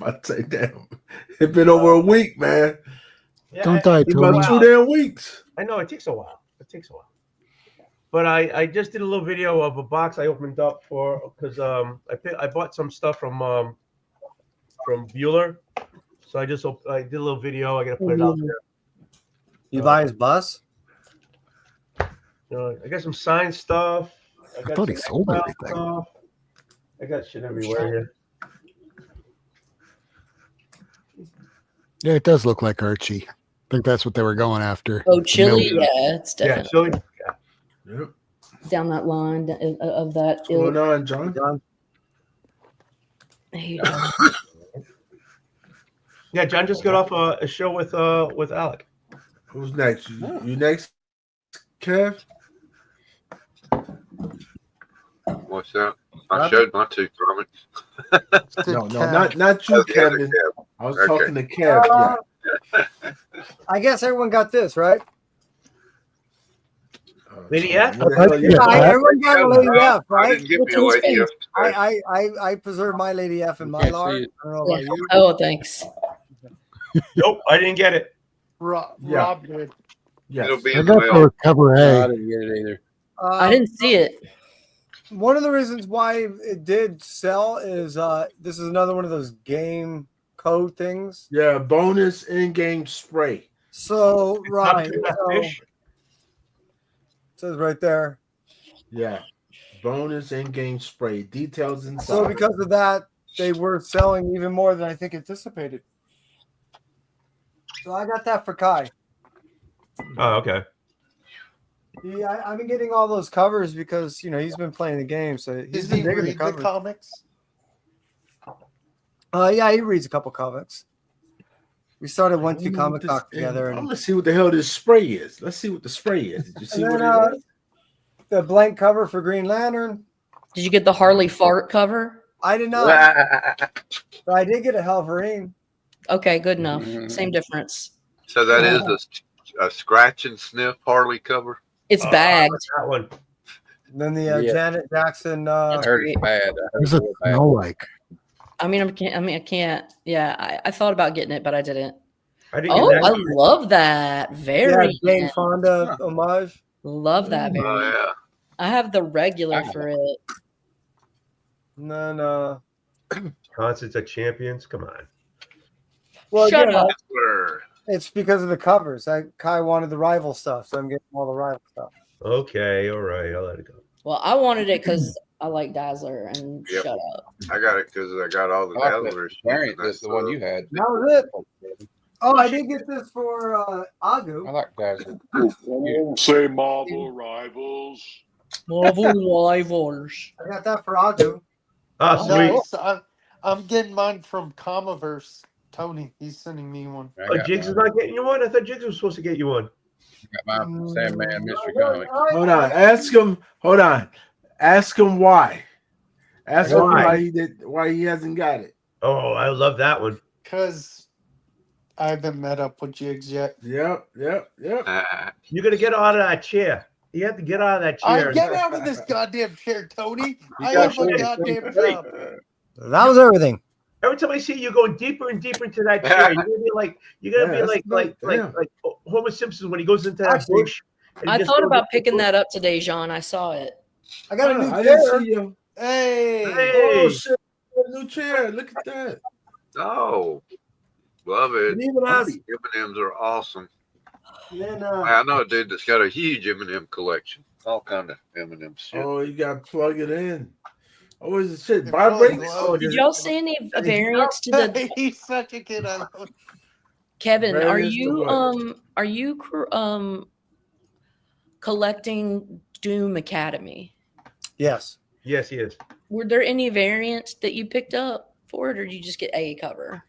I'd say, damn, it's been over a week, man. Yeah, Don't die, It's Tony. about 2 damn weeks. I know it takes a while. It takes a while. But I just did a little video of a box I opened up for because I bought some stuff from Bueller. So I did a little video. I gotta put it out there. You buy his bus? I got some signed stuff. I got thought he some sold XL everything. stuff. I got shit everywhere here. Yeah, it does look like Archie. I think that's what they were going after. Oh, The chili, million. yeah, it's Yeah, definitely chili. Yep. down that line of that. What's going on, John? John? Hey, John. Yeah, John just got off a show with Alec. Who's next? You next, Kev? What's that? I showed my two comics. No, not you, Kevin. I was talking to Kev. Yeah. I guess everyone got this, right? Lady F? What the hell you got? Everyone got a Lady F, I right? didn't get me a lady F. I preserve my Lady F in my large. I don't know about you. Oh, thanks. Nope, I didn't get it. Rob did. Yes. It'll be I in the got mail. the cover I A. didn't get it either. I didn't see it. One of the reasons why it did sell is this is another one of those game code things. Yeah, bonus in-game spray. So right, Fish. it says right there. Yeah, bonus in-game spray. Details inside. So because of that, they were selling even more than I think anticipated. So I got that for Kai. Oh, okay. Yeah, I've been getting all those covers because he's been playing the game, so he's Does been he digging the read the covers. comics? Yeah, he reads a couple comics. We started One Two Ooh, Comic this- Talk together, and Let's see what the hell this spray is. Let's see what the spray is. Did you see And what then, it is? the blank cover for Green Lantern. Did you get the Harley fart cover? I did not, but I did get a Halverine. Okay, good enough. Mhm. Same difference. So that is a scratch and sniff Harley cover. It's bagged. That one. And then the Yeah. Janet Jackson. I heard it's bad. I heard What it's does it real bad. smell like? I can't. Yeah, I thought about getting it, but I didn't. I didn't Oh, get that. I love that. Yeah, Very Jane Fonda homage. love that. Very. Oh yeah. I have the regular for it. No. Concerts of Champions. Come on. Well, Shut again, up. it's because of the covers. Kai wanted the rival stuff, so I'm getting all the rival stuff. Okay, all right. I'll let it go. Well, I wanted it because I like Dazzler and Yep. shut up. I got it because I got all the I like Dazzlers. that variant. That's the one you had. That was it. Oh, I did get this for I Agu. like Dazzler. Say Marvel Rivals. Marvel Rivals. I got that for Agu. Oh, sweet. Nice. I'm getting mine from Comiverse. Tony, he's sending me one. I Oh, got Jiggs is mine. not getting you one? I thought Jiggs was supposed to get you one. I got my Sandman Mystery Comic. Hold on. Ask him. Hold on. Ask him why. Ask him Why? why he hasn't got it. Oh, I love that one. Because I haven't met up with Jiggs yet. Yep. You got to get out of that chair. You have to get out of that I chair. get out of this goddamn chair, Tony. I got have a shit. goddamn Wait. job. That was everything. Every time I see you going deeper and deeper into that chair, you're gonna be like Homer Simpson when he goes into that Actually, bush. and he I just thought goes about into the picking bush. that up today, John. I saw it. I got a new I didn't chair. see you. Hey. Hey. Oh shit! A new chair. Look at that. Oh, love it. And even ask. M&Ms are awesome. Then, I know a dude that's got a huge M&M collection. All kind of M&M shit. Oh, you got to plug it in. Oh, is it shit? It Vibrates? plugs Oh, low. Did y'all see any variants to the He's such a kid. I love it. Kevin? Are Variants to you what? collecting Doom Academy? yes. Yes, he is. Were there any variants that you picked up for it, or did you just get a cover?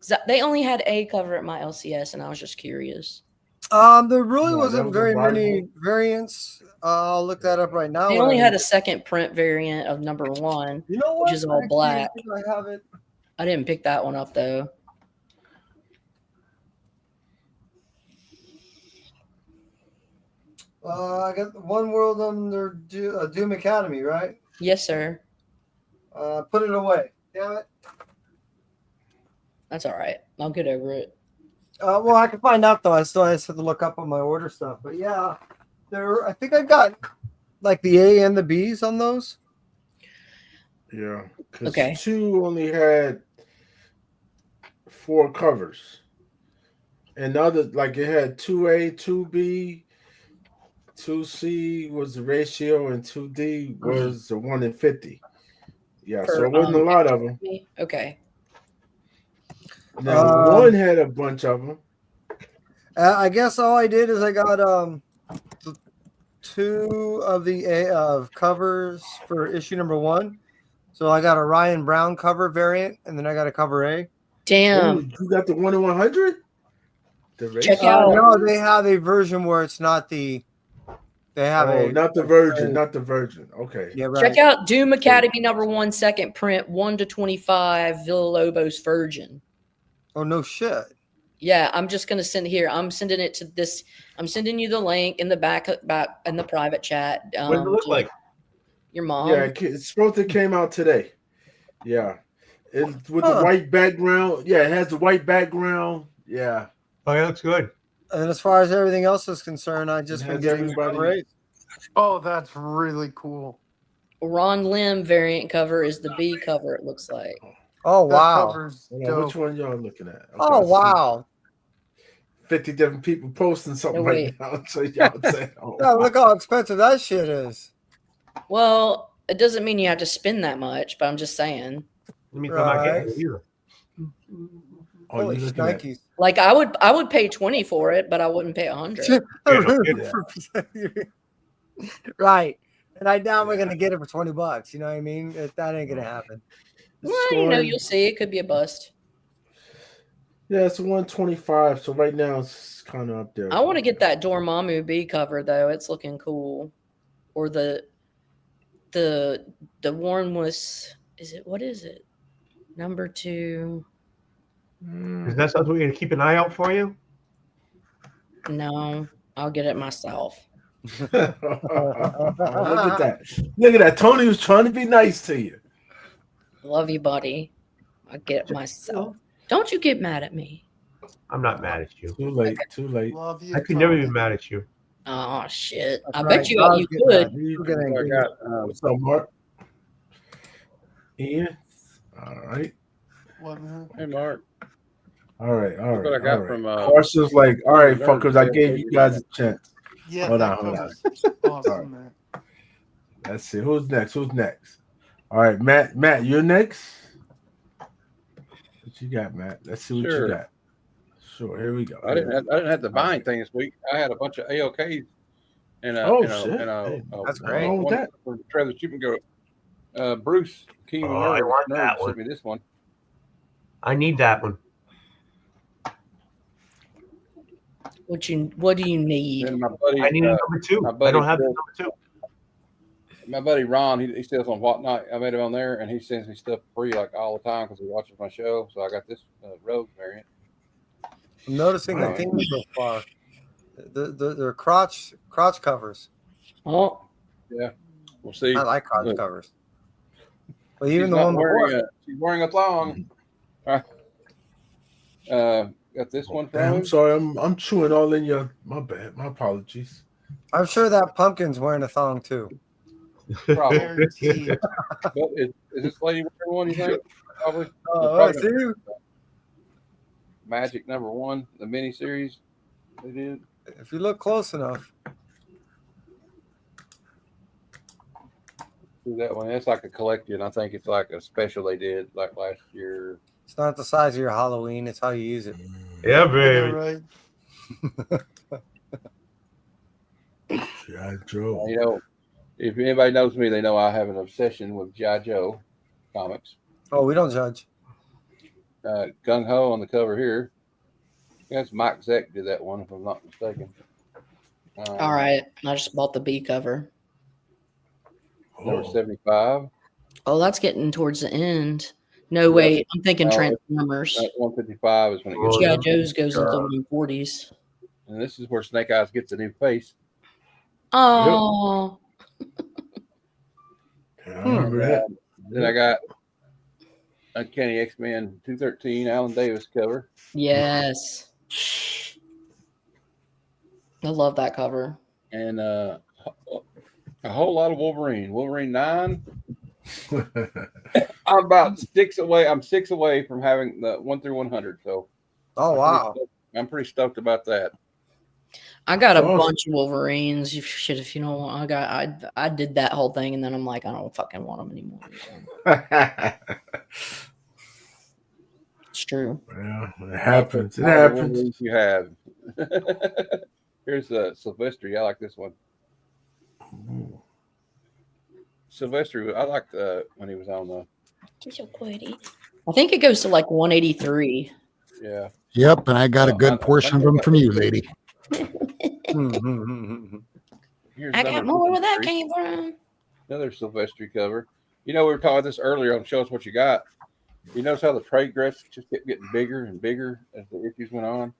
'Cause they only had a cover at my LCS, and I was just curious. There really No, that wasn't was a very rival. many variants. I'll look that up right now. They only had a second print variant of number 1. You know what? which is all Actually, black. I think I have it. I didn't pick that one up though. I got One World under Doom Academy, right? Yes, sir. Put it away. Damn it. That's all right. I'll get over it. Well, I can find out though. I still have to look up on my order stuff. But yeah, I think I got like the A and the B's on those. Yeah, because Okay. 2 only had 4 covers, and the other, like, it had 2A, 2B, 2C was the ratio, and 2D was the 1 in 50. Yeah, so it wasn't a lot of them. Okay. Now, 1 had a bunch of them. I guess all I did is I got 2 of the covers for issue number 1. So I got a Ryan Brown cover variant, and then I got a cover A. Damn. Oh, you got the 1 in 100? Check out. No, they have a version where it's not the. They have not the Virgin, not the Virgin. Okay. Yeah, right. Check out Doom Academy #1 second print 1/25 Villalobos Virgin. Oh no shit. Yeah, I'm just gonna send here. I'm sending it to this. I'm sending you the link in the back in the private chat. What does it look like? Your mom. Yeah, it's supposed to came out today. Yeah, it's with the white background. Yeah, it has the white background. Yeah. Oh, yeah, looks good. And as far as everything else is concerned, I just been has getting everybody- cover A's. Oh, that's really cool. Ron Lim variant cover is the B cover. It looks like. Oh That wow. cover's Hold on, dope. which one y'all looking at? Okay, Oh I see wow. 50 different people posting something No, right wait. now. So y'all say, oh, Yeah, look how expensive that shit is. Well, it doesn't mean you have to spend that much, but I'm just saying. Let me come out Right. here either. Oh, Holy you looking at shnikes. Like I would pay 20 for it, but I wouldn't pay 100. Right. And I doubt we're gonna get it for $20. You know what I mean? That ain't gonna happen. Well, you know, you'll see. It could be a bust. Yeah, it's 125. So right now it's kind of up there. I want to get that Dormammu B cover though. It's looking cool. Or the one was what is it? Number 2. Is that something we're going to keep an eye out for you? No, I'll get it myself. Look at that. Look at that. Tony was trying to be nice to you. Love you, buddy. I'll get it myself. Don't you get mad at me. I'm not mad at you. Too late. Too late. Love you. I could never be Tony. mad at you. Oh shit! That's I right. bet you Dogs you get could. mad. You get angry. I got What's up, Mark? Ian? All right. What, man? hey Mark. All right. All Look what I right. got All right. from Carson's like, all right, Nerd fuckers, I Sale. gave you guys a chance. Yeah, Hold that on, hold cover's awesome, man. Let's see. Who's next? Who's next? All right, Matt. Matt, you're next. What you got, Matt? Let's see what Sure. you got. Sure. Here we go. I didn't have to buy anything this week. I had a bunch of AOKs and Oh, shit. and That's What's great. wrong with that? For Travis Chip go. Bruce King Oh, I want that sent one. me this one. I need that one. What do you need? And my buddy, I need a number 2. my I buddy don't have the Bill- number 2. my buddy Ron, he sells on Whatnot. I made him on there, and he sends me stuff free like all the time because he watches my show. So I got this Rogue variant. I'm noticing the theme so far. The crotch covers. Oh, We'll see. I like crotch Look. covers. But even She's the not one before. she's wearing a thong. All right. Got this one from Damn, him. I'm sorry. I'm chewing all in your. My bad. My apologies. I'm sure that pumpkin's wearing a thong too. Probably. Guaranteed. But is this lady wearing one, you think? Probably. Oh, see? Magic #1, the mini series they did. If you look close enough. See that one? It's like a collection. I think it's like a special they did like last year. It's not the size of your Halloween, it's how you use it. Yeah, Yeah, baby. right. G.I. Joe. You know, if anybody knows me, they know I have an obsession with G.I. Joe comics. Oh, we don't judge. Gung Ho on the cover here. That's Mike Zeck did that one, if I'm not mistaken. all right. I just bought the B cover. Number Oh, 75. Oh, that's getting towards the end. No, wait. I'm thinking No, Transformers. 155 is when it gets. Oh, G.I. yeah. Joe's goes into the 40s. And this is where Snake Eyes gets a new face. Oh, yeah, I remember that. Then I got Uncanny X-Men 213 Alan Davis cover. Yes. I love that cover. And a whole lot of Wolverine. Wolverine 9. I'm about 6 away. I'm 6 away from having the 1 through 100. So, Oh wow. I'm pretty stoked about that. I got a Awesome. bunch of Wolverines. Shit, if you don't want, I did that whole thing, and then I'm like, I don't fucking want them anymore. It's true. Well, it happens. It All the happens. Wolverines you have. Here's Sylvester. I like this one. Ooh. Sylvester, I liked when he was on the. He's so pretty. I think it goes to like 183. Yeah. Yep, and I got a good portion of them from you, lady. Here's I got number more where that 53. came from. Another Sylvester cover. You know, we were talking about this earlier on Show Us What You Got. You notice how the trade dress just kept getting bigger and bigger as the issues went on?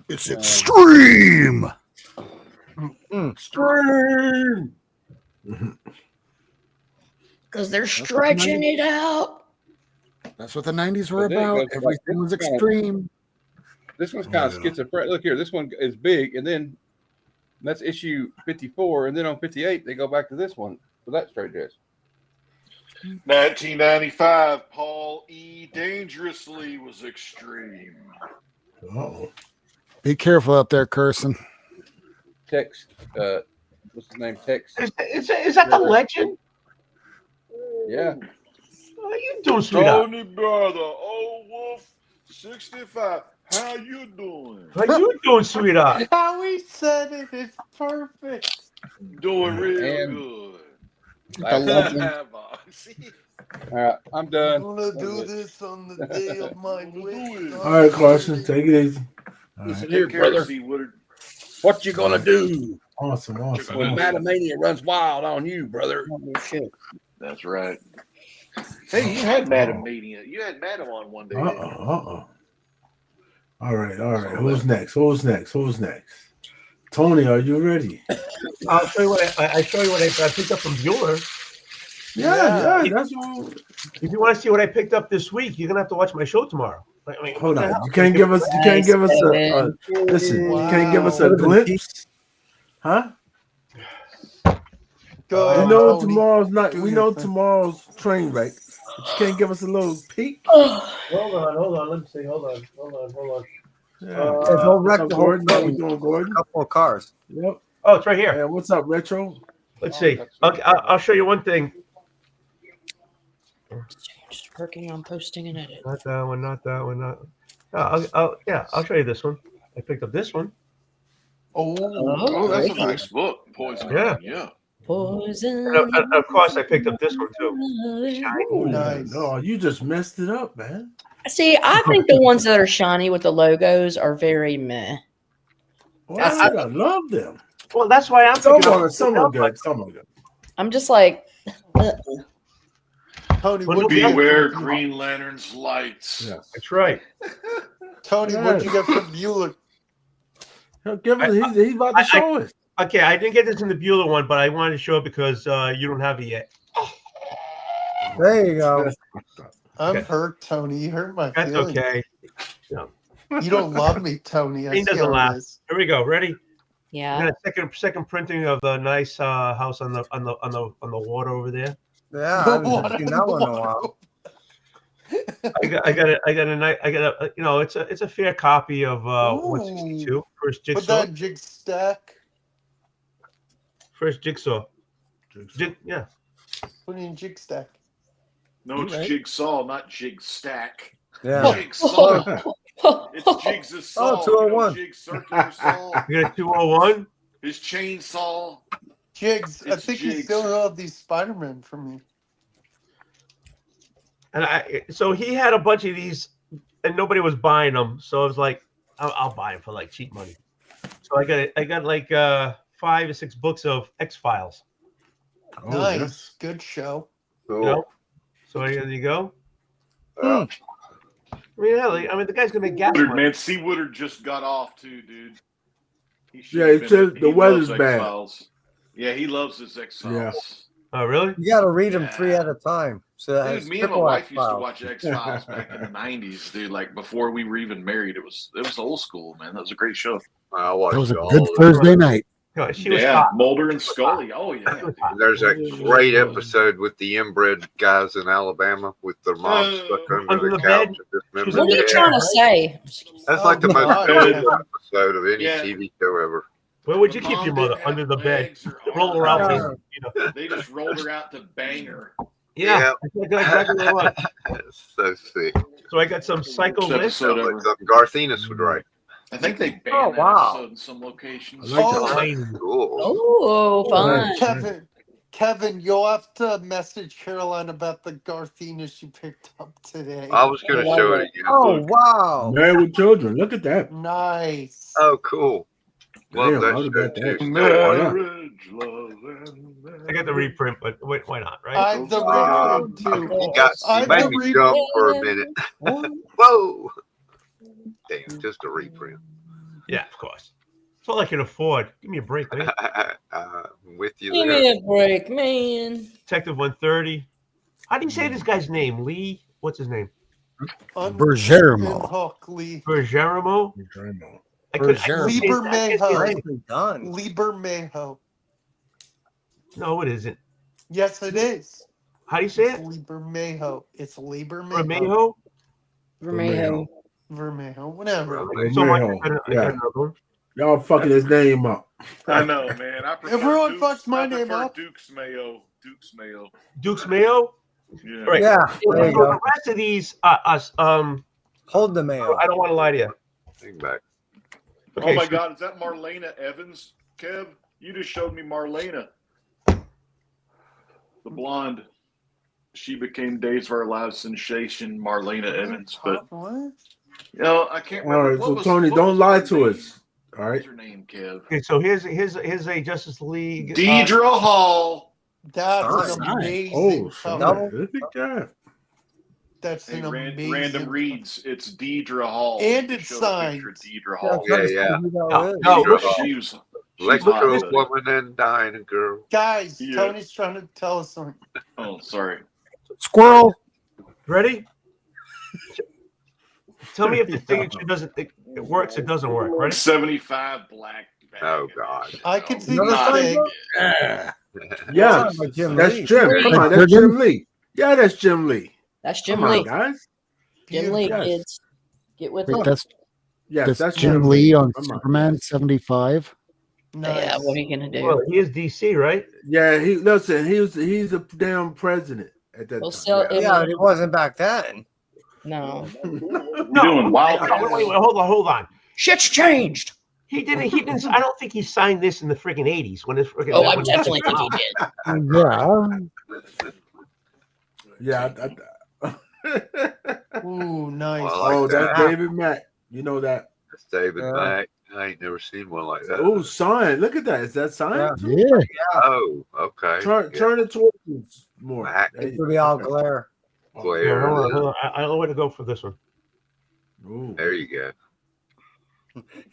It's extreme. Extreme! Because they're stretching it out. That's what the 90s were But then it about. goes like Everything was this kinda- extreme. This one's kind of schizophrenic. Look here, this one is big, and then that's issue 54, and then on 58 they go back to this one for that straight dress. 1995, Paul E. Dangerously was extreme. Oh. Be careful out there, cursing. Tex, what's his name? Tex. Is that the legend? Yeah. How you doing, sweetheart? Tony brother, old Wolf 65. How you doing? How you doing, sweetheart? How he said it is perfect. Doing real And- good. Last one. See? All right, I'm done. I'm gonna do this on the day of my wedding. All right, Carson, take it easy. All right. Listen here, Take care of brother. C. Woodard. What you gonna do Awesome. when Matamania runs wild on you, brother? Oh, shit. That's right. Hey, you had Madam Mania. You had Madam on one day. didn't you? All right. Who's next? Tony, are you ready? I'll show you what I show you what I picked up from Bueller. Yeah, that's all. If you want to see what I picked up this week, you're gonna have to watch my show tomorrow. I mean, Hold what the on. hell? You can't give us a listen, you can't give us a Wow. glimpse. Huh? Go We ahead, know Tony. tomorrow's not Do we your know thing. tomorrow's train wreck. But you can't give us a little peek. Hold on. Let me see. Hold on. Yeah. Don't What's wreck up, the whole Gordon? How we thing. doing, Gordon? A couple of cars. Yep. Oh, it's right here. Yeah, what's up, Retro? Let's see. I'll show you one thing. Just working on posting and edit. Not that one. I'll show you this one. I picked up this one. Oh, that's a nice book. Poison. Yeah. Poison. And of course, I picked up this one too. Oh, Nice. No, you just messed it up, man. See, I think the ones that are shiny with the logos are very meh. Well, I love them. Well, that's why I'm Some picking up. are good. Some are good. I'm just like, Tony, Well, what'd you get Beware from- Green Lantern's lights. Yeah. That's right. Tony, what'd you get from Bueller? Give him, he's about to show us. Okay, I didn't get this in the Bueller one, but I wanted to show it because you don't have it yet. There you go. I'm Okay. hurt, Tony. You hurt my That's feelings. okay. You don't love me, Tony. I He see doesn't how it laugh. is. Here we go. Ready? yeah. We got a second printing of the nice house on the water over there. Yeah, I haven't seen that one in a while. It's a fair copy of Ooh. 162. First Put jigsaw. that jig stack. First jigsaw. Yeah. Put it in jig stack. No, it's Jigsaw, not Jig Stack. Yeah. Jigsaw. It's Jiggs' saw. 201. Jiggs circular saw. You got a 201. His chainsaw. Jigs, I It's think you Jiggs. still have these Spider-Man from me. And so he had a bunch of these, and nobody was buying them. So I was like, I'll buy them for like cheap money. So I got like 5 or 6 books of X-Files. Oh, Nice. yes. Good show. Cool. You know? So there you go. Yeah. I mean, the guy's gonna make gas Woodard, money. man, C. Woodard just got off too, dude. He should Yeah, have he been- said the he weather's loves bad. X-Files. Yeah, he loves his X-Files. Oh, really? You got to read them 3 at a time. So that Dude, has me and my triple wife X used to files. watch X Files back in the '90s, dude. Like before we were even married, it was old school, man. That was a great show. I watched That was a all good of it. Thursday night. No, she was Yeah, hot. Mulder and Scully. Oh yeah. She was hot. There's a great episode with the inbred guys in Alabama with their mom stuck Under under the the couch bed. and She's dismembered. What are you Yeah. trying to say? That's like the Oh, most God, beautiful Kevin. episode of any Yeah. TV show ever. Where would The you keep mom your mother? didn't have Under the bed. legs or Roll her out. arms. with, you know. They just rolled her out to bang her. Yeah, that's exactly what it was. That's so sick. So I got some psycho Worst list. episode Sounds like ever. something Garth Ennis would write. I think they banned Oh, that wow. episode in some locations. I like Oh, Cool. Oh, fun. Kevin, you'll have to message Caroline about the Garthinas you picked up today. I was going to show it again. Oh Look. wow! Married with Children. Look at that. Nice. Oh, cool. Love Damn, that how show about that? too. Marriage, love, and I got the reprint, but wait, why not? Right? I have the Uh, reprint too. You made me jump for a minute. Whoa. Damn, just a reprint. Yeah, of course. It's all I can afford. Give me a break, man. I'm with you Give there. me a break, man. Detective 130. How do you say this guy's name? Lee? What's his name? Bergermo. Hockley. Bergermo? Bergermo. I could Bergermo. Liebermejo. Nicely done. Liebermejo. No, it isn't. Yes, it is. How do you say It's it? Liebermejo. It's Liebermejo. Bermejo? Vermejo. Vermejo. Whatever. So much. Bermejo, I got yeah. another one. Y'all fucking his name up. I know, man. I prefer Everyone Duke's, fucks my I name prefer up. Duke's Mayo. Duke's Mayo. Duke's Mayo? Yeah. Right. Yeah, So there you the go. rest of these, Hold the mail. I don't want to lie to you. Think back. Okay, Oh my so- God, is that Marlena Evans, Kev? You just showed me Marlena, the blonde. She became Days of Our Lives sensation, Marlena Evans. But What? you know, I can't All remember. right, What so was- Tony, what don't was lie her to name? us. All right. What's her name, Kev? Okay, so here's a Justice League. Deidre Hall. That's Nice. an amazing Oh, cover. son, look at that. That's Hey, an amazing random reads. It's Deidre Hall. And You it's showed a picture signed. of Deidre Hall. Yeah, yeah. No, Deidre Hall. She was Electro hot. woman and dying girl. Guys, Yeah. Tony's trying to tell us something. Oh, sorry. Squirrel. ready? Tell me if the signature doesn't it works. It doesn't work. Ready? 75 black. bag. Oh, God. I can see Another the Not thing. Yeah, Sounds like Jim that's Lee. Jim. Come on, that's Jim Lee. Yeah, that's Jim Lee. That's Jim Come on, Lee. guys. Jim Lee, Yes. kids. Get with Wait, him. Yes, that's that's Jim Lee on Come on. Superman 75. Nice. Yeah, what are you gonna do? Well, he is DC, right? Yeah, he's a damn president at that Well, time. so yeah. Yeah, it wasn't back then. No. You're doing wild. Wait, hold on. Shit's changed. He didn't. I don't think he signed this in the friggin' 80s when it's friggin'. Oh, I definitely think he did. Yeah. Yeah. Ooh, nice. Well, I Oh, like that's that. David Mack. You know that. That's David Yeah. Mack. I ain't never seen one like that. Oh, sign. Look at that. Is that sign? Yeah. Yeah. Oh, okay. Turn it towards us more. Mack. There It you would be all glare. go. Glare. Hold on. I don't know where to go for this one. Ooh. There you go.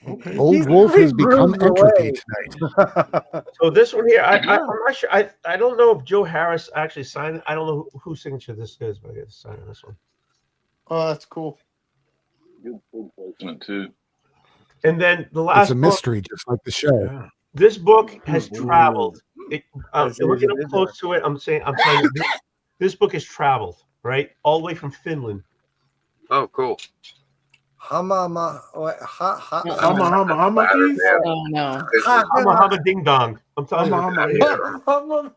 Okay. Old Wolf has become Brooms entropy away. tonight. So this one here, I'm not sure. I don't know if Joe Harris actually signed it. I don't know whose signature this is, but I get to sign this one. Oh, that's cool. Good full placement, too. And then the last It's a book, mystery, just like the show. Yeah. this book has Ooh. traveled. Yes, it Looking is. up close to it, I'm telling you, this book has traveled, right? All the way from Finland. Oh, cool. Hama, Hama, please. Oh no. This is Hama Ding Dong. I'm telling Hama, you. Hama.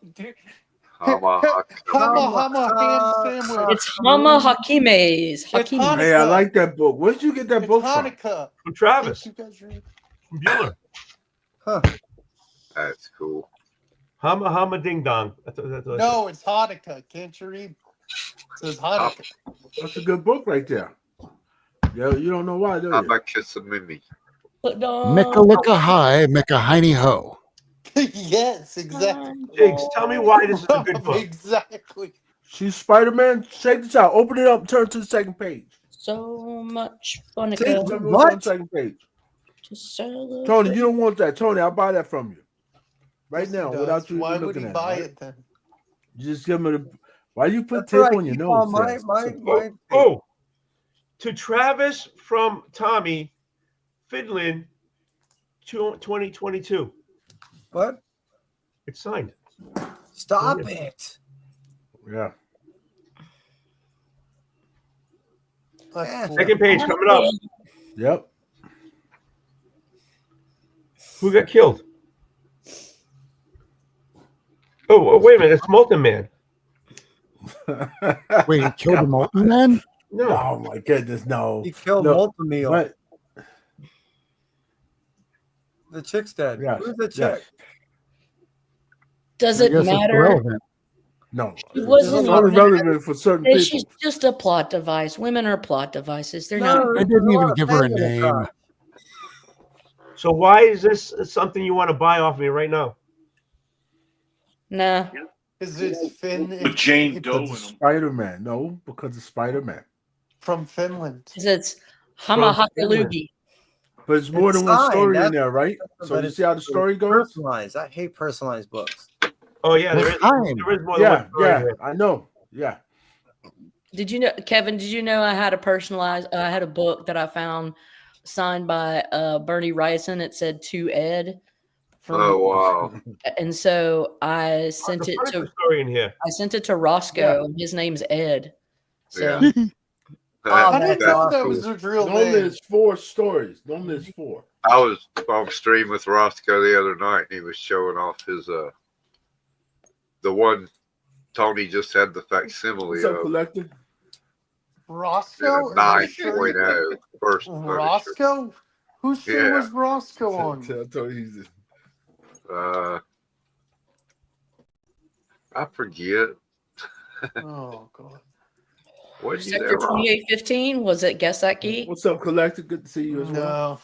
Hama, Hama. ham sandwich. It's Mama Hakime's. It's Hakime. Hanukkah. Hey, I like that book. Where'd you get that It's book from? Hanukkah. From Travis, You guys read? from Bueller. That's cool. Hama Ding Dong. No, it's Hanukkah. Can't you read? It says Hanukkah. That's a good book right there. Yeah, you don't know why, do How you? about Kiss a Mimi? Mecca licka high, Mecca hiney ho. Yes, exactly. Jiggs, tell me why this is a good book. Exactly. She's Spider-Man. Check this out. Open it up. Turn to the second page. So much fun Tell me to what's on the second page. celebrate. Tony, you don't want that. Tony, I'll buy that from you. Right Yes, he now, does. without you Why even would he looking at buy right? it then? You just give me the. Why you put That's where tape I on your keep nose? all my Yes. my. Oh, to Travis from Tommy, Finland, 2022. What? It's signed. Stop it. Yeah. Yeah. Second page coming up. Yep. Who got killed? Oh, wait a minute. It's Molten Man. Wait, he killed the Molten Man? No. Oh my goodness, no. He killed No. Molten Meal. What? The chick's dead. Yes, Who's the yes. chick? Does I it guess it's matter? irrelevant. No. She wasn't It's only relevant for certain people. She's just a plot device. Women are plot devices. They're No, not. I there's didn't a even lot of give her a fang in the name. crotch. So why is this something you want to buy off me right now? Nah. Is it Finn? With Jane Doe in Because them. of Spider-Man. No, because of Spider-Man. From Finland. It's From Hamahakalugi. But it's more than one signed. story in That's- there, right? So but you it's see how the story goes? Personalized. I hate personalized books. Oh yeah, there is more than Yeah, one story yeah, here. I know. Yeah. Did you know, Kevin? Did you know I had a personalized? I had a book that I found signed by Bernie Ryson. It said "To Ed," Oh wow. and so I sent The it furniture to. story in here. I sent it to Roscoe, and his name's Ed. So Yeah. Oh, I didn't that's know that awesome. was his real Normally name. it's 4 stories. Normally it's 4. I was on stream with Roscoe the other night, and he was showing off his the one Tony just had the facsimile What's up, of. collector? Roscoe? 9.0 first Punisher. Roscoe? Whose stream Yeah. was Roscoe on? Tell you he's I forget. Oh god. What did you Sector say? 2815 was it? Guess that geek. What's up, collector? Good to see you as well.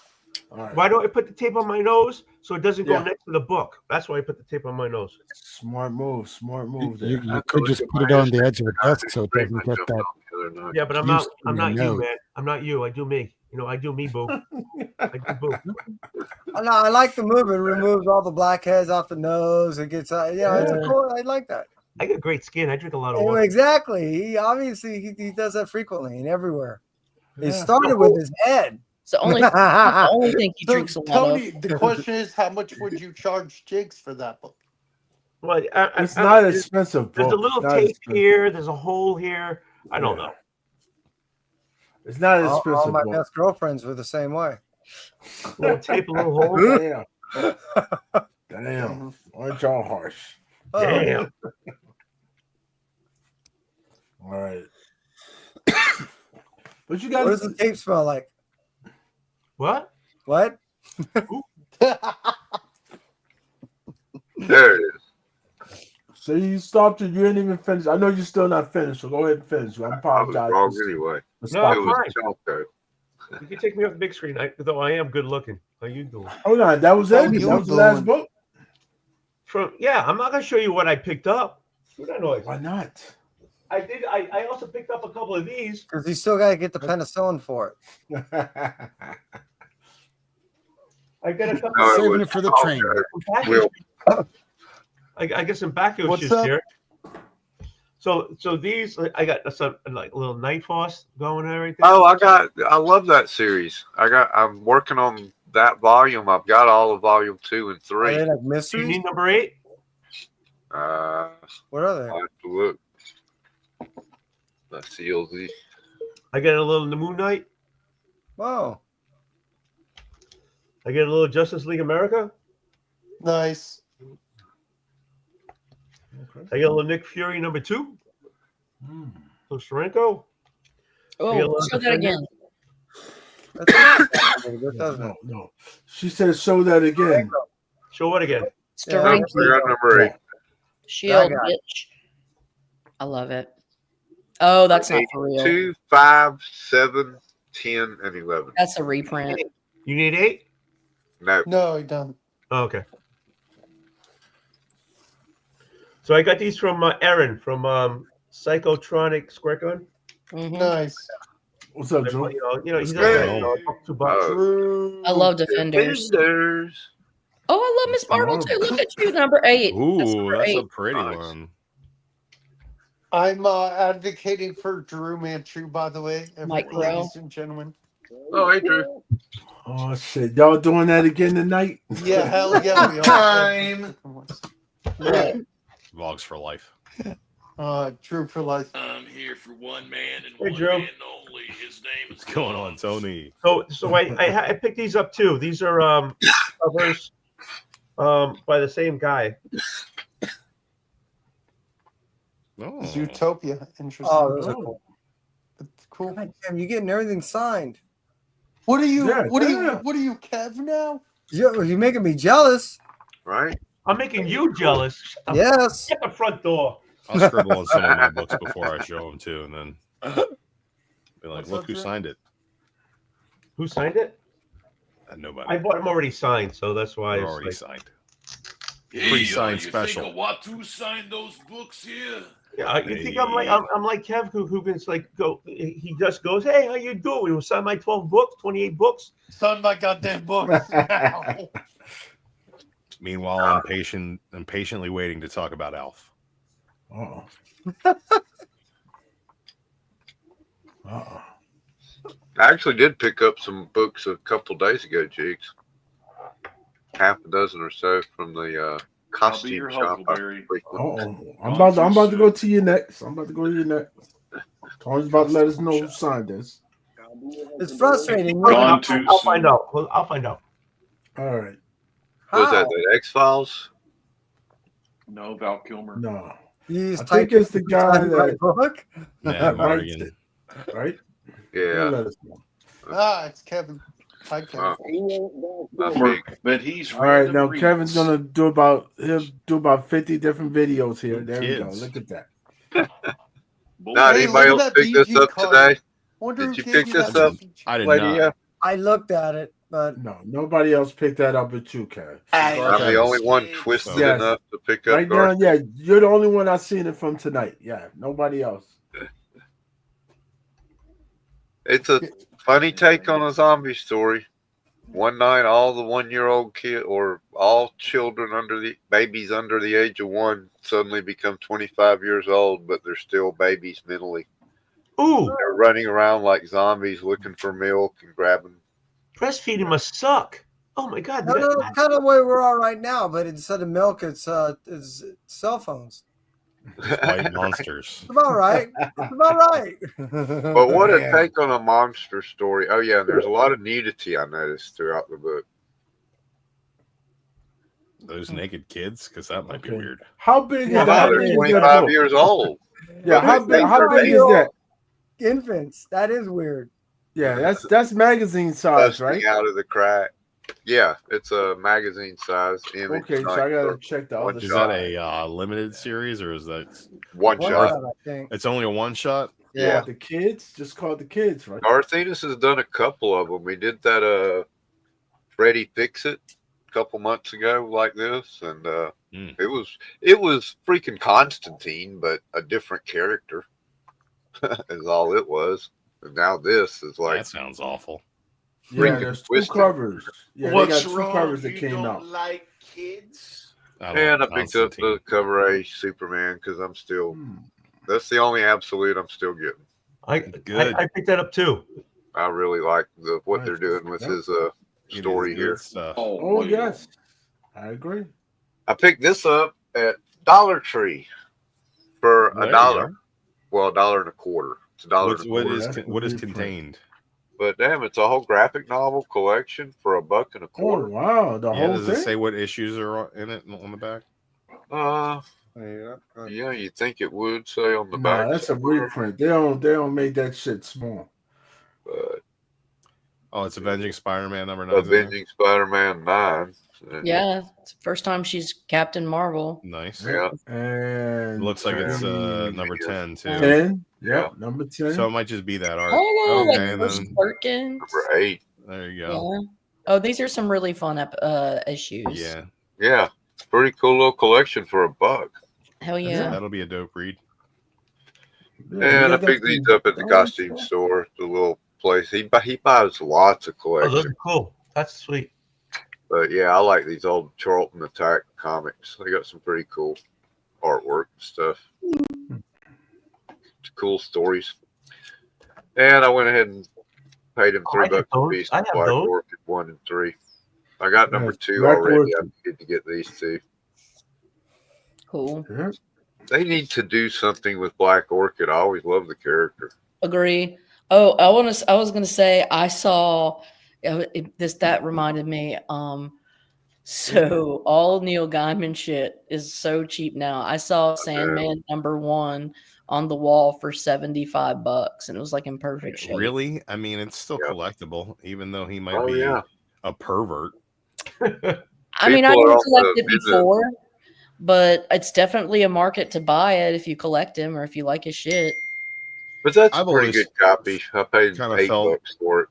No. All right. Why don't I put the tape on my nose so it doesn't go Yeah. next to the book? That's why I put the tape on my nose. Smart move. Smart move You, there. you could just put it on the edge of the desk so it doesn't get that. Yeah, but I'm Juice not. I'm in your not you, nose. man. I'm not you. I do me. You know, I do me, boo. I do boo. I know. I like the move. It removes all the blackheads off the nose. It gets. It's a cool. I like that. I got great skin. I drink a lot of Oh, water. exactly. He obviously he does that frequently and everywhere. He Yeah. started with his head. It's the only thing he So, drinks a lot Tony, of. the question is, how much would you charge Jiggs for that book? Well, It's not expensive, There's bro. a little It's not tape expensive. here. There's a hole here. I don't know. It's not All expensive, my bro. best girlfriends were the same way. A little tape, a little hole. Damn. Damn. Aren't y'all harsh? Oh, Damn. All right. But you what does got the tape smell like? What? What? There it is. so you stopped it. You ain't even finished. I know you're still not finished, so go ahead and finish. I I was apologize. wrong for- anyway. for No, It stopping. was fine. Chalco. You can take me off the big screen, though I am good looking. How you doing? Hold on, that was it. How you That was the last doing? book. I'm not gonna show you what I picked up. What that noise? Why not? I did. I also picked up a couple of these. Because you still got to get the penicillin for it. I got a couple. No, it Saving was it for the Chalco. train. Back Will. I get some back What's issues up? here. So these I got some like a little night force going and everything. Oh, I love that series. I'm working on that volume. I've got all of volume 2 and Are 3. they like Do you mysteries? need number 8? What are they? I'll have to look. That's CLZ. I get a little the Moon Knight. Whoa. I get a little Justice League America. Nice. I get a little Nick Fury number 2. Hmm. So Steranko. Oh, Yeah, show that again. That's good, doesn't it? No. She said, "Show that again." Show what again? Yeah. I Steranko. got number 8. Shield, I got bitch. I love it. Oh, that's not for real. 2, 5, 7, 10, and 11. That's a reprint. You need 8? No. No, he don't. Oh, okay. So I got these from Aaron from Psychotronic Square Gun. Mhm. Nice. What's up, You Joe? know, he's Hey. $2. I love Defenders. Defenders. Oh, I love Miss Marvel too. Look at you, number 8. Ooh, number that's 8. a pretty Nice. one. I'm advocating for Drew Manchu, by the way, Micro. ladies and gentlemen. Oh, hey, Drew. Oh shit, y'all doing that again tonight? Yeah, hell yeah, we are. Time. What? Vlogs for life. Drew for life. I'm here for one man and Hey, one Drew. man only. His name is What's going on, Tony? So I picked these up too. These are covers by the same guy. Oh. Zootopia. Interesting. Oh, those are cool. That's cool. God damn, you getting everything signed. What are you? Yeah, what are yeah. you? What are you, Kev? Now? You're making me jealous. Right? I'm making you jealous. Yes. Get the front door. I'll scribble on some of my books before I show them too, and then be like, What's "Look up, who Drew? signed it." Who signed it? Nobody. I bought them already signed, so that's why They're it's already like, signed. Hey, Pre-signed you special. think Watu signed those books here? yeah. You think I'm like Kev, who can like go? He just goes, "Hey, how you doing? You sign my 12 books, 28 books." Sign my goddamn books. Now. Meanwhile, I'm patiently waiting to talk about Alf. Uh-oh. Uh-oh. I actually did pick up some books a couple days ago, Jiggs. Half a dozen or so from the I'll be costume your shop. Huckleberry. Uh-oh. I'm about to go to you next. I'm about to go to you next. Tony's about to let us know who signed this. It's frustrating. Gone too I'll soon. find out. Well, I'll find out. All right. Was that How? the X-Files? No, Val Kilmer. No. You just I think type it's the guy in my that book. Nah, writes Morgan. it, right? Yeah. Let us know. It's Kevin. Hi, Kevin. I think. But he's All right, random now reads. Kevin's gonna do about 50 different videos here. There we go. Kids. Look at that. Now, Hey, anybody look else at that pick this BG up card. today? Wonder Did who you gave pick you this that up? BG. I did Lady, not. I looked at it, but No, nobody else picked that up but you, Kev. I'm the only one twisted Yes. enough to pick up Right now, Garth. yeah, you're the only one I've seen it from tonight. Yeah, nobody else. It's a funny take on a zombie story. One night, all the 1-year-old kid or all babies under the age of 1 suddenly become 25 years old, but they're still babies mentally. Ooh, They're running around like zombies looking for milk and grabbing. breastfeeding must suck. Oh my God. that's kind of where we're at right now. But instead of milk, it's cell phones. It's white monsters. It's about right. It's about right. But what a take on a monster story. Oh, yeah, and there's a lot of nudity I noticed throughout the book. Those naked kids, because that might be Okay. weird. How big is Wow, that? they're 25 years old. Yeah, how big is that? Infants. That is weird. Yeah, that's magazine size, Busting right? out of the crack. Yeah, it's a magazine size image. Okay, so I gotta check the other Is shot. that a limited series or is that one shot? I think. It's only a one shot. Yeah. The kids, just called the kids, right? Garth Ennis has done a couple of them. We did that Freddy Fix It a couple months ago like this, and it was freaking Constantine, but a different character is all it was. And now this is like That sounds awful. Yeah, there's two twisted. covers. Yeah, What's they got two wrong? covers that You came don't out. like kids? And I picked up the cover A Superman because I'm still. That's the only absolute I'm still getting. I picked that up too. I really like what they're doing with his story here. Oh yes, I agree. I picked this up at Dollar Tree for $1. Well, $1.25. It's $1.25. What is contained? But damn, it's a whole graphic novel collection for $1.25. Oh wow, the whole Does thing. it say what issues are in it on the back? Yeah, you think it would say on the back. Nah, that's a reprint. They don't make that shit small. But it's Avenging Spider-Man number 9. Avenging Spider-Man 9. Yeah, it's the first time she's Captain Marvel. Nice. Yeah. And it looks like it's number 10 too. 10. Yeah, number 10. So it might just be that art. Oh, okay, like Bush then Perkins. Number 8. There you go. Yeah. Oh, these are some really fun issues. Yeah. Yeah. It's a pretty cool little collection for $1. Hell yeah. That'll be a dope read. And I picked these up at the costume store, the little place. He buys lots of Oh, those collections. are cool. That's sweet. But yeah, I like these old Charlton Attack comics. They got some pretty cool artwork and stuff. cool stories. And I went ahead and paid him $3 a piece I for have Black those. Orchid 1 and 3. I got number Yes, 2 Black already. I Orchid. need to get these 2. Cool. Yeah. They need to do something with Black Orchid. I always love the character. Agree. Oh, I was gonna say I saw that reminded me. So all Neil Gaiman shit is so cheap now. I saw Sandman #1 on the wall for $75, and it was like in perfect shape. Really? I mean, it's still Yep. collectible, even though he might Oh, be yeah. a pervert. I mean, I People are didn't also collect it into- before, but it's definitely a market to buy it if you collect him or if you like his shit. But that's I've a pretty always good copy. I paid kinda $8 felt- for it.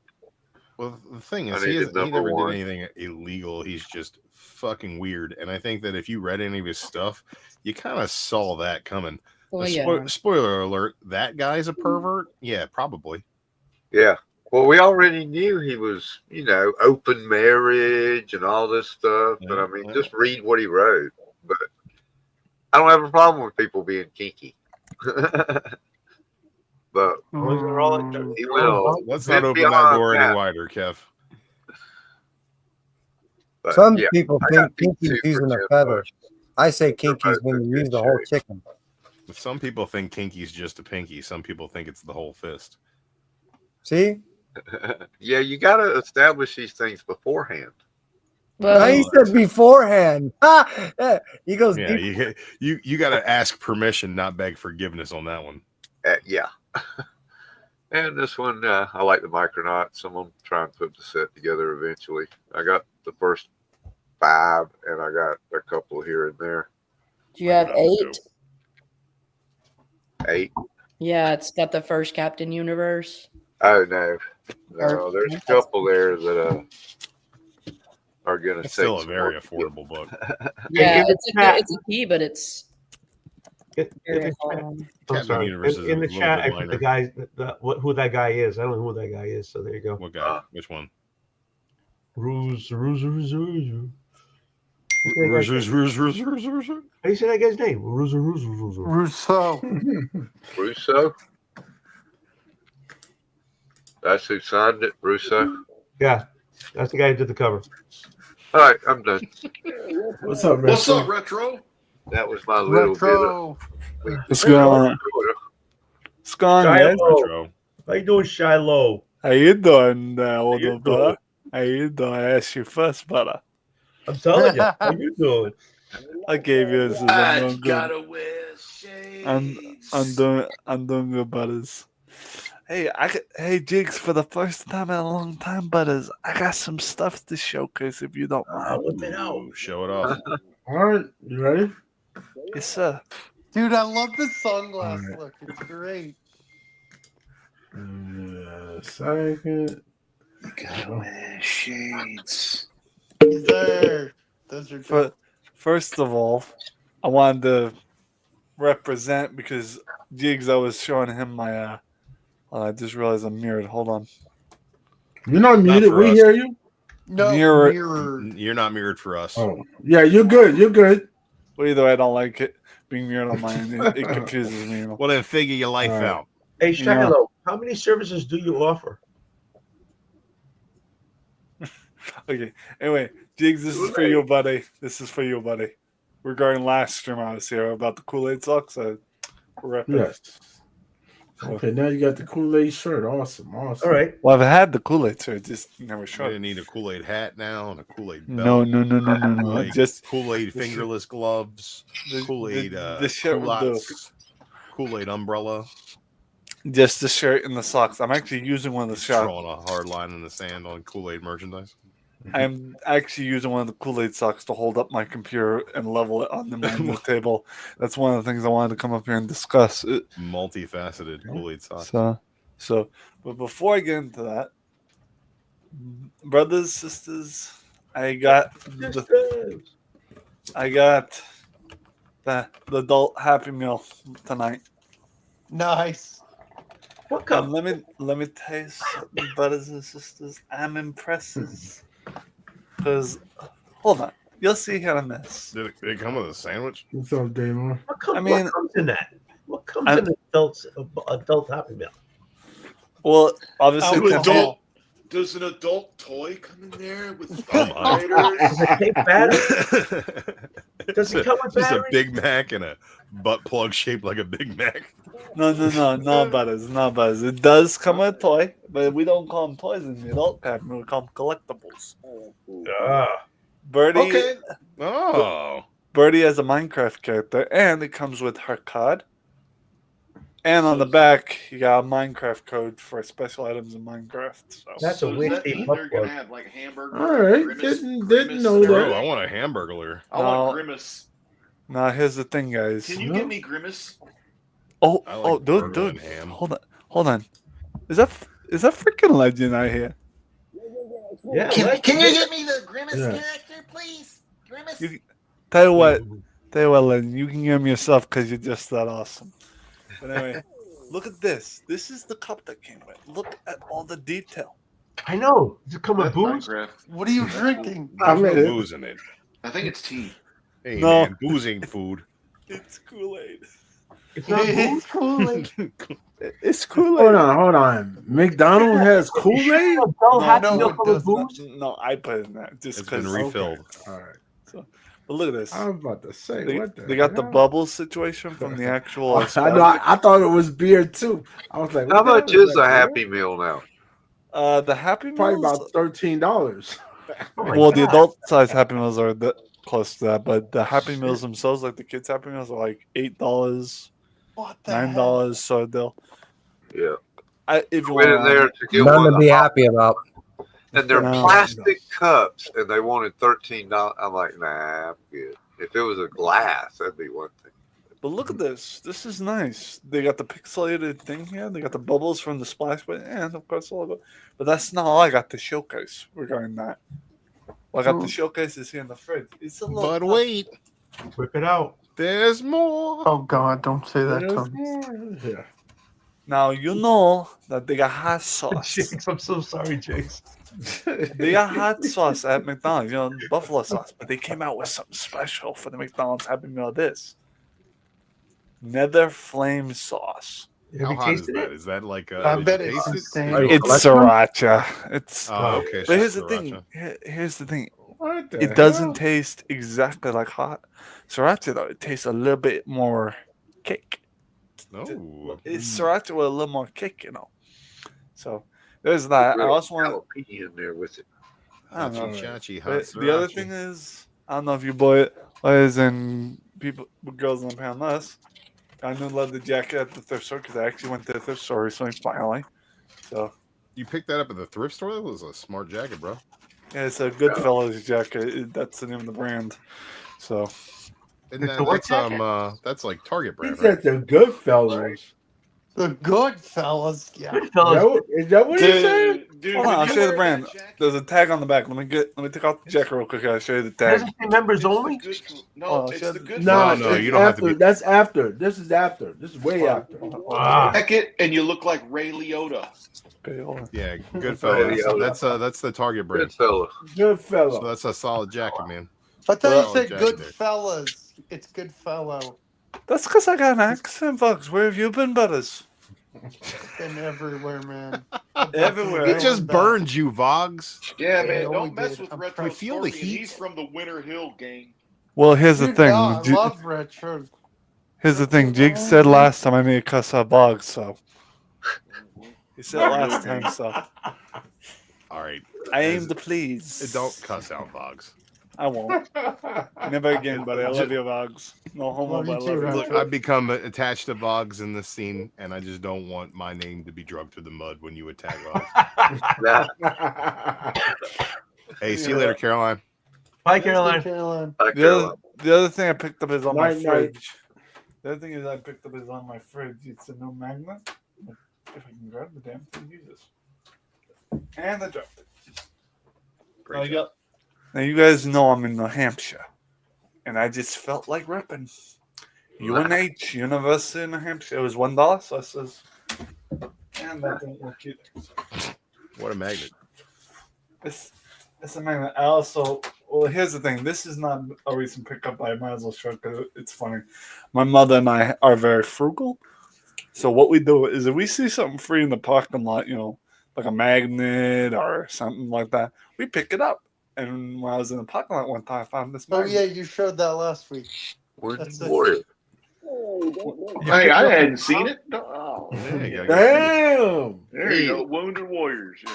Well, the thing I is, he needed number never 1. did anything illegal. He's just fucking weird. And I think that if you read any of his stuff, you kind of saw that coming. Well, yeah. Spoiler alert, that guy's a pervert? Yeah, probably. Yeah. Well, we already knew he was, open marriage and all this stuff. But I mean, just read what he wrote. But I don't have a problem with people being kinky. But he will. Let's not open that door any wider, Kev. But, Some yeah, people I think got these kinky's 2 for using a $10. feather. I say kinky's both when in you use good the whole shape. chicken. Some people think kinky's just a pinky. Some people think it's the whole fist. See? Yeah, you got to establish these things beforehand. Well, he said beforehand. Yeah, he goes Yeah, deep. you got to ask permission, not beg forgiveness on that one. Yeah. And this one, I like the Micronauts. I'm going to try and put the set together eventually. I got the first 5, and I got a couple here and there. Do you have 8? 8? Yeah, it's got the first Captain Universe. Oh, no. No, there's a couple there that are going to It's still a very affordable book. Yeah, in the it's chat- a key, but it's In very the chat- long. I'm Captain sorry. Universe is In a the little chat, bit I put the minor. guy, who that guy is. I don't know who that guy is. So there you go. What guy? Which one? Ruse. How do you say that guy's name? Rousseau. Russo? That's who signed it, Russo? Yeah, that's the guy who did the cover. All right, I'm done. What's up, Retro? What's up, Retro? That was my little Retro. bit of... What's going on? What's going on, guys? Shiloh. How you doing, Shiloh? How you doing, little brother? How you doing? I asked you first, brother. I'm telling you. How you doing? I gave you this. I'm I doing gotta good. wear shades. I'm doing good, butters. Hey, Jiggs, for the first time in a long time, butters, I got some stuff to showcase if you don't mind. Whip it out. Show it off. All right, you ready? Yes, sir. Dude, I love this sunglass Alright. look. It's great. Second. Gotta wear shades. He's there. Those are good. First of all, I wanted to represent because Jiggs, I was showing him my. I just realized I'm mirrored. Hold on. You're not muted. for We us. hear you. No, Mirror- mirrored. You're not mirrored for us. Oh, yeah, you're good. You're good. Well, either way, I don't like it being mirrored on mine. It confuses me. Well, then figure your life All right. out. Hey, Yeah. Shiloh, how many services do you offer? Okay. Anyway, Jiggs, this is for you, buddy. This is for you, buddy. Regarding last stream I was here about the Kool-Aid socks, we're repping. Yes. Okay, now you got the Kool-Aid shirt. Awesome. All right. Well, I've had the Kool-Aid, so it just never You're showed. gonna need a Kool-Aid hat now and a Kool-Aid belt. No. Kool-Aid, Just Kool-Aid the sh- fingerless gloves. Kool-Aid the shirt will do. culottes, Kool-Aid umbrella. Just the shirt and the socks. I'm actually using one of the socks. Drawing a hard line in the sand on Kool-Aid merchandise. I'm actually using one of the Kool-Aid socks to hold up my computer and level it on the manual table. That's one of the things I wanted to come up here and discuss. Multifaceted Kool-Aid socks. But before I get into that, brothers, sisters, I got the adult Happy Meal tonight. Nice. What And let me tell you something, brothers and sisters. I'm impressed. Because hold on, you'll see here in this. Did it come with a sandwich? What's up, Damon? What comes, I mean- what comes in that? What comes I'm- in the adult Happy Meal. Well, obviously, Does an adult toy come in there with Oh my. Does it take batteries? Does it come with Just a batteries? Big Mac and a butt plug shaped like a Big Mac. No, Butters, not Butters. It does come with a toy, but we don't call them toys in the adult cabinet. We call them collectibles. Birdie, Okay. Oh. Birdie has a Minecraft character, and it comes with her card. And on the back, you got a Minecraft code for special items in Minecraft. So. That's So a does weird that mean thing. they're gonna have like hamburger? All right, Grimace, didn't know and that. Bro, everything? I want a hamburglar. I want Grimace. Now here's the thing, guys. Can you give me Grimace? Oh, I like dude, burger and ham. hold on. Is that freaking Legend out here? Yeah. Can you get me the Grimace Yeah. character, please? Grimace. Tell you what, Legend, you can get him yourself because you're just that awesome. But anyway, look at this. This is the cup that came with. Look at all the detail. I know. Does it come with That's booze? Minecraft. What are you drinking? There's no booze in it. I think it's tea. Hey, No. man, booze ain't food. It's Kool-Aid. It's not booze. It's Kool-Aid. It's Kool-Aid. Hold on. McDonald's has Kool-Aid? Adult Happy no, Meal it come with doesn't. booze? No, I put it in that just It's been because. refilled. All right. But look at this. I was about to say, They, what the they got the hell? bubble situation from the actual. I know. I thought it was beer too. I was like, How what the much hell is that, a beer? Happy Meal now? The Happy Probably Meals. about $13. Well, the adult size Happy Meals are close to that, but the Happy Meals themselves, like the kids' Happy Meals, are like $8, What the $9. So they'll. Yeah. If you Went in want there to get None one. to be happy about. And they're No. plastic cups, and they wanted $13. I'm like, nah, I'm good. If it was a glass, that'd be one thing. But look at this. This is nice. They got the pixelated thing here. They got the bubbles from the splash button, and of course all of it. But that's not all I got to showcase regarding that. What I got to showcase is here in the fridge. It's a little. But wait, Whip it out. there's more. Oh God! Don't say that to me. Yeah. Now you know that they got hot sauce. Jiggs, I'm so sorry, Jiggs. They got hot sauce at McDonald's, you know, buffalo sauce, but they came out with something special for the McDonald's Happy Meal. This Nether Flame sauce. Have How you hot is tasted that? it? Is that like I did bet you it's taste it? insane. It's sriracha. It's Oh, okay. but here's so the thing. sriracha. Here's the thing. What the It doesn't hell? taste exactly like hot sriracha though. It tastes a little bit more kick. No. It's sriracha with a little more kick, you know. So there's that. I also want. jalapeno in there with it. I don't know. Chachi, hot But the other sriracha. thing is, I don't know if you boys and people, girls on the panel us. I knew love the jacket at the thrift store because I actually went to the thrift store recently, finally. So You picked that up at the thrift store? That was a smart jacket, bro. yeah, it's a Goodfellas jacket. That's the name of the brand. So Isn't It's a what that's like Target He brand, said right? the good fellas. The good fellas. Yeah. Is that what he said? Dude, hold on, when I'll you show you the wear brand. that jacket- There's a tag on the back. Let me take out the jacket real quick. I'll show you the tag. Doesn't say members it's the only? good- No, Oh, it's shut- the good No, No, it's you don't have to after. be- That's after. This is after. This is way after. Ah. jacket, and you look like Ray Liotta. Okay, hold on. Yeah, Goodfellas. That's the Target brand. Good fella. Good So fellow. that's a solid jacket, man. I thought Well, you said Jack good there. fellas. It's good fellow. That's because I got an accent, Bugs. Where have you been, Butters? Been everywhere, man. Everywhere. It just burned you, Vogs. Yeah, Yeah, man, no, don't we mess did. with I'm Retro proud. You feel the Scorpion. heat? He's from the Winter Hill gang. Well, here's the Dude, thing. no, I love retro. Here's the thing. Jiggs said last time I need to cuss out Boggs, so he said last time, so All right. I aim to please. Don't cuss out Vogs. I won't. Never again, buddy. I love you, Boggs. No homo, Love you but I too, love you. Look, I've become attached to Vogs in this scene, and I just don't want my name to be drugged through the mud when you attack Vogs. Hey, see you later, Caroline. Bye, Caroline. Caroline. The other thing I picked up is on my Night, night. fridge. The other thing is I picked up is on my fridge. It's a new magnet. If I can grab the damn thing, Jesus. And I dropped it. Great Now, now you guys know I'm in New Hampshire, and I just felt like ripping. UNH, University of New Hampshire. It was $1, so I says, and that didn't work either. What a magnet. It's a magnet. I also, well, here's the thing. This is not a recent pickup, but I might as well show it because it's funny. My mother and I are very frugal, So what we do is if we see something free in the parking lot, like a magnet or something like that, we pick it up. And when I was in the parking lot one time, I found this Oh magnet. yeah, you showed that last week. Where's That's the it. Hey, I hadn't seen it. Oh, Yeah, Damn. there you go. Wounded Warriors. Yeah.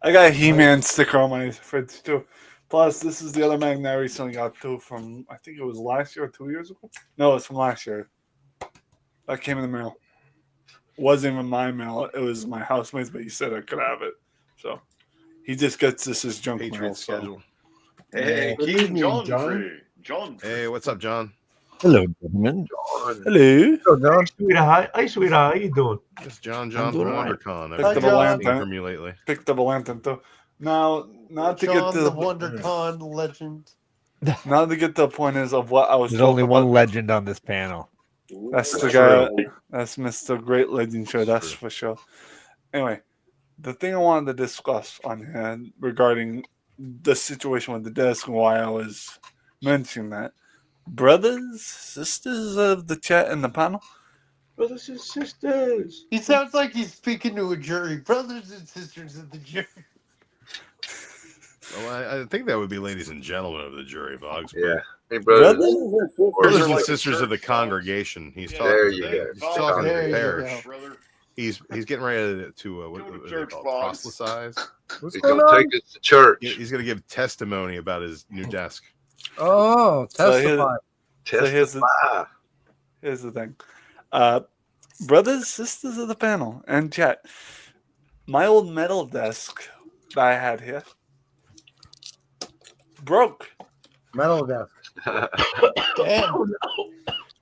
I got a He-Man sticker on my fridge too. Plus, this is the other magnet I recently got too from, I think it was last year or 2 years ago. No, it's from last year. That came in the mail. Wasn't even my mail. It was my housemate's, but he said I could have it. So he just gets this as junk Patriot mail. schedule. Hey, Good King evening, John. John. Hey, what's up, John? Hello, gentlemen. Hello. John. Sweetheart, hey, sweetheart, how you doing? It's John I'm from doing all right. WonderCon. Picked I've up a been lantern. seeing from you lately. Picked up a lantern too. Now, not to John, get to the WonderCon legend. now to get to the point is of what I was. There's talking only about. one legend on this panel. That's the That's guy. true. That's Mr. Great Legend Show. That's true. for sure. Anyway, the thing I wanted to discuss on here regarding the situation with the desk and why I was mentioning that, brothers, sisters of the chat and the panel, Brothers and sisters. He sounds like he's speaking to a jury. Brothers and sisters of the jury. Well, I think that would be ladies and gentlemen of the jury, Boggs. Yeah. Hey, brothers. Brothers and like a sisters of the church, congregation. He's Yeah, talking there to you the, go. he's talking to There the you parish. brother. He's getting ready to what Go to do they church, call it? Boggs. Proselytize. What's He's going gonna on? take us to church. He's going to give testimony about his new desk. Oh, So testify. Testify. here's the thing. Brothers, sisters of the panel, and chat. My old metal desk that I had here broke. Metal desk. Damn.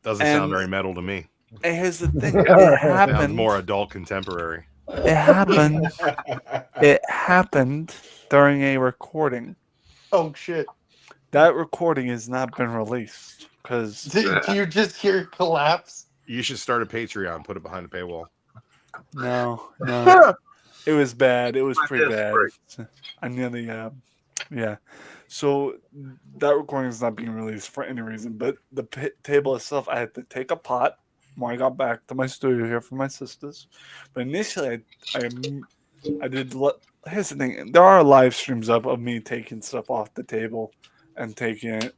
Doesn't sound very metal to me. And here's the thing. It Sounds happened. more adult contemporary. It happened. It happened during a recording. Oh shit. That recording has not been released because Do you just hear it collapse? You should start a Patreon, put it behind a paywall. no, it was bad. It was pretty bad. I nearly, yeah. So that recording is not being released for any reason. But the table itself, I had to take apart when I got back to my studio here for my sisters. But initially, I did. Here's the thing: there are live streams up of me taking stuff off the table and taking it,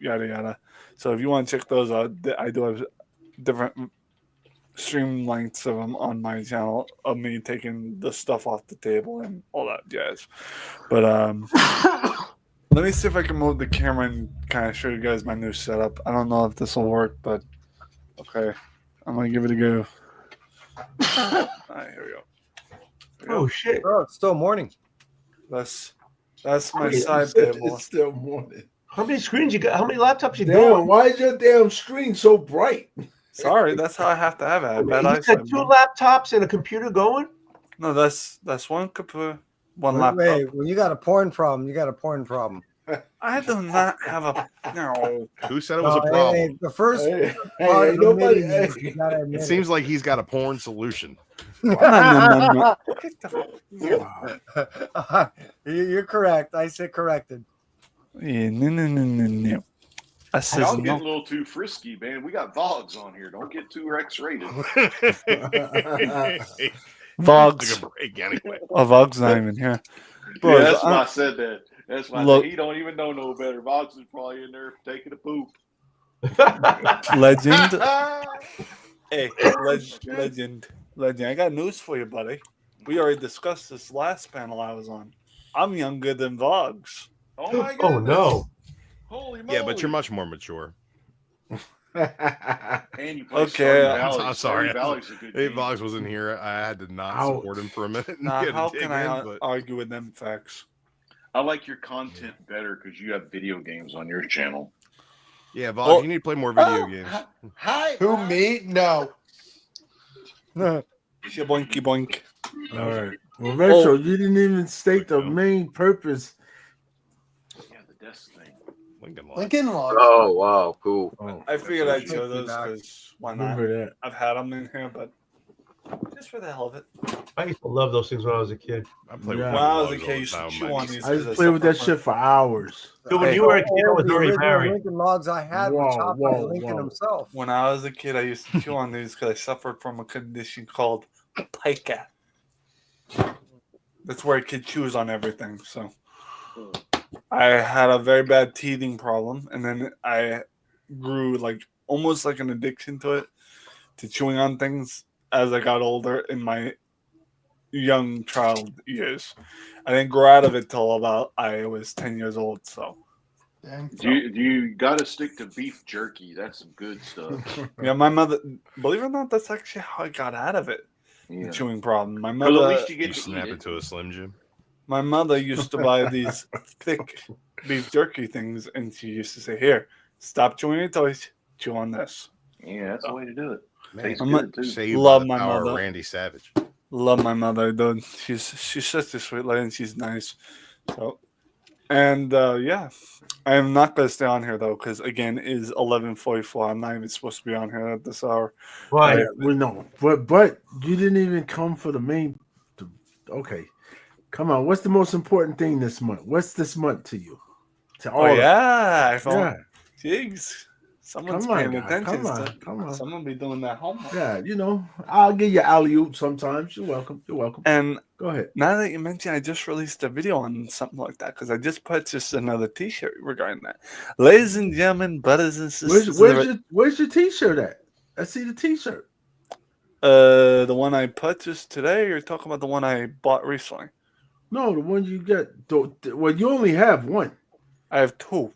yada yada. So if you want to check those out, I do have different stream lengths of them on my channel of me taking the stuff off the table and all that jazz. But let me see if I can move the camera and kind of show you guys my new setup. I don't know if this will work, but okay, I'm gonna give it a go. All right, here we go. Oh shit! Oh, it's still morning. That's my Wait, side table. It's still morning. How many screens you got? How many laptops you Damn, doing? why is your damn screen so bright? Sorry, that's how I have to have it. I have bad You eyesight. got two laptops and a computer going? No, that's one computer, one Wait, laptop. wait, when you got a porn problem, you got a porn problem. I do not have a no. Who said it was a No, problem? hey, the first Hey, part hey, of nobody. admitting it, Hey. you gotta admit It seems like he's got a porn solution. No. You're correct. I said corrected. Yeah, no. I said Y'all getting a no. little too frisky, man. We got Vogs on here. Don't get too X-rated. Vogs. Took a break anyway. Oh, Vogs not even here. Bro, Yeah, that's why I said that. That's why Look. I said he don't even know no better. Vogs is probably in there taking a poop. Legend. Hey, legend. I got news for you, buddy. We already discussed this last panel I was on. I'm younger than Vogs. Oh my goodness. Oh no! Holy moly. Yeah, but you're much more mature. And you play Okay, Stardew Valley. I'm sorry. Stardew Valley's a good Hey, game. Vogs wasn't here. I had to not Ow. support him for a minute. Now, He had to how dig can I in, but- argue with them facts? I like your content better because you have video games on your channel. Yeah, Vogs, Oh. you need to play more video games. Hi. Who, me? No. Boinky boink. All right. Well, Retro, Oh. you didn't even state the main purpose. Yeah, the desk thing. Lincoln Log. Oh wow, cool. Oh, I figured I'd Thank show you, those Doc. because why not? remember that. I've had them in here, but just for the hell of it. I used to love those things when I was a kid. I play Yeah. with When I was a bugs kid, I all the used to time. chew My on niece. these. I used to 'cause play with that suffer shit for hours. Dude, when Hey, you were a all kid, that was the very original married. Lincoln logs I had were Whoa, chopped by whoa, Lincoln whoa. himself. When I was a kid, I used to chew on these because I suffered from a condition called pica. That's where a kid chews on everything. So I had a very bad teething problem, and then I grew like almost like an addiction to it, to chewing on things as I got older in my young child years. I didn't grow out of it till about I was 10 years old. So You got to stick to beef jerky. That's some good stuff. yeah, my mother, believe it or not, that's actually how I got out of it. The Yeah. chewing problem. My Because at mother, least you You get to snap eat it it. to a Slim Jim. my mother used to buy these thick beef jerky things, and she used to say, "Here, stop chewing your toys, chew on this." Yeah, that's the way to do it. Man, Tastes I'm good too. saved by love the my power of mother. Randy Savage. Love my mother, dude. She's such a sweet lady, and she's nice. So, and yeah, I am not gonna stay on here though, because again, it is 11:44. I'm not even supposed to be on here at this hour. Right. Yeah, we know, but you didn't even come for the main. Okay, come on. What's the most important thing this month? What's this month to you? To all Oh of you? yeah, I found Yeah. Jiggs. Someone's Come on, paying guys. attention. Come on. Come on. Someone be doing that homework. Yeah, you know, I'll give you alley oop sometimes. You're welcome. You're welcome. And Go ahead. now that you mention, I just released a video on something like that because I just purchased another T-shirt regarding that. Ladies and gentlemen, brothers and sisters, Where's your T-shirt at? I see the T-shirt. the one I purchased today, or you're talking about the one I bought recently? No, the one you get. Well, you only have one. I have two.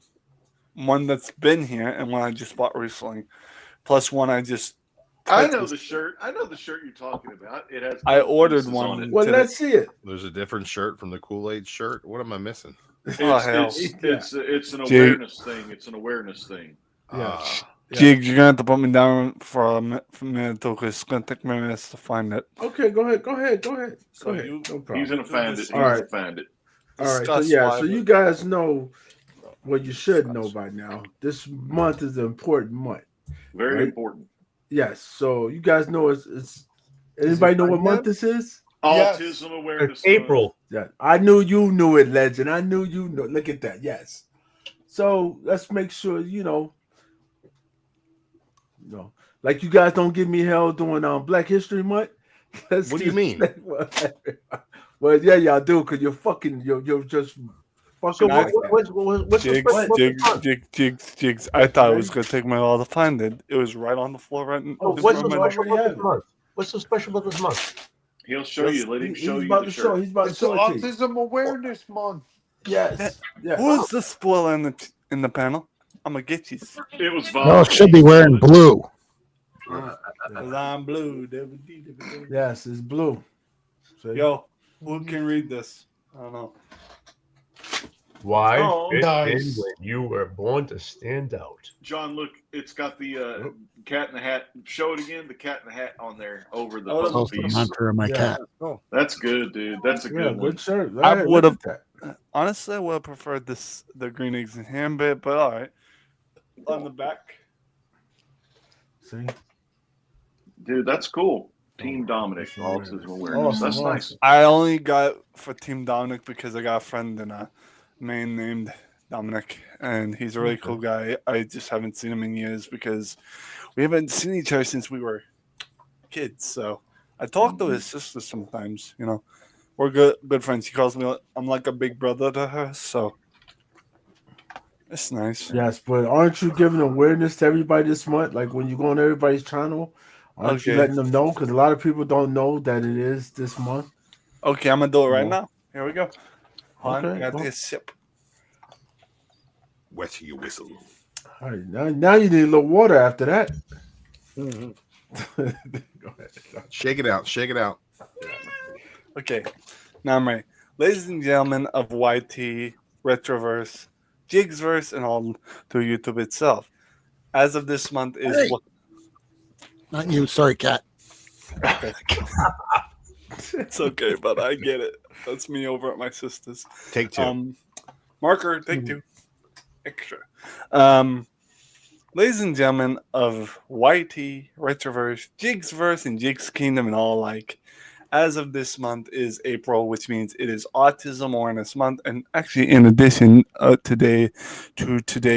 One that's been here and one I just bought recently, plus one I just. I know the shirt. I know the shirt you're talking about. It has. I both ordered pieces one on it. Well, today. let's see it. There's a different shirt from the Kool-Aid shirt. What am I missing? Oh, hell. It's an Jig- awareness thing. It's an awareness thing. Yeah. Jiggs, you're gonna have to put me down for a minute too, because it's gonna take me minutes to find it. Okay, go ahead. Go ahead. So No problem. He's gonna find it. He's All right. gonna find it. All right. So Discuss yeah. why So you guys know what you should know by now. This month is an important month. Very right? important. Yes. So you guys know it's. Anybody know what month this is? Autism awareness. It's April. Yeah, I knew you knew it, Legend. I knew you know. Look at that. Yes. So let's make sure you know, like you guys don't give me hell doing Black History Month. What do you mean? Well, yeah, y'all do because you're just fucking. So what's the Jiggs. I thought it was gonna take me a while to find it. It was right on the floor, right. What's so special about this month? What's so special about this month? He'll show you. Let him show He's you about the to shirt. show. He's about to It's show it to you. Autism Awareness Month. Yes. Yes. Who's the spoiler in the panel? I'm gonna get you. It was No, it should be wearing blue. I'm blue. Yes, it's blue. So, Yo, who can read this? I don't know. Why? Oh, fit nice. in when you were born to stand out. John, look, it's got the cat in the hat. Show it again. The cat in the hat on there over the Oh, puzzle Also, the piece. hunter of my cat. That's good, dude. That's a yeah, good one. good shirt. I Right, would look have at that. honestly, I would have preferred the green eggs and ham bit, but all right. On the back, See, Dude, that's cool. Team Dominic, autism awareness. That's Awesome. nice. I only got for Team Dominic because I got a friend in a man named Dominic, and he's a really cool guy. I just haven't seen him in years because we haven't seen each other since we were kids. So I talk to his sister sometimes. You know, we're good friends. She calls me. I'm like a big brother to her, so it's nice. yes, but aren't you giving awareness to everybody this month? Like when you go on everybody's channel, aren't you Okay. letting them know? Because a lot of people don't know that it is this month. Okay, I'm gonna do it right Yeah. now. Here we go. Hold on, Okay, I got go. this sip. Wet your whistle. All right, now you need a little water after that. Go ahead. Shake it out. Shake it out. Okay, now I'm ready. Ladies and gentlemen of YT, Retroverse, Jigsverse, and all through YouTube itself. As of this month is Hey. what? Not you. Sorry, cat. It's okay, but I get it. That's me over at my sister's. Take two. Marker, take two. Extra. Ladies and gentlemen of YT, Retroverse, Jigsverse, and Jiggs Kingdom, and all alike, as of this month is April, which means it is Autism Awareness Month. And actually, in addition today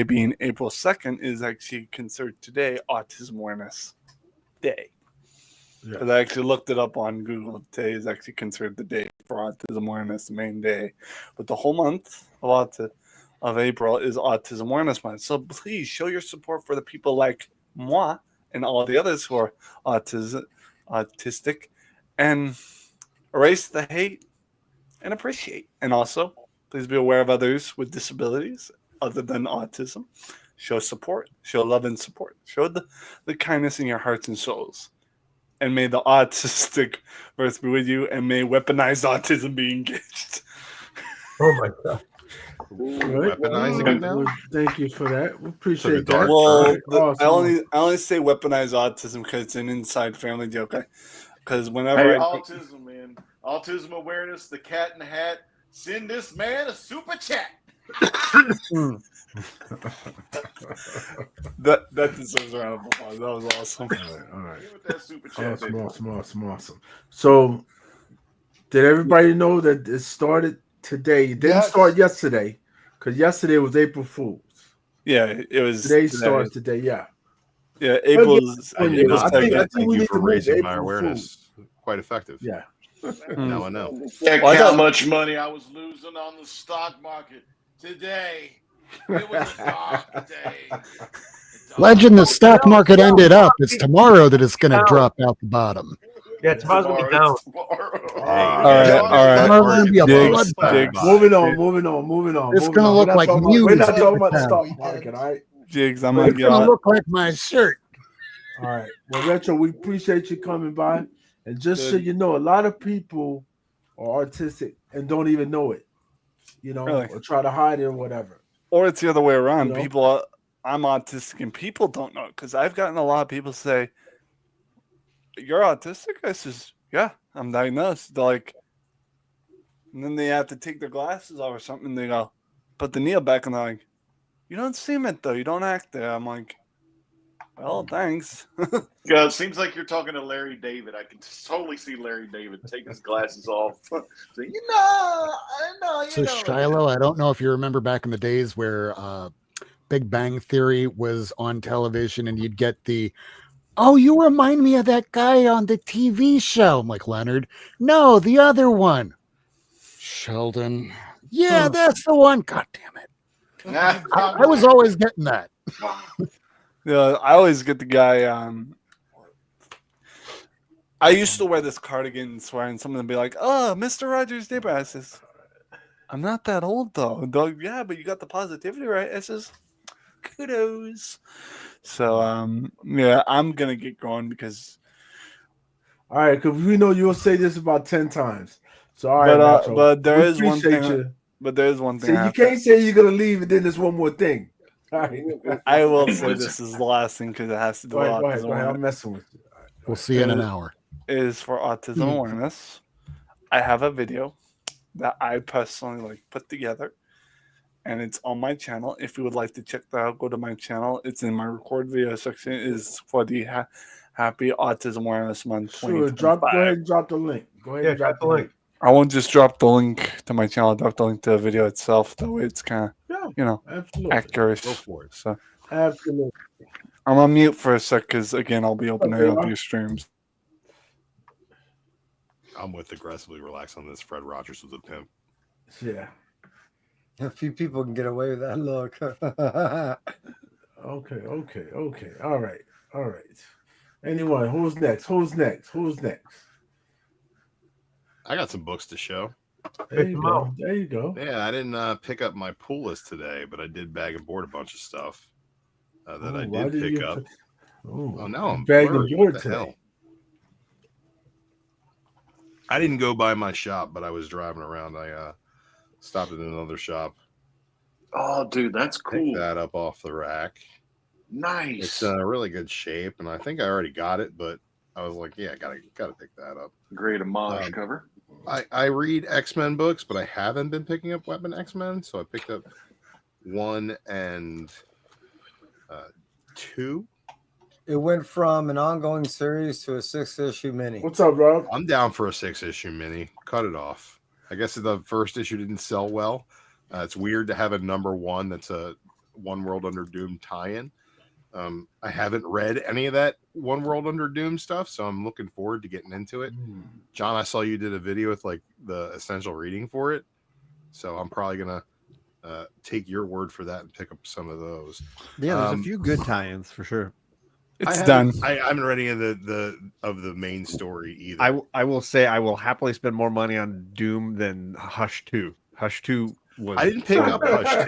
being April 2nd, is actually considered today Autism Awareness Day. Because I actually looked it up on Google. Today is actually considered the day for Autism Awareness, the main day. But the whole month of April is Autism Awareness Month. So please show your support for the people like moi and all the others who are autistic, and erase the hate and appreciate. And also, please be aware of others with disabilities other than autism. Show support, show love and support. Show the kindness in your hearts and souls. And may the autistic verse be with you, and may weaponized autism be engaged. Oh my god. Weaponizing it now? Thank you for that. We appreciate that. Well, Awesome. I only say weaponized autism because it's an inside family joke. Because whenever Hey, I autism, man. Autism awareness, the cat in the hat. Send this man a super chat. that deserves a round of applause. That was awesome. All right. Give it that super chat, baby. Awesome. So, did everybody know that it started today? It didn't start yesterday, because yesterday was April Fool's. Yeah, it was. Today starts today. Yeah. Yeah, April's. I think we you need for to move raising to my April awareness. Quite effective. Yeah. Now I know. Can't Well, I count thought- much money I was losing on the stock market today. It was a dark day. Legend, the stock market ended up. It's tomorrow that it's going to drop out the bottom. Yeah, tomorrow's gonna be down. Tomorrow's going to be a bloodbath. Moving on. It's going to look like news. We're not talking about the stock market, all right? Jigs, I'm It's going to look like my shirt. All right. Well, Retro, we appreciate you coming by. And just so you know, a lot of people are autistic and don't even know it, Really? or try to hide it or whatever. Or it's the other way around. You know? People, I'm autistic, and people don't know it. Because I've gotten a lot of people say, "You're autistic?" I says, "Yeah, I'm diagnosed." They're like, and then they have to take their glasses off or something. And they go, put the needle back, and they're like, "You don't seem it though. You don't act there." I'm like, "Well, thanks." Yeah, it seems like you're talking to Larry David. I can totally see Larry David taking his glasses off. So, So Shiloh, I don't know if you remember back in the days where Big Bang Theory was on television, and you'd get the, "Oh, you remind me of that guy on the TV show." I'm like, "Leonard, no, the other one." "Sheldon, yeah, that's the one." God damn it! I was always getting that. Yeah, I always get the guy. I used to wear this cardigan and swear, and someone would be like, "Oh, Mr. Rogers' neighbor." I says, "I'm not that old though." And they're like, "Yeah, but you got the positivity right." I says, "Kudos." So yeah, I'm gonna get going because. All right, because we know you'll say this about 10 times. So all right, Retro, but there we is one appreciate thing. you. But there is one thing. See, you can't say you're gonna leave and then there's one more thing. All right. I will say this is the last thing because it has to do with Go autism. ahead. I'm messing with you. We'll see you in an hour. Is for autism awareness. I have a video that I personally put together, and it's on my channel. If you would like to check that out, go to my channel. It's in my record video section. Is for the Happy Autism Awareness Month. Sure, go ahead and drop the link. Go ahead and drop the link. I won't just drop the link to my channel. I'll drop the link to the video itself. That way, it's kind of absolutely. accurate. Go for it. So absolutely. I'm on mute for a sec because again, I'll be opening Okay, up your streams. I'm with aggressively relax on this. Fred Rogers was a pimp. Yeah. A few people can get away with that look. Okay. All right. Anyone, who's next? I got some books to show. There you go. Yeah, I didn't pick up my pool list today, but I did bag and board a bunch of stuff that I did pick up. Oh, no, I'm bag and blurry. board What the today. hell? I didn't go by my shop, but I was driving around. I stopped at another shop. Oh, dude, that's cool. Picked that up off the rack. Nice. It's in really good shape, and I think I already got it, but I was like, yeah, gotta pick that up. Great homage cover. I read X-Men books, but I haven't been picking up Weapon X-Men, so I picked up 1 and 2. It went from an ongoing series to a 6-issue mini. What's up, Rob? I'm down for a 6-issue mini. Cut it off. I guess the first issue didn't sell well. It's weird to have a number 1 that's a One World Under Doom tie-in. I haven't read any of that One World Under Doom stuff, so I'm looking forward to getting into it. John, I saw you did a video with like the essential reading for it, so I'm probably gonna take your word for that and pick up some of those. Yeah, there's a few good tie-ins for sure. It's done. I haven't read any of the main story either. I will say I will happily spend more money on Doom than Hush 2. Hush 2 was. I didn't pick up Hush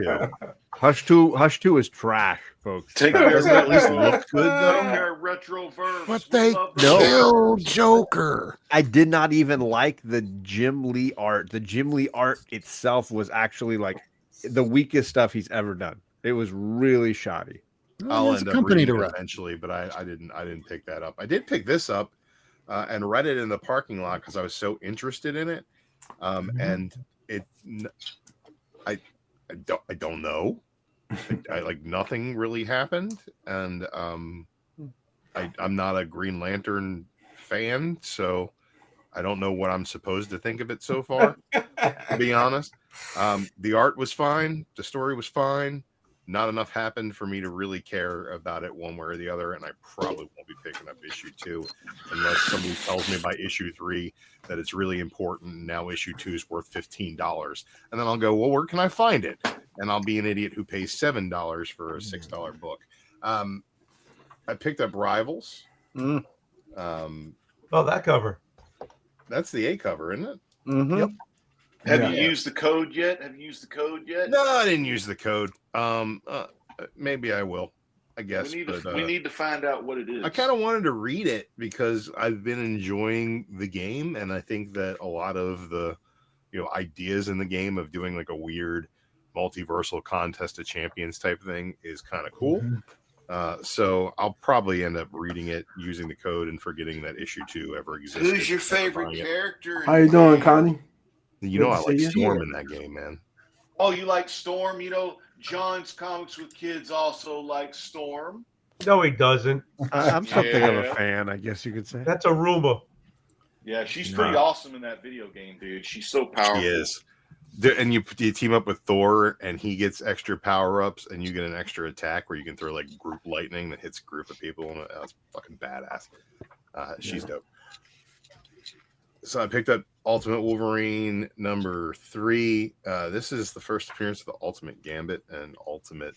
2. Hush 2 is trash, folks. Take Does it at least look good though? care retro verbs. But they love killed Joker. I did not even like the Jim Lee art. The Jim Lee art itself was actually like the weakest stuff he's ever done. It was really shoddy. I'll There's end a up company reading to it run. eventually, but I didn't pick that up. I did pick this up and read it in the parking lot because I was so interested in it. And I don't know. I like nothing really happened, and I'm not a Green Lantern fan, so I don't know what I'm supposed to think of it so far. To be honest, the art was fine, the story was fine. Not enough happened for me to really care about it one way or the other, and I probably won't be picking up issue 2 unless somebody tells me by issue 3 that it's really important. Now issue 2 is worth $15, and then I'll go, well, where can I find it? And I'll be an idiot who pays $7 for a $6 book. I picked up Rivals. Oh, that cover. That's the A cover, isn't it? Mm-hmm. Yep. Have you used the code yet? No, I didn't use the code. Maybe I will. I guess we need to find out what it is. I kind of wanted to read it because I've been enjoying the game, and I think that a lot of the ideas in the game of doing like a weird multiversal contest of champions type thing is kind of cool. So I'll probably end up reading it using the code and forgetting that issue 2 ever existed. Who's your favorite character? How you doing, Connie? You know I like you. Storm in that game, man. Oh, you like Storm? John's Comics with Kids also like Storm. No, he doesn't. I'm something of a fan, I guess you could say. That's a rumor. Yeah, she's pretty awesome in that video game, dude. She's so powerful. She is. And you team up with Thor, and he gets extra power-ups, and you get an extra attack where you can throw like group lightning that hits a group of people, and that's fucking badass. She's dope. So I picked up Ultimate Wolverine number 3. This is the first appearance of the Ultimate Gambit and Ultimate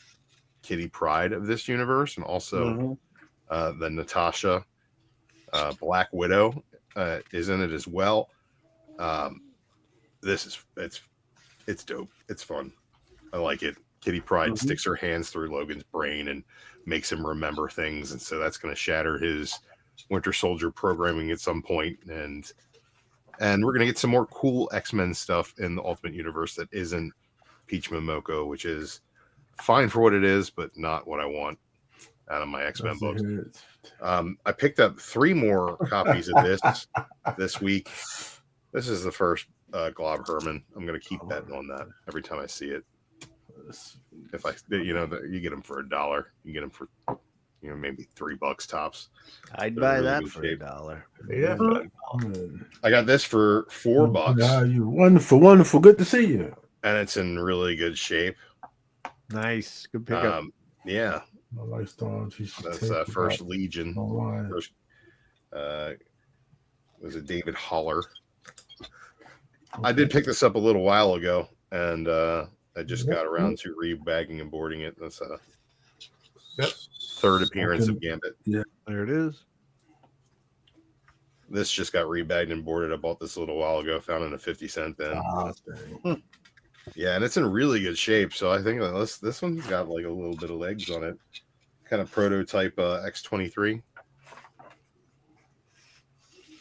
Kitty Pryde of this universe, and also the Natasha Black Widow is in it as well. It's dope. It's fun. I like it. Kitty Pryde sticks her hands through Logan's brain and makes him remember things, and so that's going to shatter his Winter Soldier programming at some point, and we're going to get some more cool X-Men stuff in the Ultimate Universe that isn't Peach Momoko, which is fine for what it is, but not what I want out of my X-Men books. I picked up 3 more copies of this week. This is the first Glob Herman. I'm going to keep betting on that every time I see it. If you get them for $1, you get them for maybe $3 tops. I'd They're buy really that good for shape. $1. Yeah. I got this for $4. Yeah, you wonderful. Good to see you. And it's in really good shape. Nice. Good pickup. Yeah. I like Storm. That's First Legion. First, was it David Holler? I did pick this up a little while ago, and I just got around to rebagging and boarding it. That's a third appearance of Gambit. Yeah, there it is. This just got rebagged and boarded. I bought this a little while ago. Found it in a 50-cent bin. Yeah, and it's in really good shape. So I think this one's got like a little bit of legs on it. Kind of prototype X-23.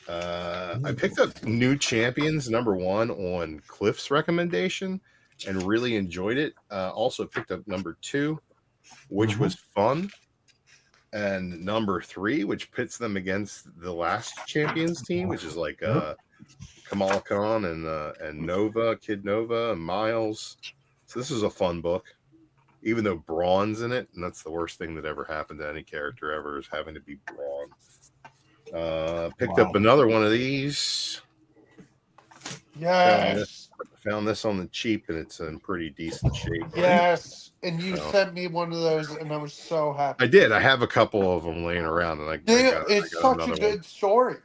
I picked up New Champions number 1 on Cliff's recommendation and really enjoyed it. Also picked up number 2, which was fun, and number 3, which pits them against the last Champions team, which is like Kamala Khan and Nova, Kid Nova, and Miles. So this is a fun book. even though Braun's in it, and that's the worst thing that ever happened to any character ever is having to be Braun. Picked up another one of these. Yes. Found this on the cheap, and it's in pretty decent shape. Yes. And you So- sent me one of those, and I was so happy. I did. I have a couple of them laying around, and I got It's I got such a another good one. story.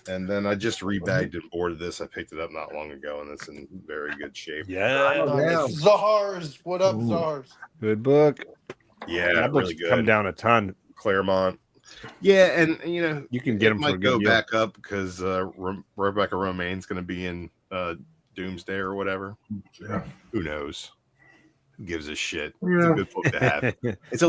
And then I just rebagged and boarded this. I picked it up not long ago, and it's in very good shape. Yeah. Czars. What up, Czars? Good book. Yeah, that book's really good. come down a ton. Claremont. Yeah, and you know You can get them for a might good go deal. back up because Rebecca Romaine's going to be in Doomsday or whatever. Yeah. Who knows? Who gives a shit? It's Yeah. a good book to have. It's a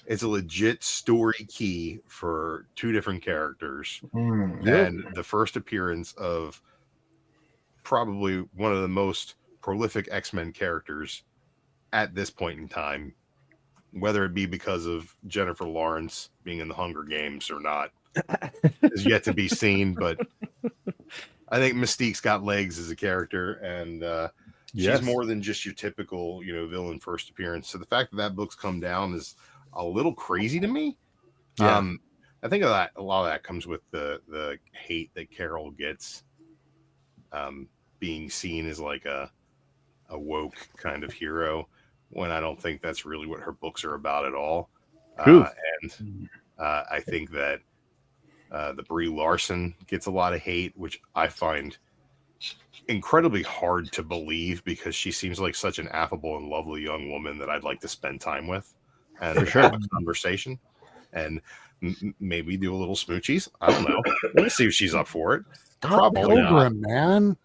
Exactly. legit story key for two different characters. Mm. And the first appearance of probably one of the most prolific X-Men characters at this point in time, whether it be because of Jennifer Lawrence being in the Hunger Games or not, is yet to be seen. But I think Mystique's got legs as a character, and Yes. she's more than just your typical, villain first appearance. So the fact that that book's come down is a little crazy to me. Yeah. I think a lot of that comes with the hate that Carol gets, being seen as like a woke kind of hero, when I don't think that's really what her books are about at all. And I think that the Brie Larson gets a lot of hate, which I find incredibly hard to believe because she seems like such an affable and lovely young woman that I'd like to spend time with and have a conversation and maybe do a little smoochies. I don't know. We'll see if she's up for it. Scott Probably not. Pilgrim, man.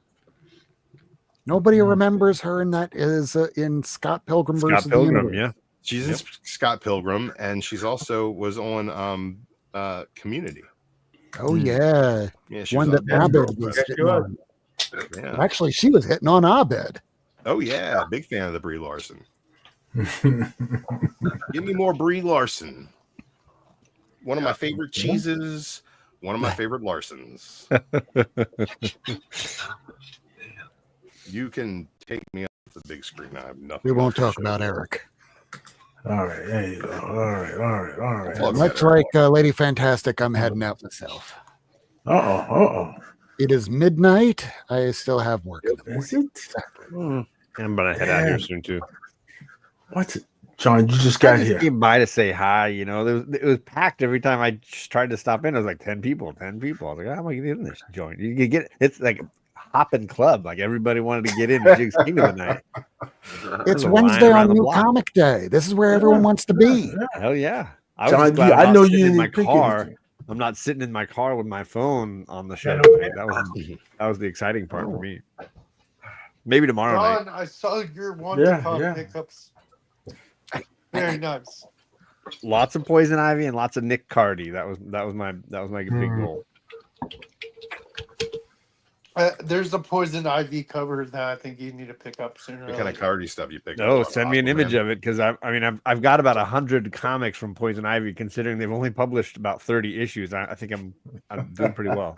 Nobody remembers her, and that is in Scott Pilgrim Scott versus the Pilgrim, Universe. yeah. She's in Scott Pilgrim, and she's also was on Community. Oh yeah, Yeah, she one was that on Abed was Yes, hitting you are. on. Yeah. Actually, she was hitting on Abed. Oh yeah, big fan of the Brie Larson. Give me more Brie Larson. One of my favorite cheeses. One of my favorite Larsons. You can take me off the big screen. I have nothing. We won't to talk show about for it. Eric. All right, there you go. All right. Plug Much that, like Lady Fantastic, I'm heading out myself. Uh-oh. It is midnight. I still have work in the morning. Is it? I'm gonna head out here soon too. What? John, you just I got just here. came by to say hi. It was packed every time I just tried to stop in. It was like 10 people. 10 people. I was like, how am I getting in this joint? You can get it's like a hopping club. Like everybody wanted to get in Jiggs Kingdom tonight. It's There's a Wednesday line around on the New block. Comic Day. This is where everyone wants to be. Hell yeah! I was John, just glad I I'm know not you sitting in didn't my pick car. anything. I'm not sitting in my car with my phone on the show no tonight. That was the exciting part for me. Maybe tomorrow night. Don, I saw your Yeah. pickups. Very nice. Lots of Poison Ivy and lots of Nick Cardy. That was my big goal. There's a Poison Ivy cover that I think you need to pick up sooner. What kind of Cardi stuff you pick up? Oh, send me an image of it because I've got about 100 comics from Poison Ivy. Considering they've only published about 30 issues, I think I'm doing pretty well.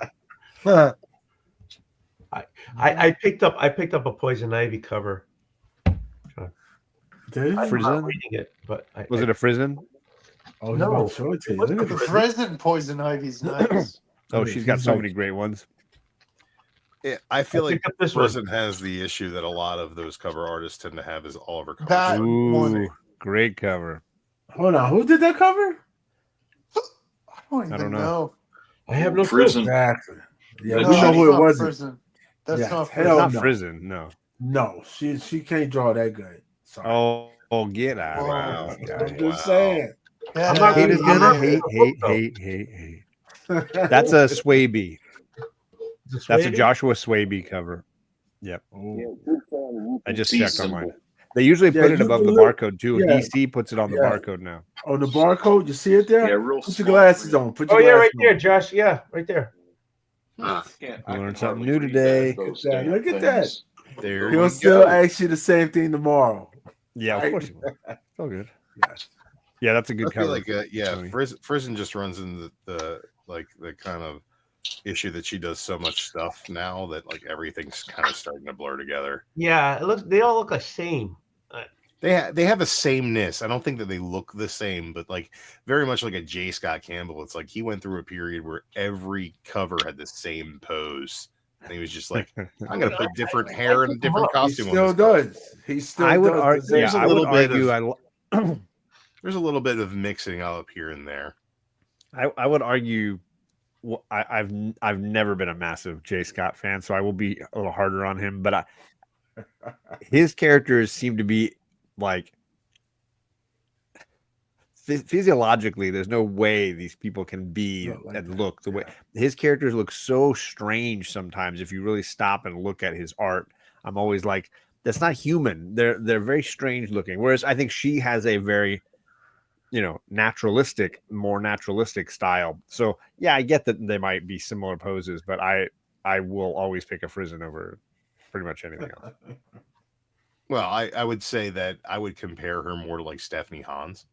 I picked up a Poison Ivy cover. Did I'm you? not reading it, but Was it a Frisian? Oh, No. no. Show it to you. Look at The this. present Poison Ivy's nice. Oh, she's got so many great ones. I feel like picked up this one. person has the issue that a lot of those cover artists tend to have is Oliver covers. That one. Ooh, great cover. Hold on. Who did that cover? I don't even know. I have no Prison. Exactly. Yeah, No, we know that's who it not was. Prison. That's Yeah, not hell Prison. Not no. Frisian, no. No, she can't draw that good. Sorry. Oh, get out! Wow. of here. I'm just saying. Get not out reading of it. I'm not here. reading Hate. That's a Swaby. Is it That's a Swaby? Joshua Swaby cover. Yep. Oh. I just D checked symbol. online. They usually Yeah, put it you above can the look- barcode too. yeah. DC puts it on the Yeah. barcode now. Oh, the barcode. You see it there? Yeah, real Put your small glasses print. on. Put Oh your yeah, right glasses there, on. Josh. Yeah, right there. I Learned can something hardly new read today. those Yeah, damn look at things. There He'll you still go. ask you the same thing tomorrow. Yeah, of Right. course. It's all good. Yeah. Yeah, that's a good I feel cover. like Tony. Frisian just runs into the kind of issue that she does so much stuff now that like everything's kind of starting to blur together. Yeah, it looks. They all look the same. They have a sameness. I don't think that they look the same, but like very much like a J. Scott Campbell. It's like he went through a period where every cover had the same pose. And he was just like, I'm going to put different hair and a different He costume on still this cover. does. He still I would does. argue. There's Yeah, a I would little bit argue. of there's a little bit of mixing up here and there. I would argue. I've never been a massive J. Scott fan, so I will be a little harder on him. But his characters seem to be like physiologically. There's no way these people can be Like and that. look the way his characters look. So strange sometimes. If you really stop and look at his art, I'm always like, that's not human. They're very strange looking. Whereas I think she has a very more naturalistic style. So yeah, I get that they might be similar poses, but I will always pick a Frizen over pretty much anything else. Well, I would say that I would compare her more to like Stephanie Hans.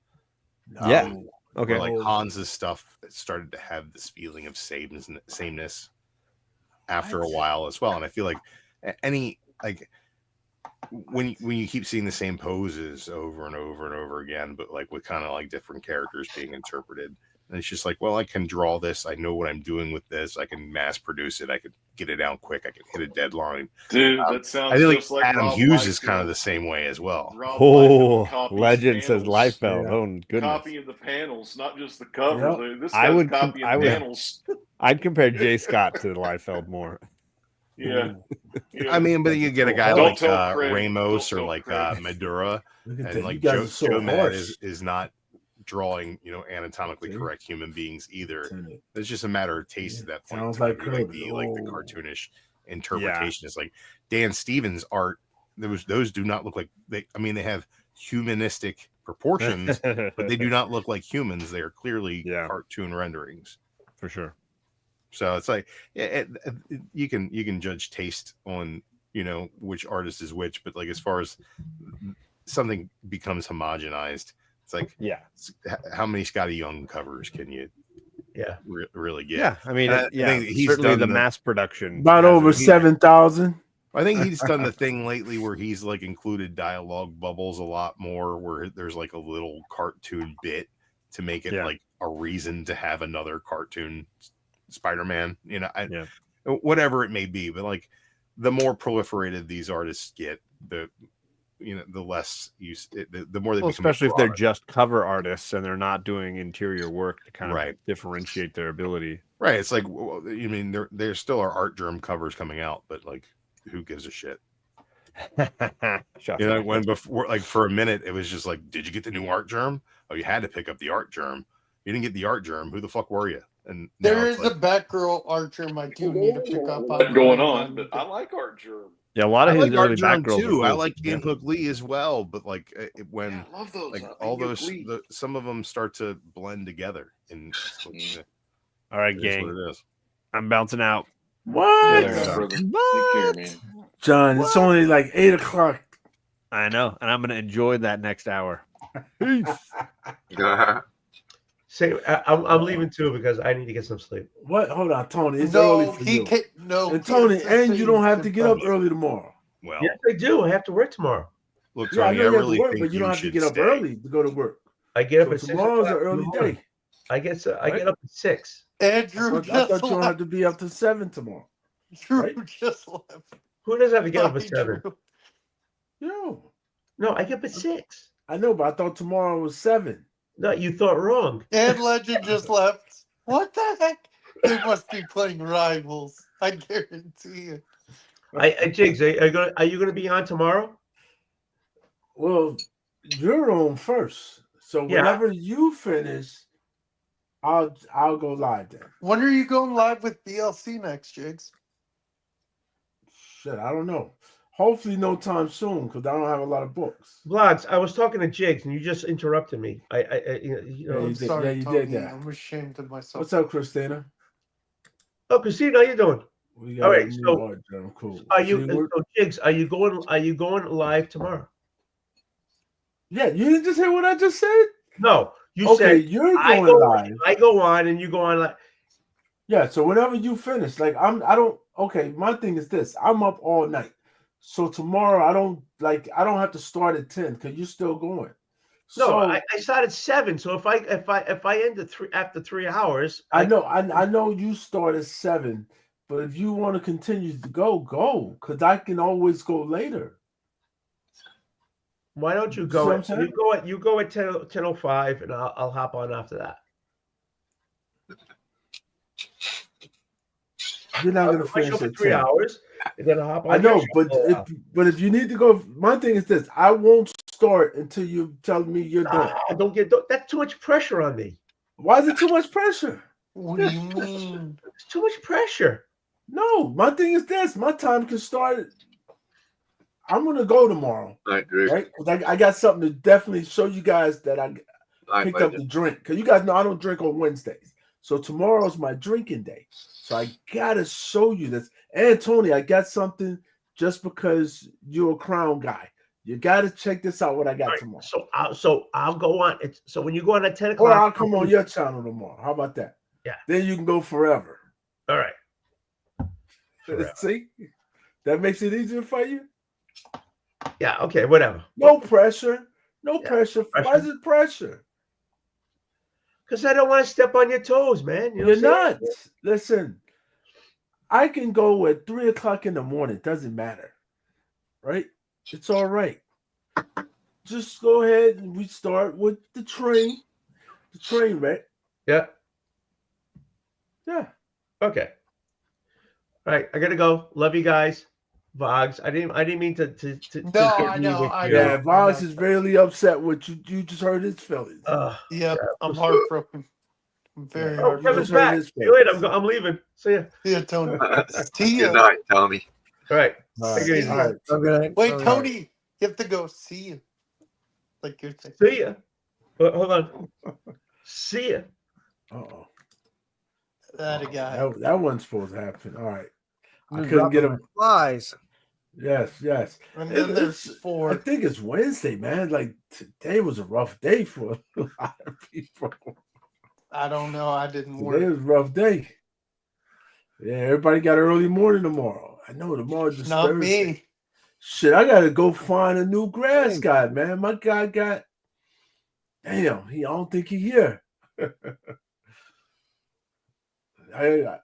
Yeah. Okay. Where, like Hans's stuff started to have this feeling of sameness after a while as well, and I feel like when you keep seeing the same poses over and over and over again, but like with kind of like different characters being interpreted, and it's just like, well, I can draw this. I know what I'm doing with this. I can mass produce it. I could get it out quick. I can hit a deadline. Dude, that sounds I feel just like Adam Rob Hughes is Liefeld. kind of the same way as well. Rob Liefeld copies legend says panels. Liefeld. Yeah. Oh goodness. Copying the panels, not just the covers. Yep. This I guy's would copying panels. I'd compare J. Scott to Liefeld more. Yeah. I mean, but you get a guy Don't like tell Craig. Ramos Don't or tell like Craig. Madura, Look at that. and You like guys Joe, are so Joe Mad harsh. is not drawing, anatomically See? correct human beings either. Telling you. It's just a matter of taste at that point. Sounds It's gotta like be like Kirby. the Oh. cartoonish interpretation. It's like Dan Stevens' art. Those do not look like they have humanistic proportions, but they do not look like humans. They are clearly cartoon renderings for sure. So it's like you can judge taste on which artist is which, but like as far as something becomes homogenized, it's like how many Scotty Young covers can you really get? Yeah, I mean, I think he's certainly done the mass production. About over 7,000. I think he's done the thing lately where he's like included dialogue bubbles a lot more, where there's like a little cartoon bit to make it like a reason to have another cartoon Spider-Man, whatever it may be. But like the more proliferated these artists get, the less use, the more they become, especially if they're just cover artists and they're not doing interior work to kind of differentiate their ability. Right. It's like, there still are art germ covers coming out, but like, who gives a shit? When before, like for a minute, it was just like, did you get the new art germ? Oh, you had to pick up the art germ. You didn't get the art germ. Who the fuck were you? And there is a Batgirl art germ I do need to pick up. What's going on? But I like art germ. Yeah, a lot of his early Batgirls too. Cool. I like Inhook Lee as well, but like when I love those. Like all those, some of them start to blend together. And all right, gang, what it is. I'm bouncing out. What? Take care, man. John, it's only like 8 o'clock. I know, and I'm gonna enjoy that next hour. Peace. Say, I'm leaving too because I need to get some sleep. What? Hold on, Tony. It's No, early for he you. can't. No, And Tony, he has to and say you don't he's have to get up confessed. early tomorrow. Well, Yes, I do. I have to work tomorrow. Look, Yeah, I Tony, know I you have really to work, think but you don't have to should get up stay. early to go to work. I get up So at 6 tomorrow's an o'clock. early day. I get up at 6. Andrew I just thought you don't left. have to be up to 7 tomorrow. Drew right? just left. Who does have to get up Bye, at 7? Drew. Yo, No, I get up at 6. I know, but I thought tomorrow was 7. No, you thought wrong. And Legend just left. What the heck? They must be playing rivals. I guarantee you. Jiggs, are you gonna be on tomorrow? Well, you're on first, so Yeah. whenever you finish, I'll go live then. When are you going live with BLC next, Jiggs? Shit, I don't know. Hopefully, no time soon, because I don't have a lot of books. Vlogs, I was talking to Jiggs and you just interrupted me. Yeah, you you did. Sorry, Yeah, you Tony. did that. I'm ashamed of myself. What's up, Christina? Oh, Christina, how you doing? We got All a right, new so art journal. Cool. Are you, See, we're- so Jiggs? Are you going live tomorrow? yeah, you didn't just hear what I just said? No, you Okay, said you're I going go, live. I go on and you go on like. Yeah, so whenever you finish, like I don't. Okay, my thing is this: I'm up all night, So tomorrow I don't have to start at 10 because you're still going. No, So I start at 7. So if I end after 3 hours, I know you start at 7, but if you want to continue to go because I can always go later. Why don't you See go? what I'm saying? You go at 10:05, and I'll hop on after that. You're not I'll gonna do my show finish for at 3 10. hours, and then I'll hop on. I your know, show but for a while. if you need to go, my thing is this: I won't start until you tell me you're done. That's too much pressure on me. Why is it too much pressure? What do you mean? It's too much pressure. No, my thing is this: my time can start. I'm gonna go tomorrow, Night, Drew. right? Because I got something to definitely show you guys that I Night, picked up Major. the drink. Because you guys know I don't drink on Wednesdays, so tomorrow's my drinking day. So I gotta show you this. And Tony, I got something just because you're a Crown guy. You gotta check this out. What I got tomorrow. So I'll go on. So when you go on at 10 Or o'clock, I'll come on your channel tomorrow. How about that? Yeah. Then you can go forever. All right. Forever. See, that makes it easier for you. Yeah. Okay. Whatever. No pressure. No pressure. Why is it pressure? Because I don't want to step on your toes, man. You know You're what I'm not. Listen, I can go at 3 o'clock in the morning. It doesn't matter. Right? It's all right. Just go ahead and we start with the train. The train wreck. Yeah. Yeah. Okay. All right. I gotta go. Love you guys. Vogs. I didn't mean to No, get I me know, with I you. know. Yeah, Voss is really upset with you. You just hurt his feelings. Yep, I'm heartbroken. I'm very Yeah. Oh, heartbroken. Kevin's back. See you later. I'm leaving. See ya. See ya, Tony. See ya. Good night, Tony. All right. All Take it right. easy. All right. Okay. Wait, Tony, you have to go. See you. Like you're saying. See ya. Hold on. See ya. Uh-oh. That a guy. That wasn't supposed to happen. All right. I You're couldn't get dropping him. flies. Yes. And then there's I 4. think it's Wednesday, man. Like today was a rough day for a lot of people. I don't know. I didn't Today work. was a rough day. Yeah, everybody got early morning tomorrow. I know tomorrow's just Not Thursday. me. Shit, I gotta go find a new grass guy, man. My guy got damn, I don't think he here. I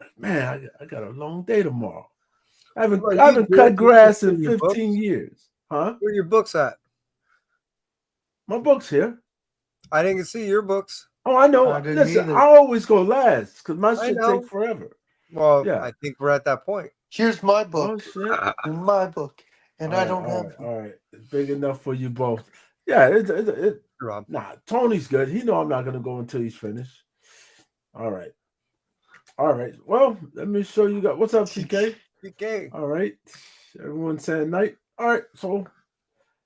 got a long day tomorrow. I haven't cut grass in 15 years. Huh? Where are your books at? My book's here. I didn't see your books. Oh, I know. I didn't Listen, either. I always go last because my I shit know. take forever. Well, Yeah. I think we're at that point. Here's my Oh book. shit! Here's my book. And I don't have one. All right. It's big enough for you both. Yeah. Rob. Nah, Tony's good. He know I'm not gonna go until he's finished. All right. Well, let me show you guys. What's up, TK? TK. All right. Everyone saying night. All right. So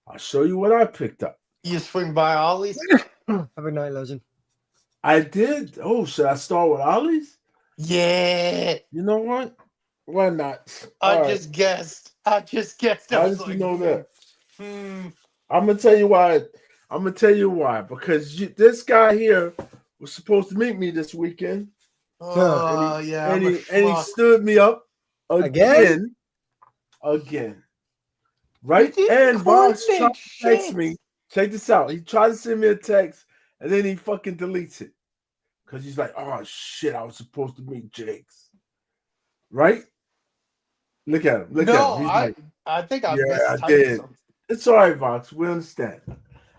I'll show you what I picked up. You swing by Ollie's? Have a night, legend. I did. Oh, should I start with Ollie's? Yeah. You know what? Why not? I All right. just guessed. I How was did you like, know that? hmm. I'm gonna tell you why. Because this guy here was supposed to meet me this weekend. Oh, yeah. And I'm a he schmuck. stood me up again. Right? And Vox tried to text me. Check this out. He tried to send me a text and then he fucking deletes it. Because he's like, oh shit, I was supposed to meet Jiggs. Right? Look at him. Look at him. He's like, I think I yeah, I mistyped did. something. It's all right, Vox. We understand.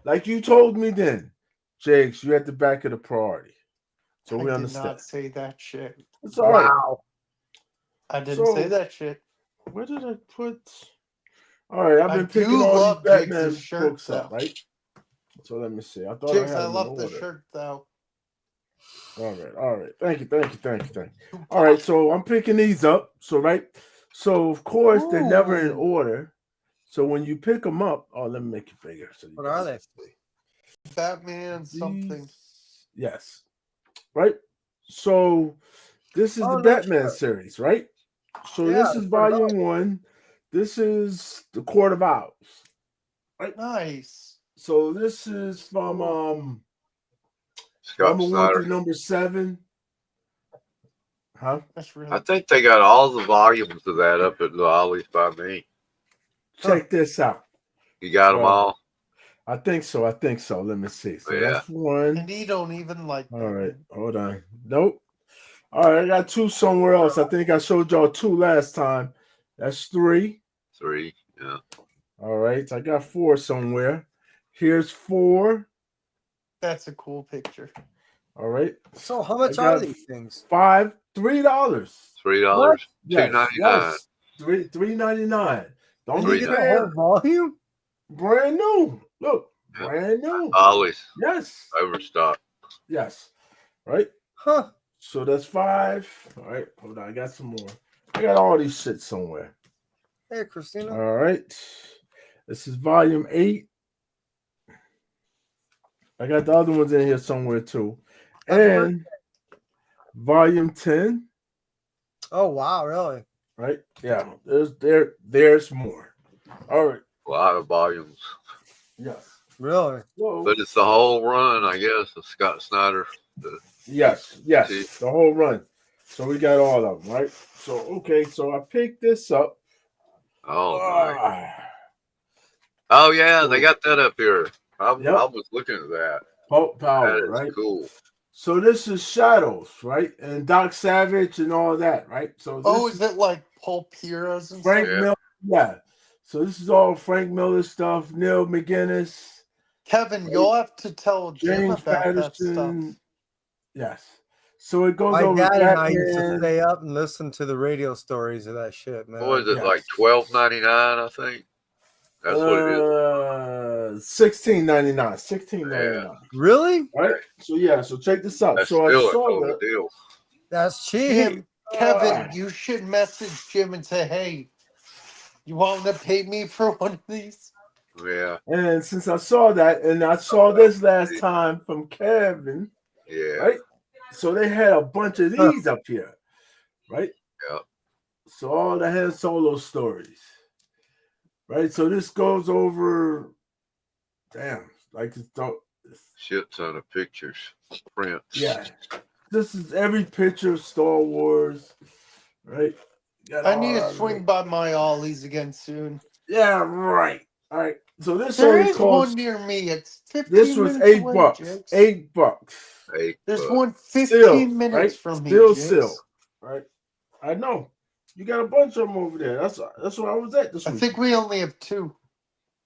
Like you told me then, Jiggs, you're at the back of the priority. So we I did understand. not say that shit. It's all right. I didn't say that shit. Where did I put? All right, I've I been do picking all love these Batman Jiggs' shirt, books up, though. right? So let me see. I thought Jiggs, I had I them love in the order. shirt, though. All right. Thank you. All right, so I'm picking these up. So of course they're never in order. So when you pick them up, let me make it bigger. So What are they? Batman something. Yes. Right? So this is the Batman series, right? So Yeah, this is Court of volume 1. This is the Court of Owls. Right? Nice. So this is from Scott number 1 Snyder. through number 7. Huh? That's really I think they got all the volumes of that up at the Ollie's by me. Check this out. You got them all? I think so. Let me see. So Yeah. that's one. And he don't even like All right. Hold on. Nope. All right. I got 2 somewhere else. I think I showed y'all 2 last time. That's 3. 3. Yeah. All right. I got 4 somewhere. Here's 4. That's a cool picture. All right. So how much I are got these things? $3. $3. Yes. $2.99. Yes. $3.99. Don't And you get get the whole volume? brand new. Look, brand new. Always. Yes. Overstock. Yes. Right. Huh. So that's 5. All right. Hold on. I got some more. I got all these shit somewhere. Hey, Christina. All right. This is volume 8. I got the other ones in here somewhere too. And volume 10. Oh wow, really? Right? Yeah. There's more. All right. A lot of volumes. Yes. Really? Whoa. But it's the whole run, I guess, of Scott Snyder. Yes. The whole run. So we got all of them, right? So okay, so I picked this up. Oh, nice. Oh yeah, they got that up here. I was looking at that. Pulp Power, That is right? cool. So this is Shadows, right? And Doc Savage and all that, right? So this is it like Pulp Heroes and Frank stuff? Miller? Yeah. So this is all Frank Miller stuff. Neil McGinnis. Kevin, you'll have to tell Jim James about that stuff. Patterson. Yes. So it goes My over dad and I used to Batman. stay up and listen to the radio stories of that shit, man. What is it, like $12.99, I think? That's what it is. $16.99. $16.99. Really? Right? So yeah, so check this out. That's So I still a saw total that. deal. That's cheap. Kevin, you should message Jim and say, hey, you want to pay me for one of these? Yeah. And since I saw that, and I saw this last time from Kevin, Yeah. right? So they had a bunch of these up here, right? Yeah. So all the Han Solo stories, right? So this goes over, like it's shit ton of pictures, prints. Yeah, this is every picture of Star Wars, right? I need to swing by my Ollie's again soon. Yeah, right. All right. So this There only is costs. one near me. It's 15 This was minutes $8. away, Jiggs. $8. There's one 15 Still, minutes right? from me, Still, Jiggs. right? I know. You got a bunch of them over there. That's where I was at this week. I think we only have 2.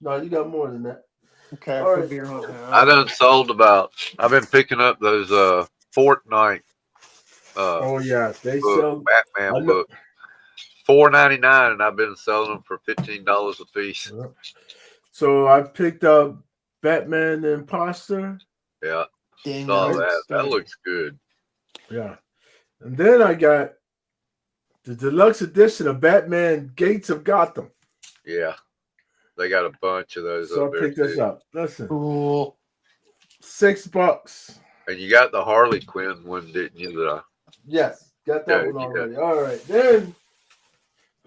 No, you got more than that. Okay, All I right. could be wrong. I done sold about. I've been picking up those Fortnite. Oh yeah, they book, sell Batman book. $4.99, and I've been selling them for $15 a piece. So I picked up Batman the Imposter. Yeah, Dang, saw that that. looks That good. looks good. Yeah, and then I got the deluxe edition of Batman Gates of Gotham. Yeah, they got a bunch of those So up I there picked this too. up. Listen, cool. $6. And you got the Harley Quinn one, didn't you? Yes, got that one already. All right, then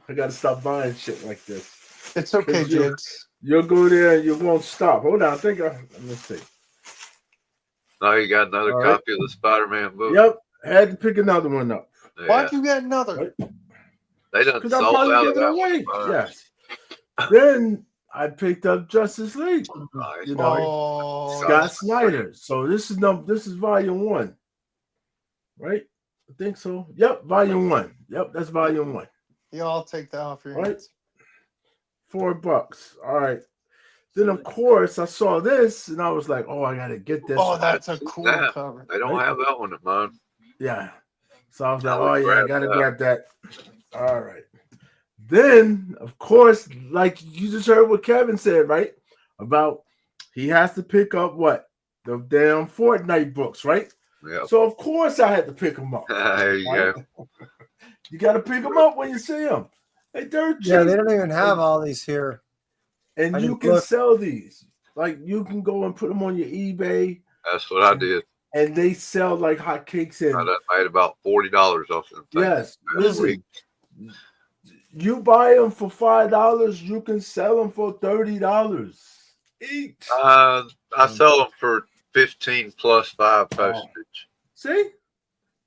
I got to stop buying shit like this. It's okay, Jiggs. You'll go there and you won't stop. Hold on, let me see. Now you got another All right. copy of the Spider-Man book. Yep, had to pick another one up. Yeah. Why'd you get another? They done Because I'm sold probably out of giving that it away. one. Yes. Then I picked up Justice League. Nice. You know, Oh, Scott Snyder. So this is volume 1, right? I think so. Yep, volume 1. Yep, that's volume 1. yeah, I'll take that off your Right. hands. $4. All right. Then of course I saw this and I was like, oh, I gotta get this. Oh, one. that's a cool that. cover. They don't have that one at mine. Yeah. So I was like, I would oh yeah, I grab gotta that. grab that. All right. Then, of course, like you just heard what Kevin said, right? About he has to pick up what? The damn Fortnite books, right? Yeah. So of course I had to pick them up. There you right? go. You gotta pick them up when you see them. Hey, they're cheap. Yeah, they don't even have all these here. And I you just can looked. sell these. Like you can go and put them on your eBay, That's what I did. and they sell like hotcakes. I And done made about $40 off them things. yes, last week. listen, you buy them for $5, you can sell them for $30 each. I sell them for 15 plus 5 postage. See,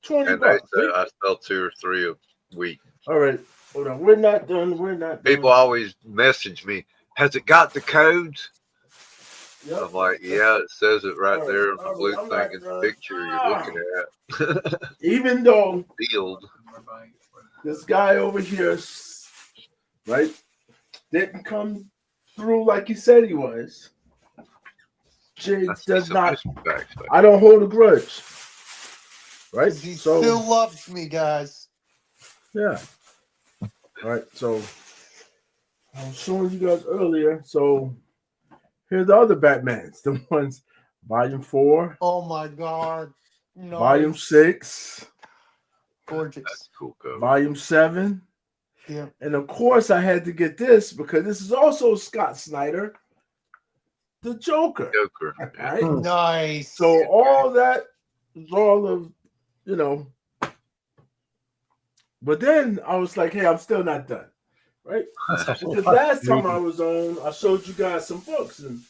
$20. And they say I sell 2 or 3 a week. All right. Hold on, we're not done. We're not done. People always message me, has it got the codes? Yep. I'm like, yeah, it says it right All there in right, the blue I'm thing not in the done. picture you're looking at. Even though Sealed. this guy over here, right, didn't come through like he said he was. Jiggs does not. I don't hold a grudge. Right? He So still loves me, guys. yeah. All right. So I was showing you guys earlier. So here's the other Batmans. The ones Volume 4. Oh my God. Nice. Volume 6. Gorgeous. That's cool cover. Volume 7. Yeah. And of course I had to get this because this is also Scott Snyder, the Joker. Joker. Right? Nice. So all that is all of, you know. But then I was like, hey, I'm still not done. Right? Because last time I was on, I showed you guys some books. And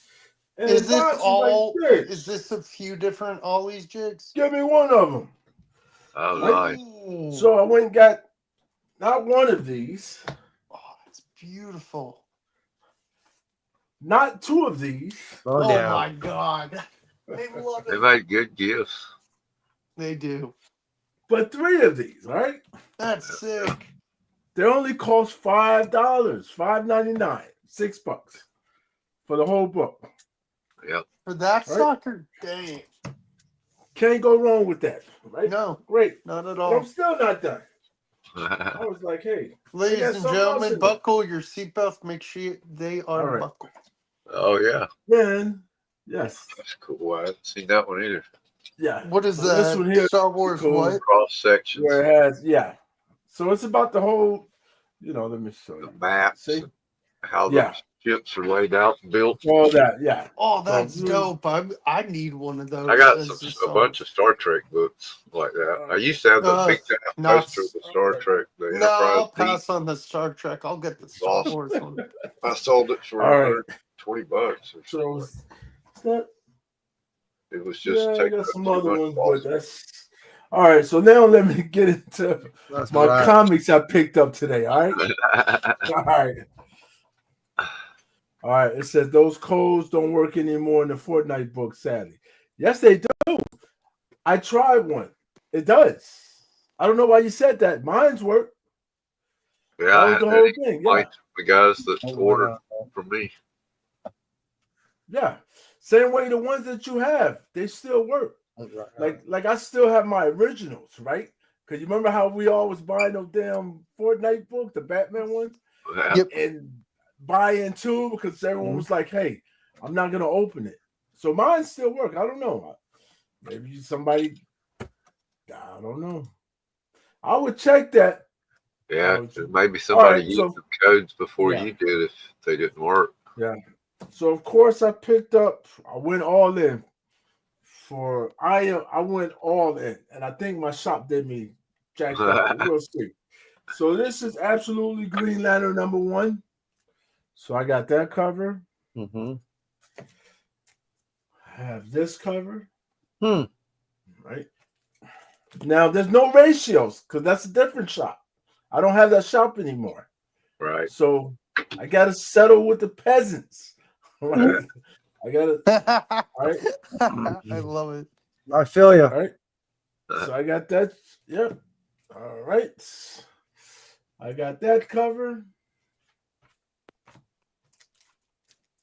Is this Box was all? like this. Is this a few different Ollie's Jigs? Give me one of them. Oh, Right? nice. So I went and got not one of these. Oh, it's beautiful. Not two of these. Oh my God. They love They it. make good gifts. They do. But three of these, right? That's sick. They only cost $5, $5.99, $6 for the whole book. Yep. For that Right? sucker, dang. Can't go wrong with that, right? No, Great. not at But all. I'm still not done. I was like, hey, Ladies got and something else gentlemen, in there. buckle your seatbelts. Make sure they are All right. buckled. Oh, yeah. Then, yes. That's cool. I haven't seen that one either. Yeah. What is So this that? one here, Star Wars cool. what? Cross sections. Where it has, yeah. So it's about the whole, you know, let me show you. The maps. See? How the Yeah. ships are laid out and built. All that, yeah. Oh, that's So, dope. I need one of those. I got as a bunch of Star Trek books like that. I used to have the big poster of the Star Trek, the No, Enterprise I'll D. pass on the Star Trek. I'll get the Star Awesome. Wars one. I sold it for All right. $120 or something. So it's not, It was just yeah, I taking got up some too other much ones, space. but that's all right. So now let me get into That's my right. comics I picked up today. All right. All right. All right. It said those codes don't work anymore in the Fortnite book, sadly. Yes, they do. I tried one. It does. I don't know why you said that. Mine's work. Yeah, That I was had the to whole thing. Yeah. invite the guys that ordered from me. Yeah. Same way the ones that you have, they still work. Like I still have my originals, right? Because you remember how we always buying those damn Fortnite books, the Batman ones? Yep. And buying two because everyone was like, hey, I'm not gonna open it. So mine still work. I don't know. Maybe somebody, I don't know. I would check that. Yeah, maybe somebody right, used so- the codes before Yeah. you did if they didn't work. Yeah. So of course I went all in I went all in, and I think my shop did me jacked up. We'll see. So this is absolutely Green Lantern #1. So I got that cover. Mm-hmm. I have this cover. Hmm. Right. Now there's no ratios because that's a different shop. I don't have that shop anymore. Right. So I gotta settle with the peasants. Right. I gotta all right. I love it. I feel you. All right. So I got that. Yep. All right. I got that cover.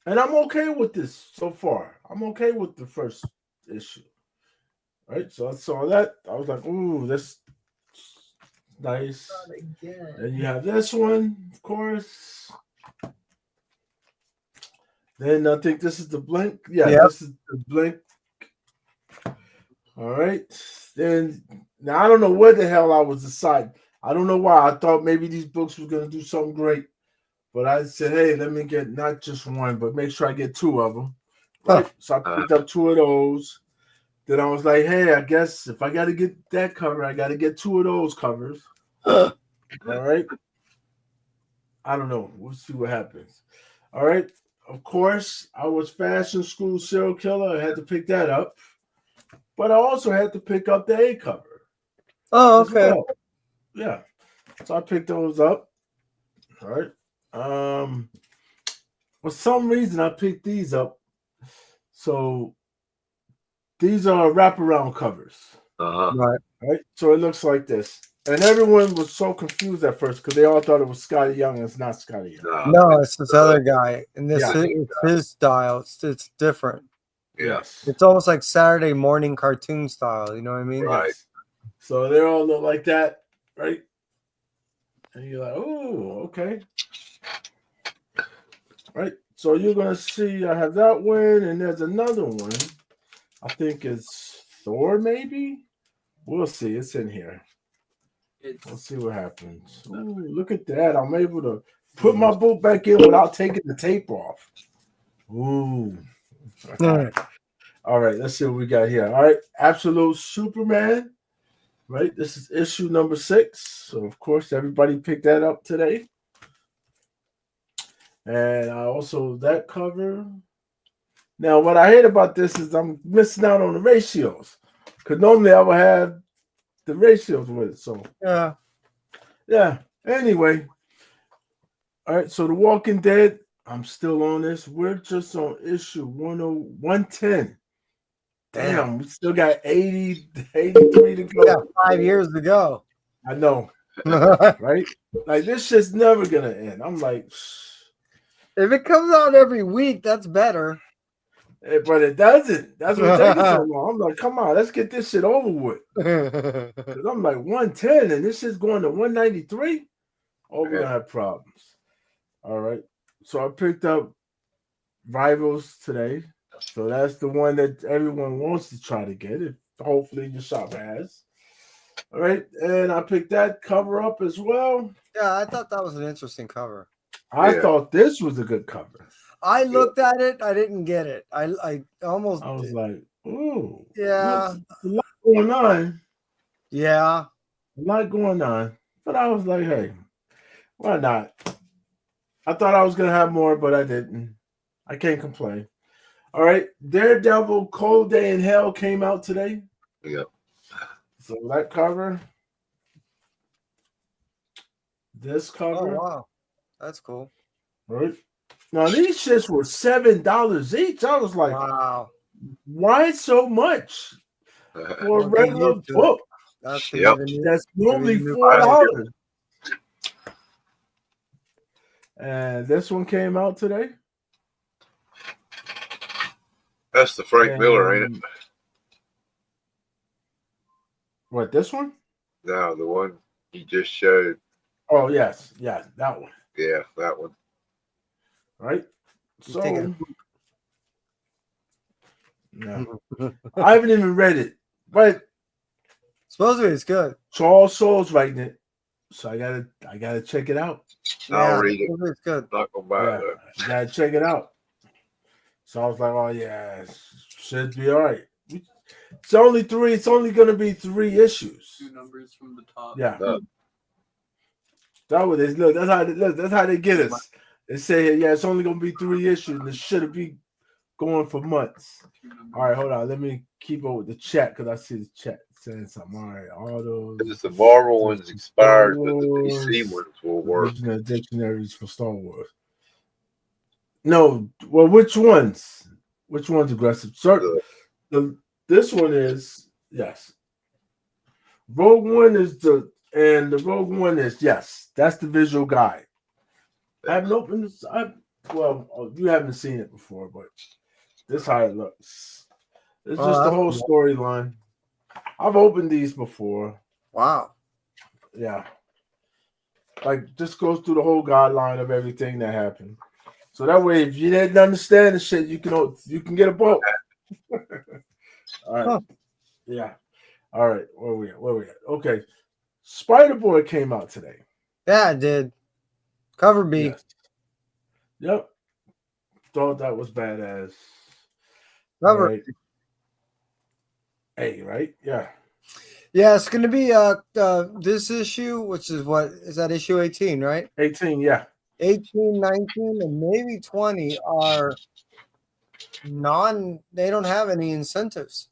And I'm okay with this so far. I'm okay with the first issue. Right. So I saw that. I was like, ooh, that's nice. And you have this one, of course. Then I think this is the Blink. Yeah, Yep. this is the Blink. All right. Then now I don't know what the hell I was deciding. I don't know why. I thought maybe these books were gonna do something great, but I said, hey, let me get not just one, but make sure I get two of them. Right. So I picked up two of those. Then I was like, hey, I guess if I got to get that cover, I got to get two of those covers. All right. I don't know. We'll see what happens. All right. Of course, I was Fashion School Serial Killer. I had to pick that up. But I also had to pick up the A cover. Oh, as okay. well. Yeah. So I picked those up. All right. For some reason, I picked these up. So these are wraparound covers. Right. Right. So it looks like this. And everyone was so confused at first because they all thought it was Scotty Young, and it's not Scotty Young. No, it's this other guy, and this Yeah. it's his style. It's different. Yes. It's almost like Saturday morning cartoon style. You know what I mean? Yes. So they all look like that, right? And you're like, oh, okay. Right. So you're gonna see I have that one, and there's another one. I think it's Thor, maybe. We'll see. It's in here. Let's see what happens. Ooh, look at that. I'm able to put my boot back in without taking the tape off. Ooh. All right, let's see what we got here. All right, Absolute Superman. Right, this is issue number 6. So, of course, everybody picked that up today. And I also that cover. Now, what I hate about this is I'm missing out on the ratios. Because normally I would have the ratios with it. So, yeah. Anyway. All right, so The Walking Dead, I'm still on this. We're just on issue 110. Damn, we still got 83 to go. Yeah, 5 years to go. I know. Right? Like, this shit's never going to end. I'm like, if it comes out every week, that's better. But it doesn't. That's what taking so long. I'm like, come on, let's get this shit over with. Because I'm like 110 and this shit's going to 193. Oh, we're going to have problems. All right. So I picked up Rivals today. So that's the one that everyone wants to try to get. If hopefully your shop has. All right. And I picked that cover up as well. Yeah, I thought that was an interesting cover. I thought this was a good cover. I looked at it. I didn't get it. I almost. I was like, ooh. Yeah. A lot going on. Yeah. A lot going on. But I was like, hey, why not? I thought I was going to have more, but I didn't. I can't complain. All right. Daredevil Cold Day in Hell came out today. Yep. So that cover. This cover. Oh, wow. That's cool. Right. Now, these shits were $7 each. I was like, wow. Why so much for a regular book? That's normally $4. And this one came out today. That's the Frank Miller, ain't it? What, this one? No, the one you just showed. Oh, yes. Yeah, that one. Yeah, that one. Right? So, no. I haven't even read it, but supposedly it's good. Charles Soule's writing it, so I gotta check it out. I'll read it. It's good. Not gonna buy it. I gotta check it out. So I was like, oh yeah, it should be all right. It's only 3. It's only gonna be 3 issues. 2 numbers from the top. Yeah. That was look. That's how they get us. They say, yeah, it's only gonna be 3 issues, and it should be going for months. All right, hold on. Let me keep up with the chat because I see the chat saying something. All right, all those. Because the Marvel ones expired, but the DC ones will work. Dictionaries for Star Wars. No, well, which ones? Which one's aggressive? This one is yes. Rogue One is the Rogue One is yes. That's the visual guide. I haven't opened this. You haven't seen it before, but this is how it looks. It's just the whole storyline. I've opened these before. Wow. Yeah. Like, just goes through the whole guideline of everything that happened. So that way, if you didn't understand the shit, you can get a book. All right. Huh. Yeah. All right. Where we at? Okay. Spider-Boy came out today. Yeah, it did. Cover B. Yes. Yep. Thought that was badass. Cover right. A, right? Yeah. Yeah, it's gonna be this issue, which is what is that issue 18, right? 18, yeah. 18, 19, and maybe 20 are they don't have any incentives.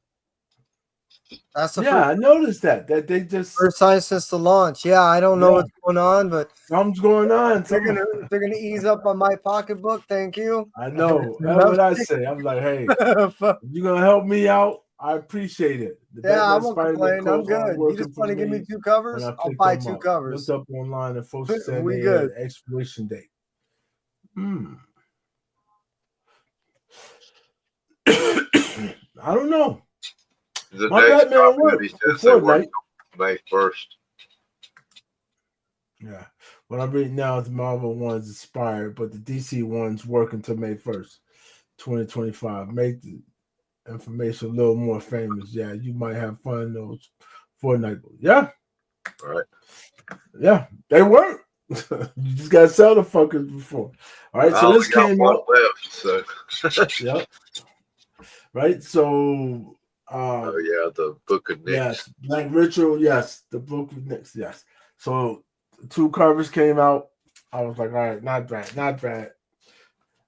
That's the I noticed that they just first time since the launch. Yeah, I don't know what's going on, but something's going on. They're gonna ease up on my pocketbook. Thank you. I know. That's what I say. I'm like, hey, if you're gonna help me out, I appreciate it. The Yeah, I Batman won't Spider-Man complain. I'm codes aren't good. You just working want for to give me me 2 when covers? I I'll picked buy them 2 up. covers. Looked up online and folks said We they good. had expiration date. I don't know. The My next Batman copy that worked he for says they work Fortnite. till May 1st. Yeah. What I'm reading now is the Marvel ones expired, but the DC ones work until May 1st, 2025. Make the information a little more famous. Yeah, you might have fun in those Fortnite. Yeah. All right. Yeah, they work. You just gotta sell the fuckers before. All right, I so only this got came one out. left, so. Yep. Right, so Oh yeah, the Book of Nyx. yes, Black Ritual, yes, the Book of Nyx, yes. So 2 covers came out. I was like, all right, not bad, not bad.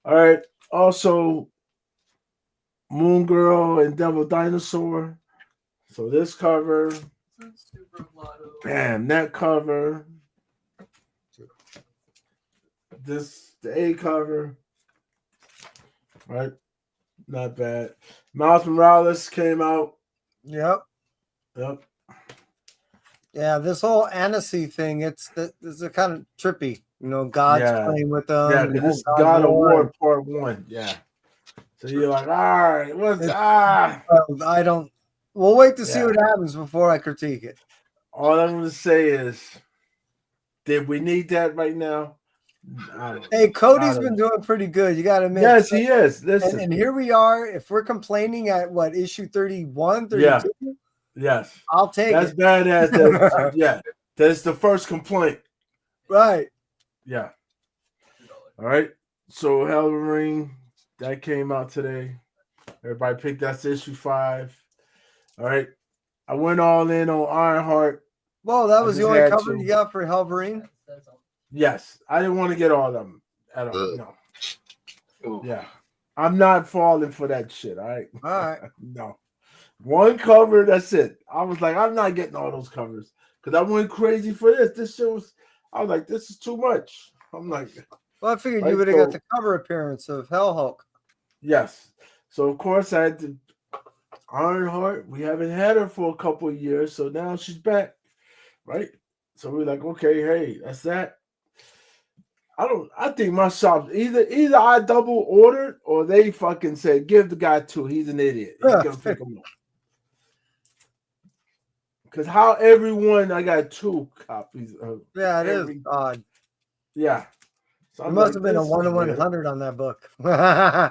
All right. Also, Moon Girl and Devil Dinosaur. So this cover, bam, that cover. This the A cover, right? Not bad. Miles Morales came out. Yep. Yep. Yeah, this whole Annecy thing, it's a kind of trippy. You know, God's Yeah. playing with them. Yeah, and because the this is whole God of War. War Part 1. Yeah. So you're like, all right, what's I don't. We'll wait to see Yeah. what happens before I critique it. All I'm gonna say is, did we need that right now? Hey, Cody's been doing pretty good. You got to admit. Yes, he is. Listen. And here we are. If we're complaining at what, issue 31, 32? Yeah. Yes. I'll take That's it. badass. That, yeah. That's the first complaint. Right. Yeah. All right. So Hellring, that came out today. Everybody picked that's issue 5. All right. I went all in on Ironheart. Well, that I was the just only had cover to. you got for Hellverine. Yes. I didn't want to get all of them at all. No. Yeah. I'm not falling for that shit. All right. All right. No. One cover, that's it. I was like, I'm not getting all those covers because I went crazy for this. This shit was, I was like, this is too much. I'm like, Well, I figured right, you would have so- got the cover appearance of Hell Hulk. yes. So of course I had to Ironheart. We haven't had her for a couple of years, so now she's back, right? So we're like, okay, hey, that's that. I think my shop either I double ordered or they fucking said give the guy 2. He's an idiot. He's gonna pick them up. Because how everyone I got 2 copies of. Yeah, it is odd. Yeah. So It I'm must like, have been a this is 1 in weird. 100 on that book. I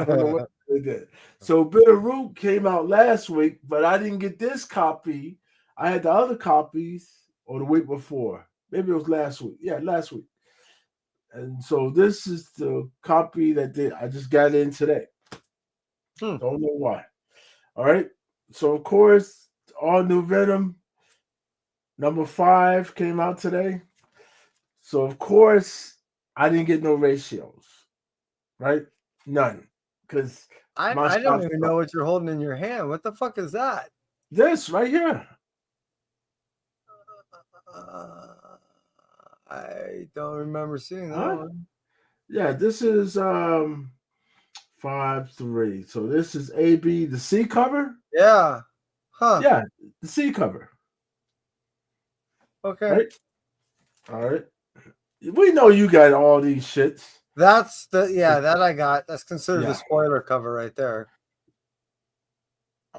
don't know what they did. So Bitterroot came out last week, but I didn't get this copy. I had the other copies or the week before. Maybe it was last week. Yeah, last week. And so this is the copy that I just got in today. Don't know why. All right. So of course, all new Venom number 5 came out today. So of course, I didn't get no ratios. Right? None. Because I don't even know what you're holding in your hand. What the fuck is that? This right here. I don't remember seeing that Huh? one. Yeah, this is 5/3. So this is AB, the C cover. Yeah. Huh. Yeah, the C cover. Okay. Right. All right. We know you got all these shits. That's that I got. That's considered Yeah. the spoiler cover right there.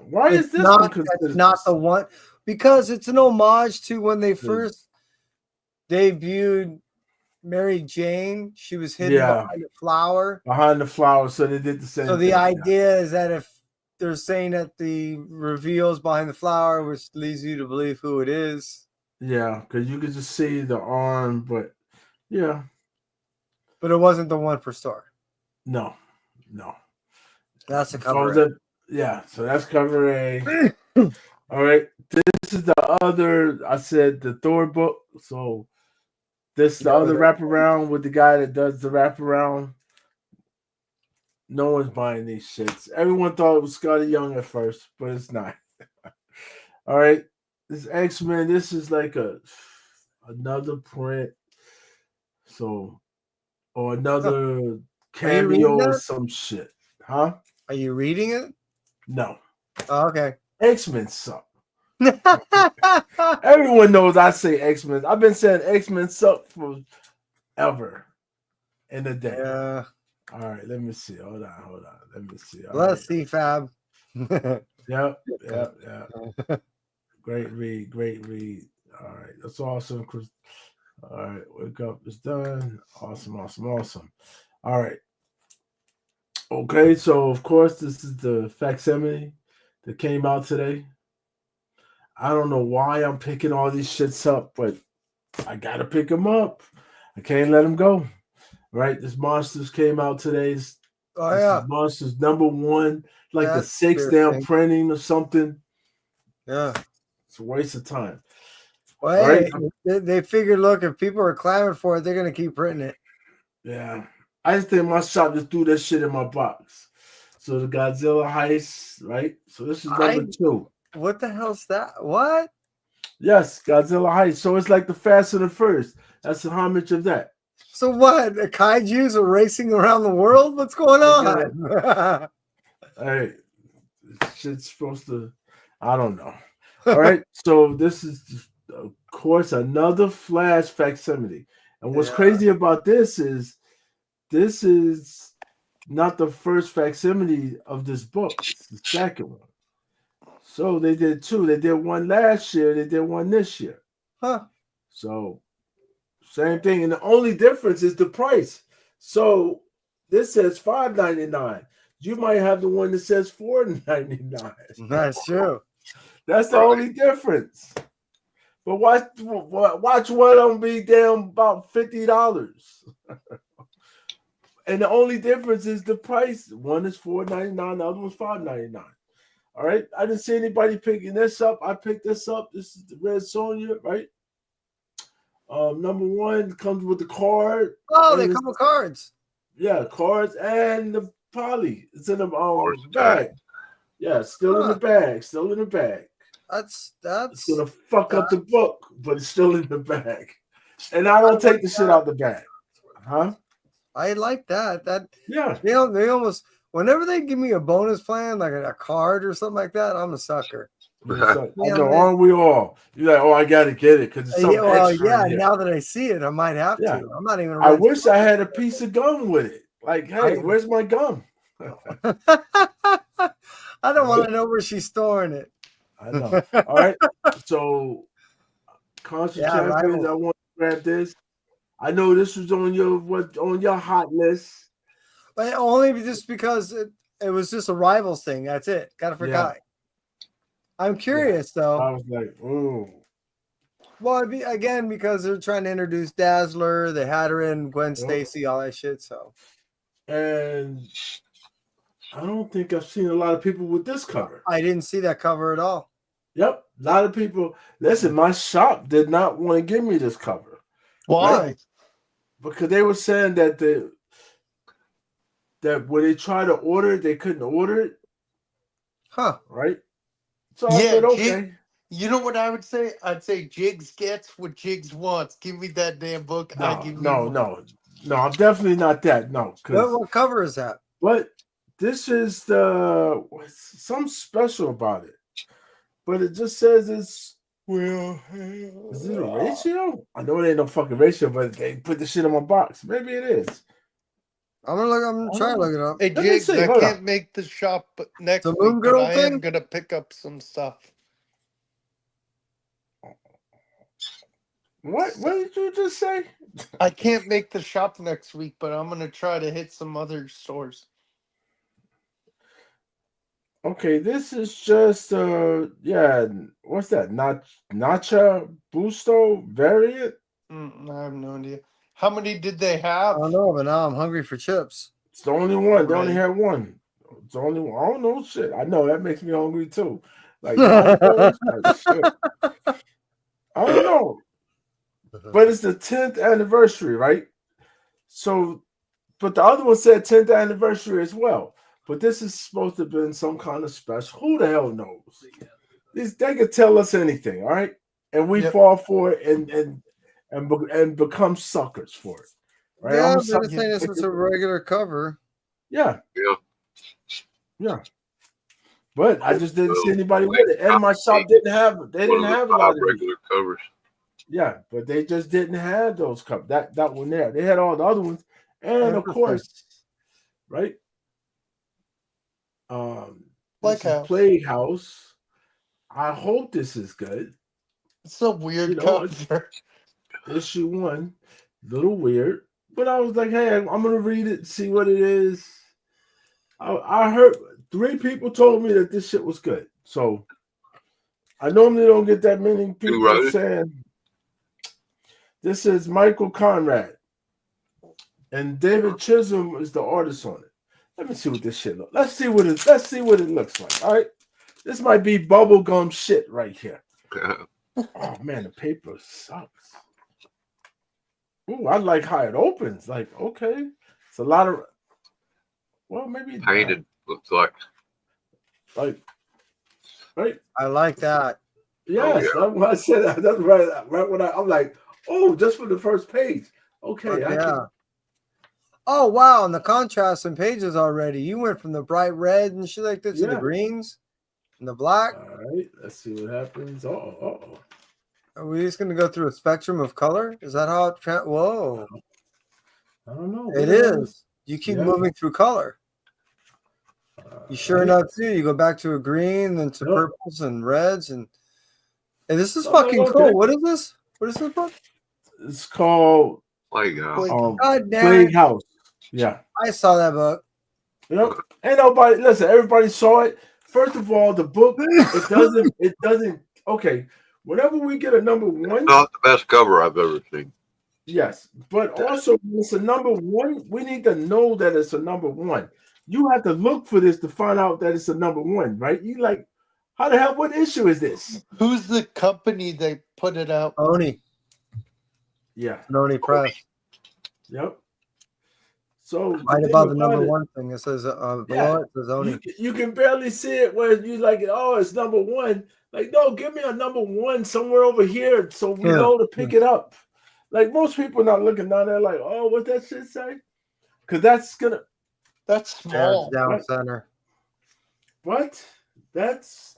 Why is It's this not, one considered? it's not the one because it's an homage to when they first debuted Mary Jane. She was hidden behind a flower. Behind the flower, so they did the same So the thing. idea is that if they're saying that the reveals behind the flower, which leads you to believe who it is. Yeah, because you could just see the arm, but yeah. But it wasn't the one per store. No. That's the So cover. yeah, so that's cover A. All right. This is the other, I said the Thor book. So this is the other wraparound with the guy that does the wraparound. No one's buying these shits. Everyone thought it was Scotty Young at first, but it's not. All right, this X-Men. This is like another print. So or another Are you reading cameo or that? some shit, huh? Are you reading it? No, Oh, okay. X-Men suck. Everyone knows I say X-Men. I've been saying X-Men suck forever in a day. Yeah. All right, let me see. Hold on. Let me see. All Let's right. see, Fab. Yep. Great read. All right, that's awesome. All right, wake up. It's done. Awesome. All right. Okay, so of course this is the facsimile that came out today. I don't know why I'm picking all these shits up, but I gotta pick them up. I can't let them go. Right? This Monsters came out today. This is Monsters #1, like the 6th damn printing or something. Yeah. It's a waste of time. Well, Right? hey, they figured, look, if people are clamoring for it, they're gonna keep printing it. Yeah. I just think my shop just threw that shit in my box. So the Godzilla heist, right? So this is #2. What the hell's that? What? Yes, Godzilla heist. So it's like the Fast and the Furious. That's a homage of that. So what? The kaijus are racing around the world? What's going on? Hey, shit's supposed to. I don't know. All right. So this is, of course, another Flash facsimile. And what's crazy about this is not the first facsimile of this book. It's the second one. So they did 2. They did one last year. They did one this year. Huh. So same thing. And the only difference is the price. So this says $5.99. You might have the one that says $4.99. That's true. That's the only difference. But watch one of them be down about $50. And the only difference is the price. One is $4.99, the other one's $5.99. All right. I didn't see anybody picking this up. I picked this up. This is the Red Sonja, right? #1 comes with the card. Oh, they come with cards. Yeah, cards and the poly. It's in the bag. Yeah, still in the bag. Still in the bag. That's it's gonna fuck up the book, but it's still in the bag. And I don't take the shit out the bag. Huh? I like that. Yeah. They almost whenever they give me a bonus plan, like a card or something like that, I'm a sucker. I know, aren't we all? You're like, oh, I gotta get it because it's something extra. In here. Now that I see it, I might have to. I'm not even. I wish I had a piece of gum with it. Like, hey, where's my gum? I don't want to know where she's storing it. I know. All right. So, Conscious Champions, I want to grab this. I know this was on your hot list. But only just because it was just a rivals thing. That's it. Got it for Kai. I'm curious though. I was like, ooh. Well, again, because they're trying to introduce Dazzler, they had her in Gwen Stacy, all that shit. So, and I don't think I've seen a lot of people with this cover. I didn't see that cover at all. Yep, a lot of people. Listen, my shop did not want to give me this cover. Why? Right? Because they were saying that when they tried to order it, they couldn't order it. Huh? Right. So I said, okay. You know what I would say? I'd say Jiggs gets what Jiggs wants. Give me that damn book. No, I give you no. I'm definitely not that. No. What cover is that? But this is some special about it. But it just says it's is it a ratio? I know it ain't no fucking ratio, but they put the shit in my box. Maybe it is. I'm gonna try to look it up. Hey, Jiggs, I can't make the shop next week, but I am gonna pick up some stuff. What did you just say? I can't make the shop next week, but I'm gonna try to hit some other stores. Okay, this is just what's that? Nacha Busto variant? I have no idea. How many did they have? I don't know, but now I'm hungry for chips. It's the only one. They only had one. It's the only one. I don't know shit. I know that makes me hungry too. Like shit. I don't know. But it's the 10th anniversary, right? So, but the other one said 10th anniversary as well. But this is supposed to have been some kind of special. Who the hell knows? They could tell us anything, all right, and we Yep. fall for it and become suckers for it, right? Yeah, I'm a they're sucker. just saying this is a regular cover. Yeah, Yeah. yeah. But I just didn't see Well, anybody with it, and my shop didn't have it. They one didn't of the have a 5 lot of these. regular covers. Yeah, but they just didn't have those cups. That one there. They had all the other ones, and of Interesting. course, right? Like This is how Plague House. I hope this is good. it's a weird You know, cover. issue 1, little weird, but I was like, hey, I'm gonna read it, see what it is. I heard 3 people told me that this shit was good, so I normally don't get that many Who people wrote it? saying. This is Michael Conrad, and David Chisholm is the artist on it. Let me see what this shit looks. Let's see what it looks like. All right, this might be bubblegum shit right here. Oh man, the paper sucks. Ooh, I like how it opens. Like, okay, it's a lot of. Well, maybe Painted looks like. Right. I like that. Yes, yeah. that's what I said. That's right when I'm like, oh, just for the first page. Okay, Fuck I yeah. can. Oh wow, and the contrast in pages already. You went from the bright red and shit like that to the Yeah. greens and the black. All right, let's see what happens. Oh. Are we just gonna go through a spectrum of color? Is that how it whoa. I don't know. It is. You keep Yeah. moving through color. You sure enough too. You go back to a green, then to purples and reds, and this is fucking okay. cool. What is this? What is this book? It's called Plague House. God damn Plague it. House. Yeah. I saw that book. Yep. Ain't nobody listen, everybody saw it. First of all, the book, it doesn't okay. Whenever we get a number 1, Not the best cover I've ever seen. yes, but also when it's a number 1, we need to know that it's a number 1. You have to look for this to find out that it's a number 1, right? You like, how the hell? What issue is this? Who's the company they put it out? Oni. Yeah. Oni Press. Yep. So Right thing above the number it- 1 thing. It says below Yeah. it says Oni. You can barely see it where you like, oh, it's number 1. Like, no, give me a number 1 somewhere over here so we know to pick it up. Like most people not looking down there like, oh, what that shit say? Because that's small. Down center. But that's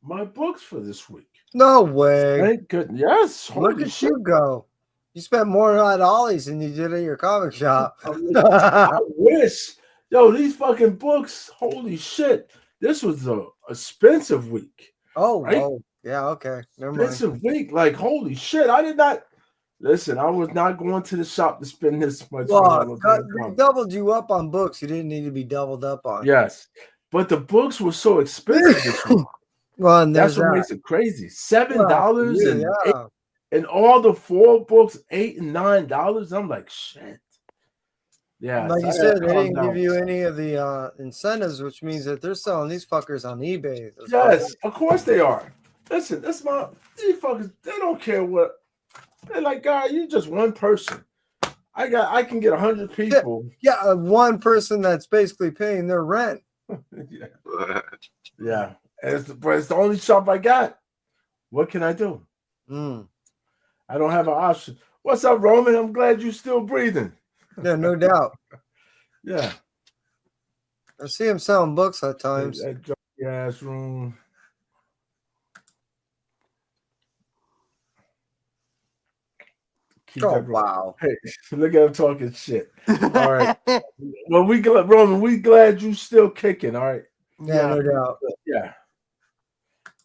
my books for this week. No way. Thank goodness. Yes. Look holy at shit. you go. You spent more at Ollie's than you did at your comic shop. I wish. Yo, these fucking books, holy shit. This was a expensive week. Oh, right? whoa. Yeah, okay. Never mind. Expensive week. Like, holy shit. I did not listen. I was not going to the shop to spend this much money. Well, they doubled you up on books you didn't need to be doubled up on. Yes. But the books were so expensive this week. Well, and that's there's what that. makes it crazy. $7 Well, and yeah. and all the 4 books, $8 and $9. I'm like, shit. Yeah. Like so you I said, gotta they calm didn't down. give you any of the incentives, which means that they're selling these fuckers on eBay. Those Yes, of course they are. Listen, these fuckers, they don't care what they're like, God, you just one person. I can get 100 people. Yeah, one person that's basically paying their rent. Yeah. But it's the only shop I got. What can I do? I don't have an option. What's up, Roman? I'm glad you're still breathing. Yeah, no doubt. Yeah. I see him selling books at times. That junky ass room. Keep that wow. Hey, look at him talking shit. All right. Well, Roman, we glad you still kicking. All right. Yeah, no doubt. Yeah.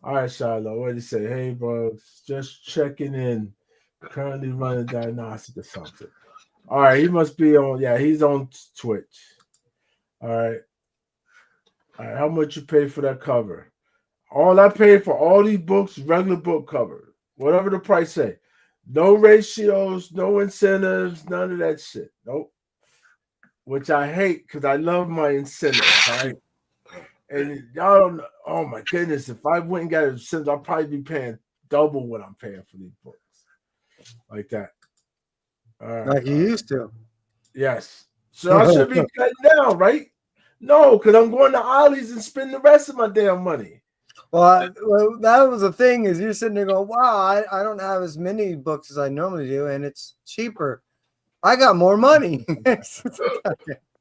All right, Shiloh. What did he say? Hey, bro, just checking in. Currently running diagnostic or something. All right, he must be on. Yeah, he's on Twitch. All right. All right. How much you pay for that cover? All I paid for all these books, regular book cover, whatever the price say. No ratios, no incentives, none of that shit. Nope. Which I hate because I love my incentives. Right? And y'all don't know. Oh my goodness, if I went and got incentives, I'll probably be paying double what I'm paying for these books. Like that. All right. Like you used to. Yes. So I should be cutting down, right? No, because I'm going to Ollie's and spend the rest of my damn money. Well, that was the thing is you're sitting there going, wow, I don't have as many books as I normally do, and it's cheaper. I got more money.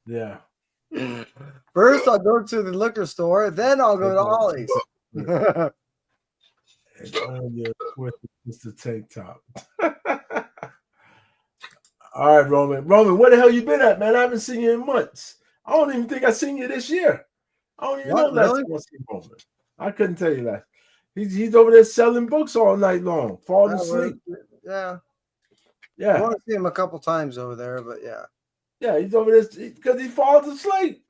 Yeah. First, I'll go to the liquor store, then I'll go to Ollie's. And on your with Mr. Tank Top. All right, Roman. Roman, where the hell you been at, man? I haven't seen you in months. I don't even think I seen you this year. I don't even know last time I seen Roman. I couldn't tell you that. He's over there selling books all night long, falling asleep. Yeah. Yeah. I want to see him a couple times over there, but yeah. Yeah, he's over there because he falls asleep.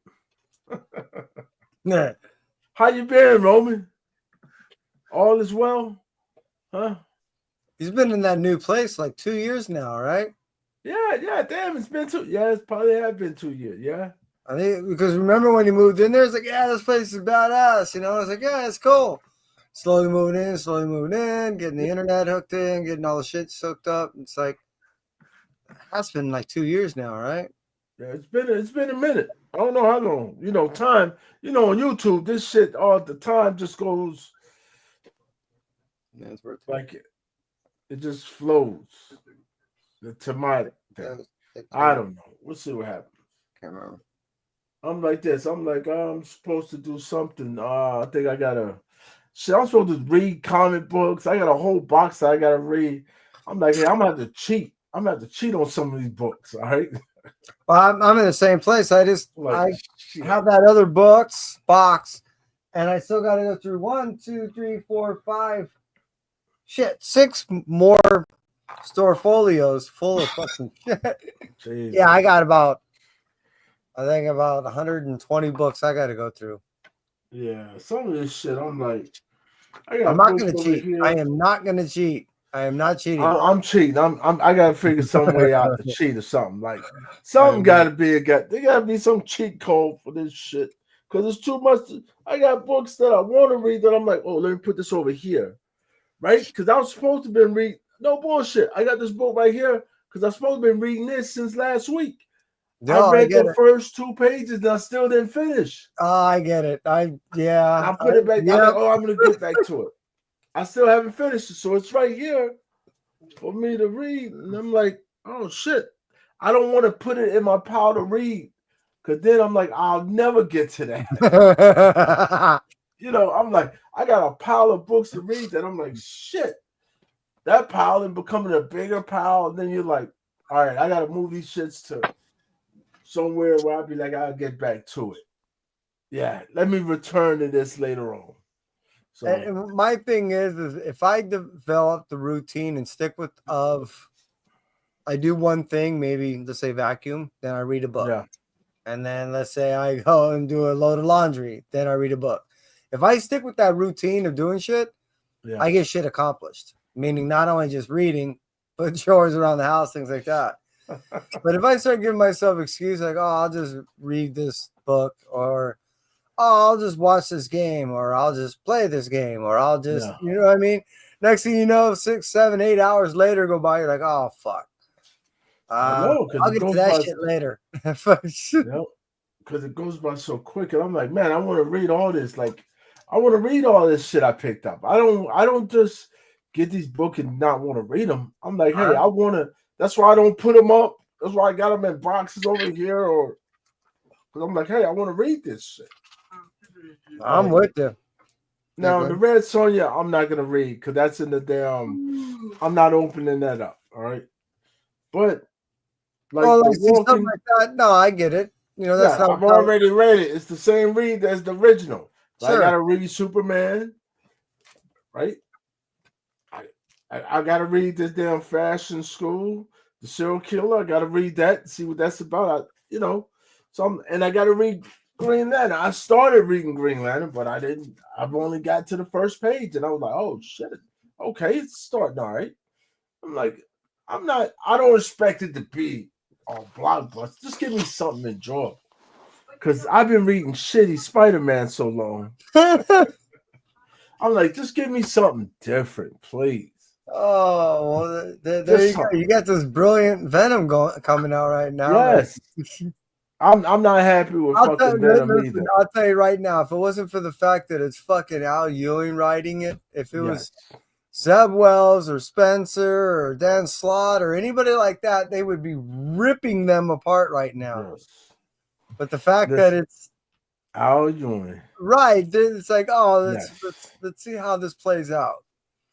Yeah. How you been, Roman? All is well? Huh? He's been in that new place like 2 years now, right? Yeah, damn, it's been 2. Yeah, it's probably have been 2 years. Yeah. I think because remember when he moved in there, it's like, yeah, this place is badass. You know, I was like, yeah, it's cool. Slowly moving in, getting the internet hooked in, getting all the shit soaked up. It's like that's been like 2 years now, right? Yeah, it's been a minute. I don't know how long. You know, time. You know, on YouTube, this shit all the time just goes. Yeah, it's worth like it just flows. The tomato thing. I don't know. We'll see what happens. Can't remember. I'm like this. I'm like, I'm supposed to do something. I think I gotta. Shit, I'm supposed to read comic books. I got a whole box that I gotta read. I'm like, hey, I'm gonna have to cheat. I'm gonna have to cheat on some of these books. All right. Well, I'm in the same place. I Like, have that other box, and I still got to go through 1, 2, 3, 4, 5, 6 more store folios full of fucking shit. Jesus. Yeah, I got I think about 120 books I got to go through. Yeah, some of this shit, I'm like, I'm not going to cheat. I am not going to cheat. I am not cheating. I'm cheating. I gotta figure some way out to cheat or something. Like something gotta be there gotta be some cheat code for this shit. Cause it's too much. I got books that I want to read that I'm like, oh, let me put this over here. Right? Because I was supposed to been read no bullshit. I got this book right here because I'm supposed to been reading this since last week. No, I read the first 2 pages and I still didn't finish. Oh, I get it. I put it back. I'm like, oh, I'm gonna get back to it. I still haven't finished it, so it's right here for me to read. And I'm like, oh shit. I don't want to put it in my pile to read. Cause then I'm like, I'll never get to that. You know, I'm like, I got a pile of books to read that I'm like, shit. That pile and becoming a bigger pile. And then you're like, all right, I gotta move these shits to somewhere where I'll be like, I'll get back to it. Yeah, let me return to this later on. So and my thing is if I develop the routine and stick with I do one thing, maybe let's say vacuum, then I read a book. Yeah. And then let's say I go and do a load of laundry, then I read a book. If I stick with that routine of doing shit, I get shit accomplished. Meaning not only just reading, but chores around the house, things like that. But if I start giving myself excuses like, oh, I'll just read this book, or oh, I'll just watch this game, or I'll just play this game, or I'll just, you know what I mean? Next thing you know, 6, 7, 8 hours later go by, you're like, oh, fuck. I'll get to that shit later. Because it goes by so quick. And I'm like, man, I want to read all this. Like, I want to read all this shit I picked up. I don't just get these books and not want to read them. I'm like, hey, I want to. That's why I don't put them up. That's why I got them in boxes over here. Or because I'm like, hey, I want to read this shit. I'm with you. Now, the Red Sonja, I'm not going to read because that's in the damn. I'm not opening that up. All right. But, like, something like that. No, I get it. You know, that's I've already read it. It's the same read as the original. So Sure. I got to read Superman. Right. I got to read this damn Fashion School, the serial killer. I got to read that, see what that's about. You know, and I got to read Green Lantern. I started reading Green Lantern, but I didn't. I've only got to the first page, and I was like, "Oh shit, okay, it's starting all right." I'm like, I don't expect it to be all blockbuster. Just give me something enjoyable, because I've been reading shitty Spider-Man so long. I'm like, just give me something different, please. Oh, well, there you go. You got this brilliant Venom coming out right now. Yes. I'm not happy with fucking Venom listen, either. I'll tell you right now, if it wasn't for the fact that it's fucking Al Ewing writing it, if it was Zeb Wells or Spencer or Dan Slott or anybody like that, they would be ripping them apart right now. Yes. But the fact that it's Al Ewing, right, it's like, oh, Yes. let's see how this plays out.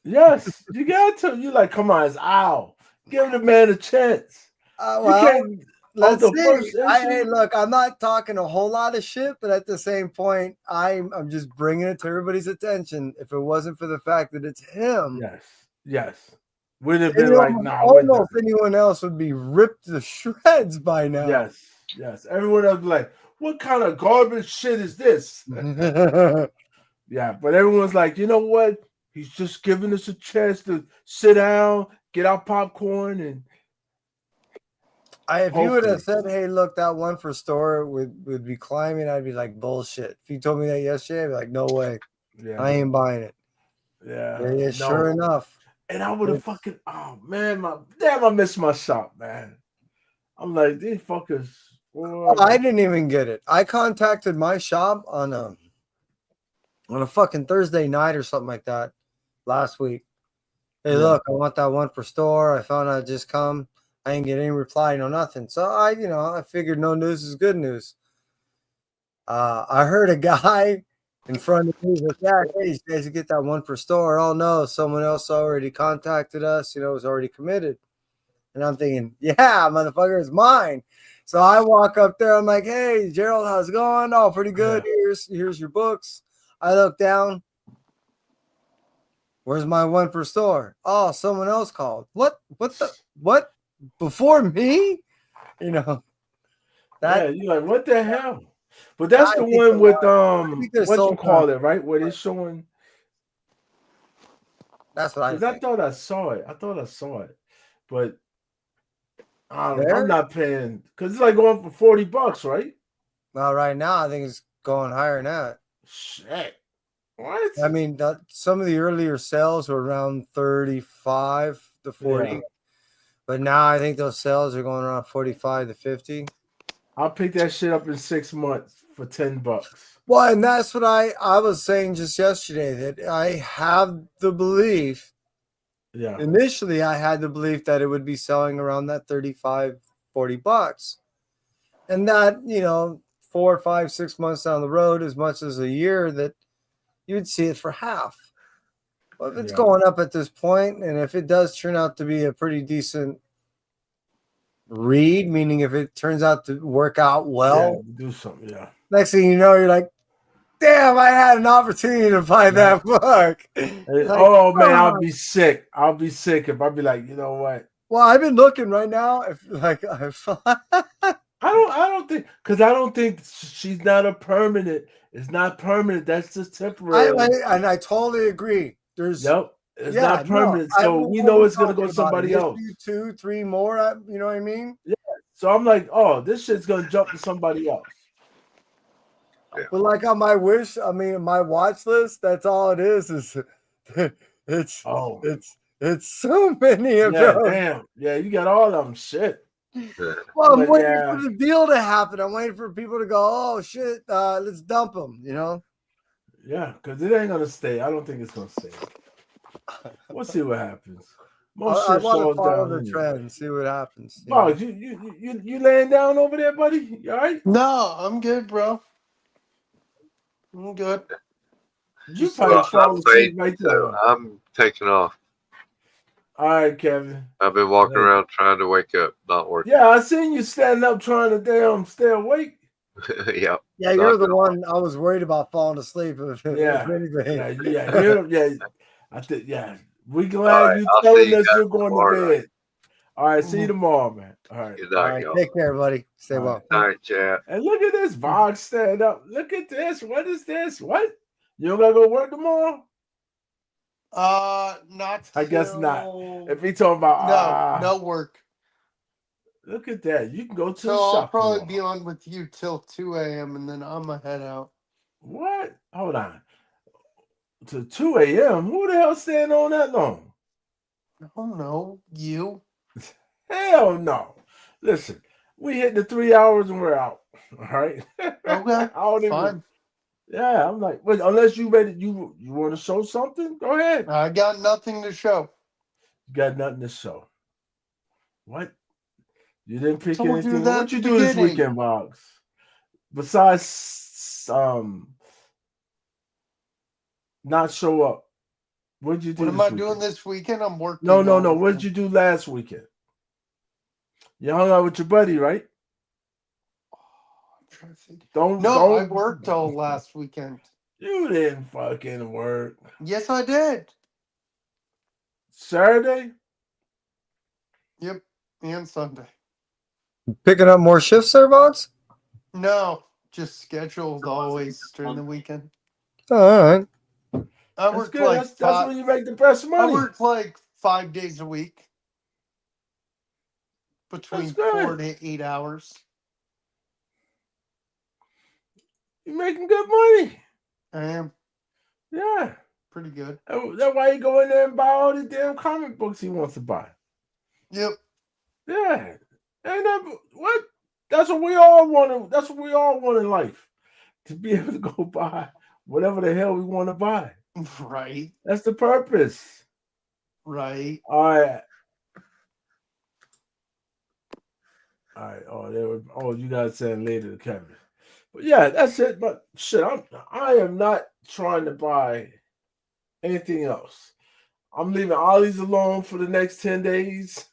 Yes, you got to. You like, come on, it's Al. Give the man a chance. You Well, can't. let's the see. first Hey, issue? look, I'm not talking a whole lot of shit, but at the same point, I'm just bringing it to everybody's attention. If it wasn't for the fact that it's him, Yes. Would have been like, nah, we're almost anyone else would be ripped to shreds by now. Yes. Everyone else be like, what kind of garbage shit is this? Yeah, but everyone's like, you know what? He's just giving us a chance to sit down, get our popcorn, and if you would have said, hey, look, that one for store would be climbing, I'd be like, bullshit. If you told me that yesterday, I'd be like, no way. Yeah. I ain't buying it. Yeah. Sure enough. And I would have fucking, oh man, I missed my shop, man. I'm like, these fuckers. Oh, I didn't even get it. I contacted my shop on a fucking Thursday night or something like that last week. Hey, look, I want that one per store. I found out it just come. I didn't get any reply, no nothing. So I figured no news is good news. I heard a guy in front of me was like, hey, you guys get that one per store. Oh no, someone else already contacted us, was already committed. And I'm thinking, yeah, motherfucker, it's mine. So I walk up there, I'm like, hey, Gerald, how's it going? Oh, pretty good. Here's your books. I look down. Where's my one per store? Oh, someone else called. What before me? You're like, what the hell? But that's the one with what you call it, right? Where they're showing. That's what I think. I thought I saw it, but I'm not paying because it's like going for $40, right? Well, right now I think it's going higher than that. Shit. What? I mean, some of the earlier sales were around 35 to 40, but now I think those sales are going around 45 to 50. I'll pick that shit up in 6 months for $10. Well, and that's what I was saying just yesterday, that I have the belief. Yeah. Initially, I had the belief that it would be selling around that $35-$40, and that 4, 5, 6 months down the road, as much as a year, that you would see it for half. Well, if it's going up at this point, and if it does turn out to be a pretty decent read, meaning if it turns out to work out well, do something. Next thing you know, you're like, damn, I had an opportunity to buy that book. Oh man, I'll be sick. I'll be sick if I'd be like, you know what? Well, I've been looking right now. I don't think, because I don't think she's not a permanent. It's not permanent. That's just temporary. And I totally agree. It's not permanent. So we know it's gonna go to somebody else. 2, 3 more. You know what I mean? Yeah. So I'm like, oh, this shit's gonna jump to somebody else. But like on my my watch list, that's all it is. It's so many of those. Damn. Yeah, you got all of them. Shit. Well, I'm waiting for the deal to happen. I'm waiting for people to go, oh shit, let's dump them. Yeah, because it ain't gonna stay. I don't think it's gonna stay. We'll see what happens. I want to follow the trend, see what happens. Oh, you laying down over there, buddy? You all right? No, I'm good, bro. I'm good. You probably fall asleep right there. So I'm taking off. All right, Kevin. I've been walking around trying to wake up, not working. Yeah, I seen you standing up trying to stay awake. Yeah. Yeah, you're the one I was worried about falling asleep. If anything. I think, we glad you telling us you're going to bed. All right, see you tomorrow, man. All right. Good night, y'all. Take care, buddy. Stay well. All right, chat. And look at this box stand up. Look at this. What is this? What? You don't gotta go work tomorrow? Not. I guess not. If he talking about no work. Look at that. You can go to the I'll shop. probably be on with you till 2 a.m. and then I'm gonna head out. What? Hold on. To 2 a.m. Who the hell staying on that long? Oh no, you. Hell no. Listen, we hit the 3 hours and we're out. All right. Okay, I don't even. fine. Yeah, I'm like, wait, unless you ready, you want to show something? Go ahead. I got nothing to show. You got nothing to show. What? You didn't pick Told you anything. that What at you the do this beginning. weekend, Box? Besides not show up. What'd you do What am this I weekend? doing this weekend? I'm working. No. all What did you do last weekend? You hung out with your buddy, right? I'm trying to think. Don't. I worked all last weekend. You didn't fucking work. Yes, I did. Saturday? Yep, and Sunday. Picking up more shifts there, Vox? No, just scheduled always during the weekend. Oh, all right. I That's worked good. like That's when you make the best money. I worked like 5 days a week, between 4 to 8 hours. You're making good money. I am. Yeah. Pretty good. That's why you go in there and buy all the damn comic books he wants to buy. Yep. Yeah. And what? That's what we all want. That's what we all want in life. To be able to go buy whatever the hell we want to buy. Right. That's the purpose. Right. All right. Oh, you guys saying later to Kevin. But yeah, that's it. But shit, I am not trying to buy anything else. I'm leaving Ollie's alone for the next 10 days.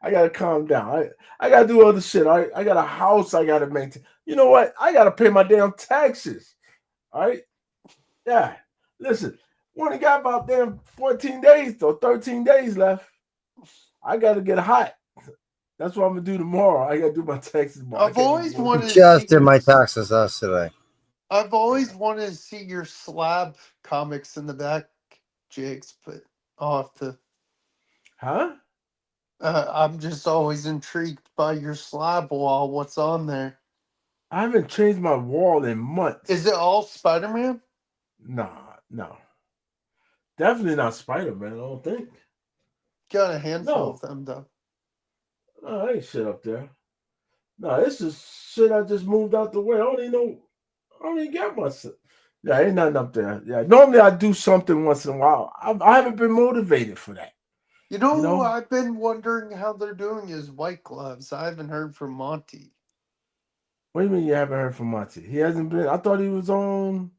I gotta calm down. I gotta do other shit. I got a house I gotta maintain. You know what? I gotta pay my damn taxes. All right. Yeah. Listen, we only got about damn 14 days or 13 days left. I gotta get hot. That's what I'm gonna do tomorrow. I gotta do my taxes tomorrow. I've always wanted to Just see did my taxes yesterday. I've always wanted to see your slab comics in the back, Jiggs, but I'll have to. Huh? I'm just always intrigued by your slab wall. What's on there? I haven't changed my wall in months. Is it all Spider-Man? No. Definitely not Spider-Man, I don't think. Got a handful of them, though. No, ain't shit up there. No, this is shit I just moved out the way. I don't even get much. Yeah, ain't nothing up there. Yeah, normally I do something once in a while. I haven't been motivated for that. You know, I've been wondering how they're doing his white gloves. I haven't heard from Monty. What do you mean you haven't heard from Monty? He hasn't been. I thought he was on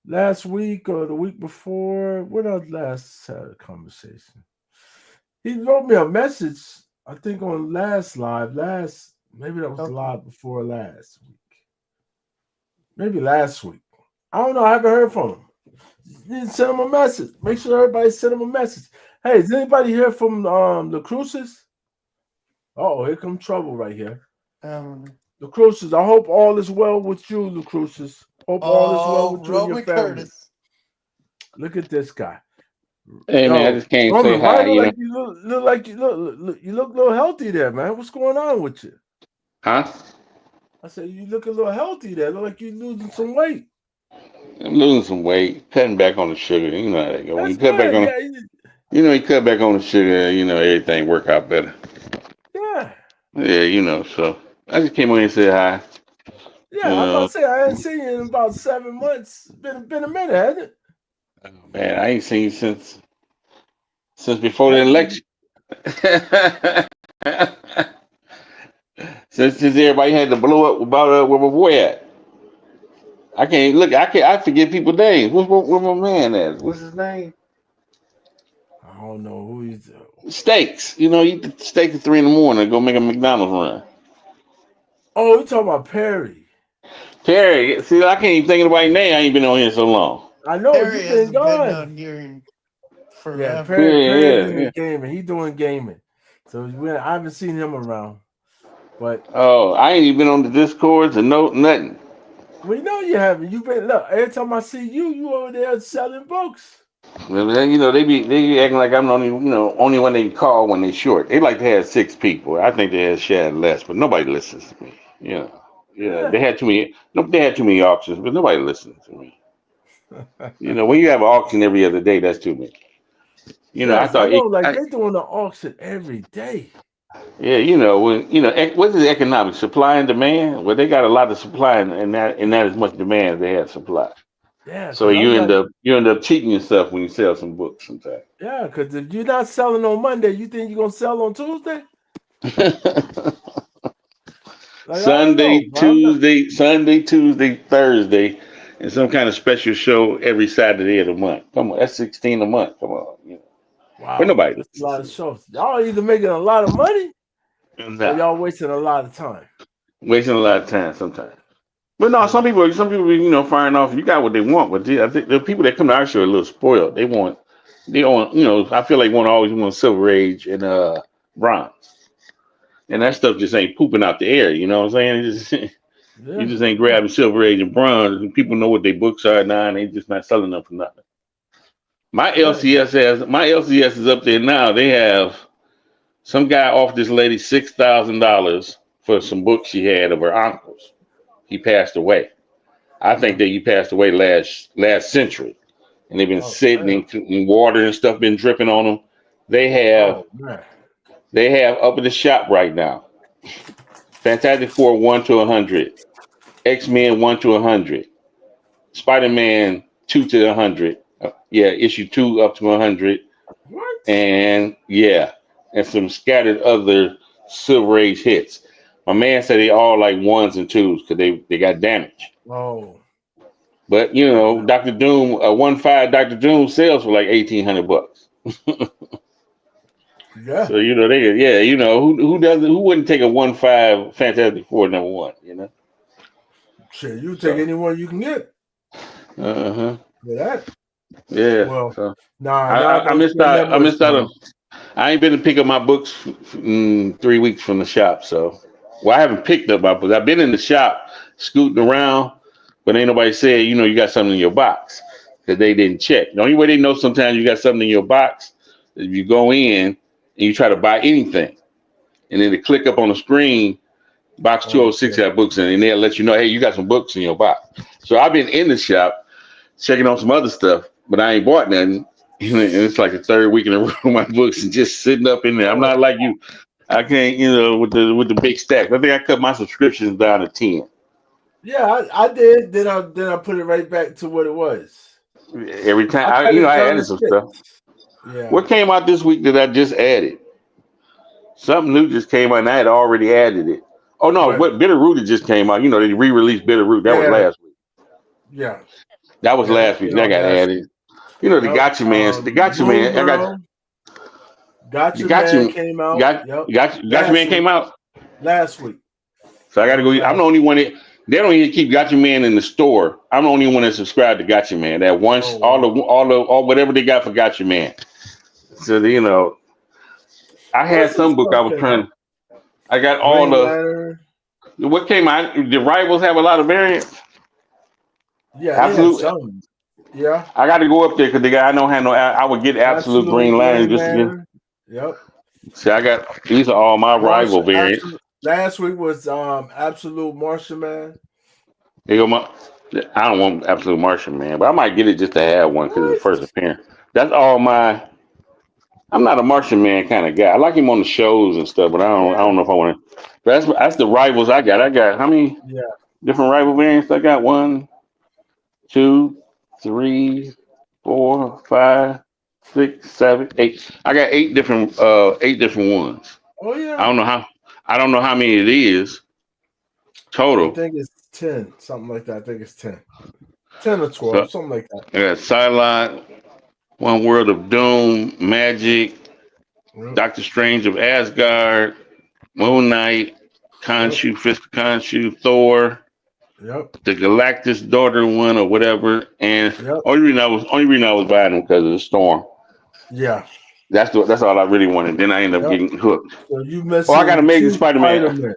last week or the week before. When I last had a conversation, he wrote me a message. I think on last live. Maybe that was the live before last week. Maybe last week. I don't know. I haven't heard from him. You send him a message. Make sure everybody send him a message. Hey, is anybody here from the Cruises? Oh, here comes trouble right here. The Cruises. I hope all is well with you, the Cruises. Hope all is well with you and your family. Curtis. Look at this guy. Hey man, I just came to say Roman, why hi. you look like you look a little healthy there, man? What's going on with you? Huh? I said you look a little healthy there. Look like you're losing some weight. I'm losing some weight, cutting back on the sugar. You know how that go. When you cut back on, Yeah, you cut back on the sugar. Everything work out better. yeah. Yeah, so I just came on here and said hi. Yeah, I'm about to say I haven't seen you in about 7 months. Been a minute, hasn't it? Man, I ain't seen you since before the election. since everybody had to blow up about where my boy at. I can't look. I forget people's names. Where my man at? What's his name? I don't know who he's. Steaks. You eat the steak at 3 a.m. and go make a McDonald's run. Oh, you talking about Perry? Perry. See, I can't even think of anybody's name. I ain't been on here so long. I know Perry you've been gone. Been on here in forever. Yeah, Perry Yeah. gaming. He doing gaming. So I haven't seen him around. But I ain't even been on the Discords and nothing. We know you haven't. You've been look. Every time I see you over there selling books. Well, they be acting like I'm the only one they call when they short. They like to have 6 people. I think they had shared less, but nobody listens to me. Yeah. They had too many. They had too many auctions, but nobody listens to me. When you have an auction every other day, that's too many. Yes, I know. Like they're doing the auction every day. Yeah, you know, what is economics? Supply and demand. Well, they got a lot of supply and not as much demand as they have supply. Yeah, So because I'm like, you end up cheating yourself when you sell some books sometimes. yeah, because if you're not selling on Monday, you think you're gonna sell on Tuesday? Like I don't know, bro. Sunday, Tuesday, Thursday, and some kind of special show every Saturday of the month. Come on, that's 16 a month. Come on, but Wow, nobody that's a listens lot of shows. Y'all either making a lot of money to or that. y'all wasting a lot of time. Wasting a lot of time sometimes. But no, some people, firing off. You got what they want, but I think the people that come to our show are a little spoiled. They want, I feel like always want Silver Age and bronze, and that stuff just ain't pooping out the air. You know what I'm saying? You Yeah, just ain't grabbing Silver Age and bronze. And people know what their books are now, and they just not selling them for nothing. yeah. My LCS is up there now. They have some guy offered this lady $6,000 for some books she had of her uncles. He passed away. I think that he passed away last century, and they've been Oh sitting man. in water and stuff been dripping on them. They have Oh man. up in the shop right now. Fantastic Four 1 to 100, X-Men 1 to 100, Spider-Man 2 to 100. Yeah, issue 2 up to 100, What? and and some scattered other Silver Age hits. My man said they all like ones and twos because they got damaged. Oh. But Doctor Doom, 1/5 Doctor Doom sells for like $1,800. Yeah. So who doesn't who wouldn't take a 1/5 Fantastic Four #1? Shit, you take So anyone you can get. uh-huh. For that. Yeah. Well, So nah, now I don't missed spend that out. I much missed out time. on. I ain't been to pick up my books in 3 weeks from the shop. So, I haven't picked up my books. I've been in the shop scooting around, but ain't nobody said, you got something in your box because they didn't check. The only way they know sometimes you got something in your box is if you go in and you try to buy anything, and then they click up on the screen, box 206 Okay. have books in it, and they'll let you know, hey, you got some books in your box. So I've been in the shop checking on some other stuff, but I ain't bought nothing. And it's like the third week in a row my books and just sitting up in there. I'm Oh. not like you. I can't, with the big stack. I think I cut my subscriptions down to 10. Yeah, I did. Then I put it right back to what it was. Every time I cut it I down added to some 6. stuff. Yeah. What came out this week that I just added? Something new just came out and I had already added it. Oh no, Right. what Bitterroot just came out. They re-released Bitterroot. That was Yeah. last week. Yeah. That was Yeah, that last week. came That out got last added. week. The Yep. Gotcha Man. The Gotcha Moon Man. I got Girl. the Gotcha Gotcha Man came out. got Yep. Gotcha Last Man came week. out. Last week. So I got That to was go. I'm the last only week. one that they don't even keep Gotcha Man in the store. I'm the only one that subscribed to Gotcha Man. That once Oh wow. all whatever they got for Gotcha Man. So I had What's some some book stuff I was came trying. out? I got all Green the Lantern. what came out. The Rivals have a lot of variants. Yeah, they had Absolute. some. Yeah. I got to go up there because I don't have no. I would get Absolute Absolute Green Lantern Green just again. Lantern. Yep. See, I got these are all my Rival Martian variants. Absolute. Last week was Absolute Martian Man. They go my. I don't want Absolute Martian Man, but I might get it just to have one because it's the What? first appearance. That's all my. I'm not a Martian Man kind of guy. I like him on the shows and stuff, but I Yeah. don't know if I want to. That's the Rivals I got. I got how many Yeah. different Rival variants? I got 1, 2, 3, 4, 5, 6, 7, 8. I got 8 different ones. Oh I yeah. don't know how. I don't know how many it is I total. think it's 10, something like that. I think it's 10. 10 or So 12, something like that. I got Psylocke, One World of Doom, Magic, Yep. Doctor Strange of Asgard, Moon Knight, Yep. Khonshu, Fist of Khonshu, Thor, Yep. the Galactus daughter one or whatever. And Yep. only reason I was buying them because of the Storm. Yeah. That's all I really wanted. Then I ended up Yep. getting hooked. So you Oh, I got missing Amazing 2 Spider-Man. Spider-Man.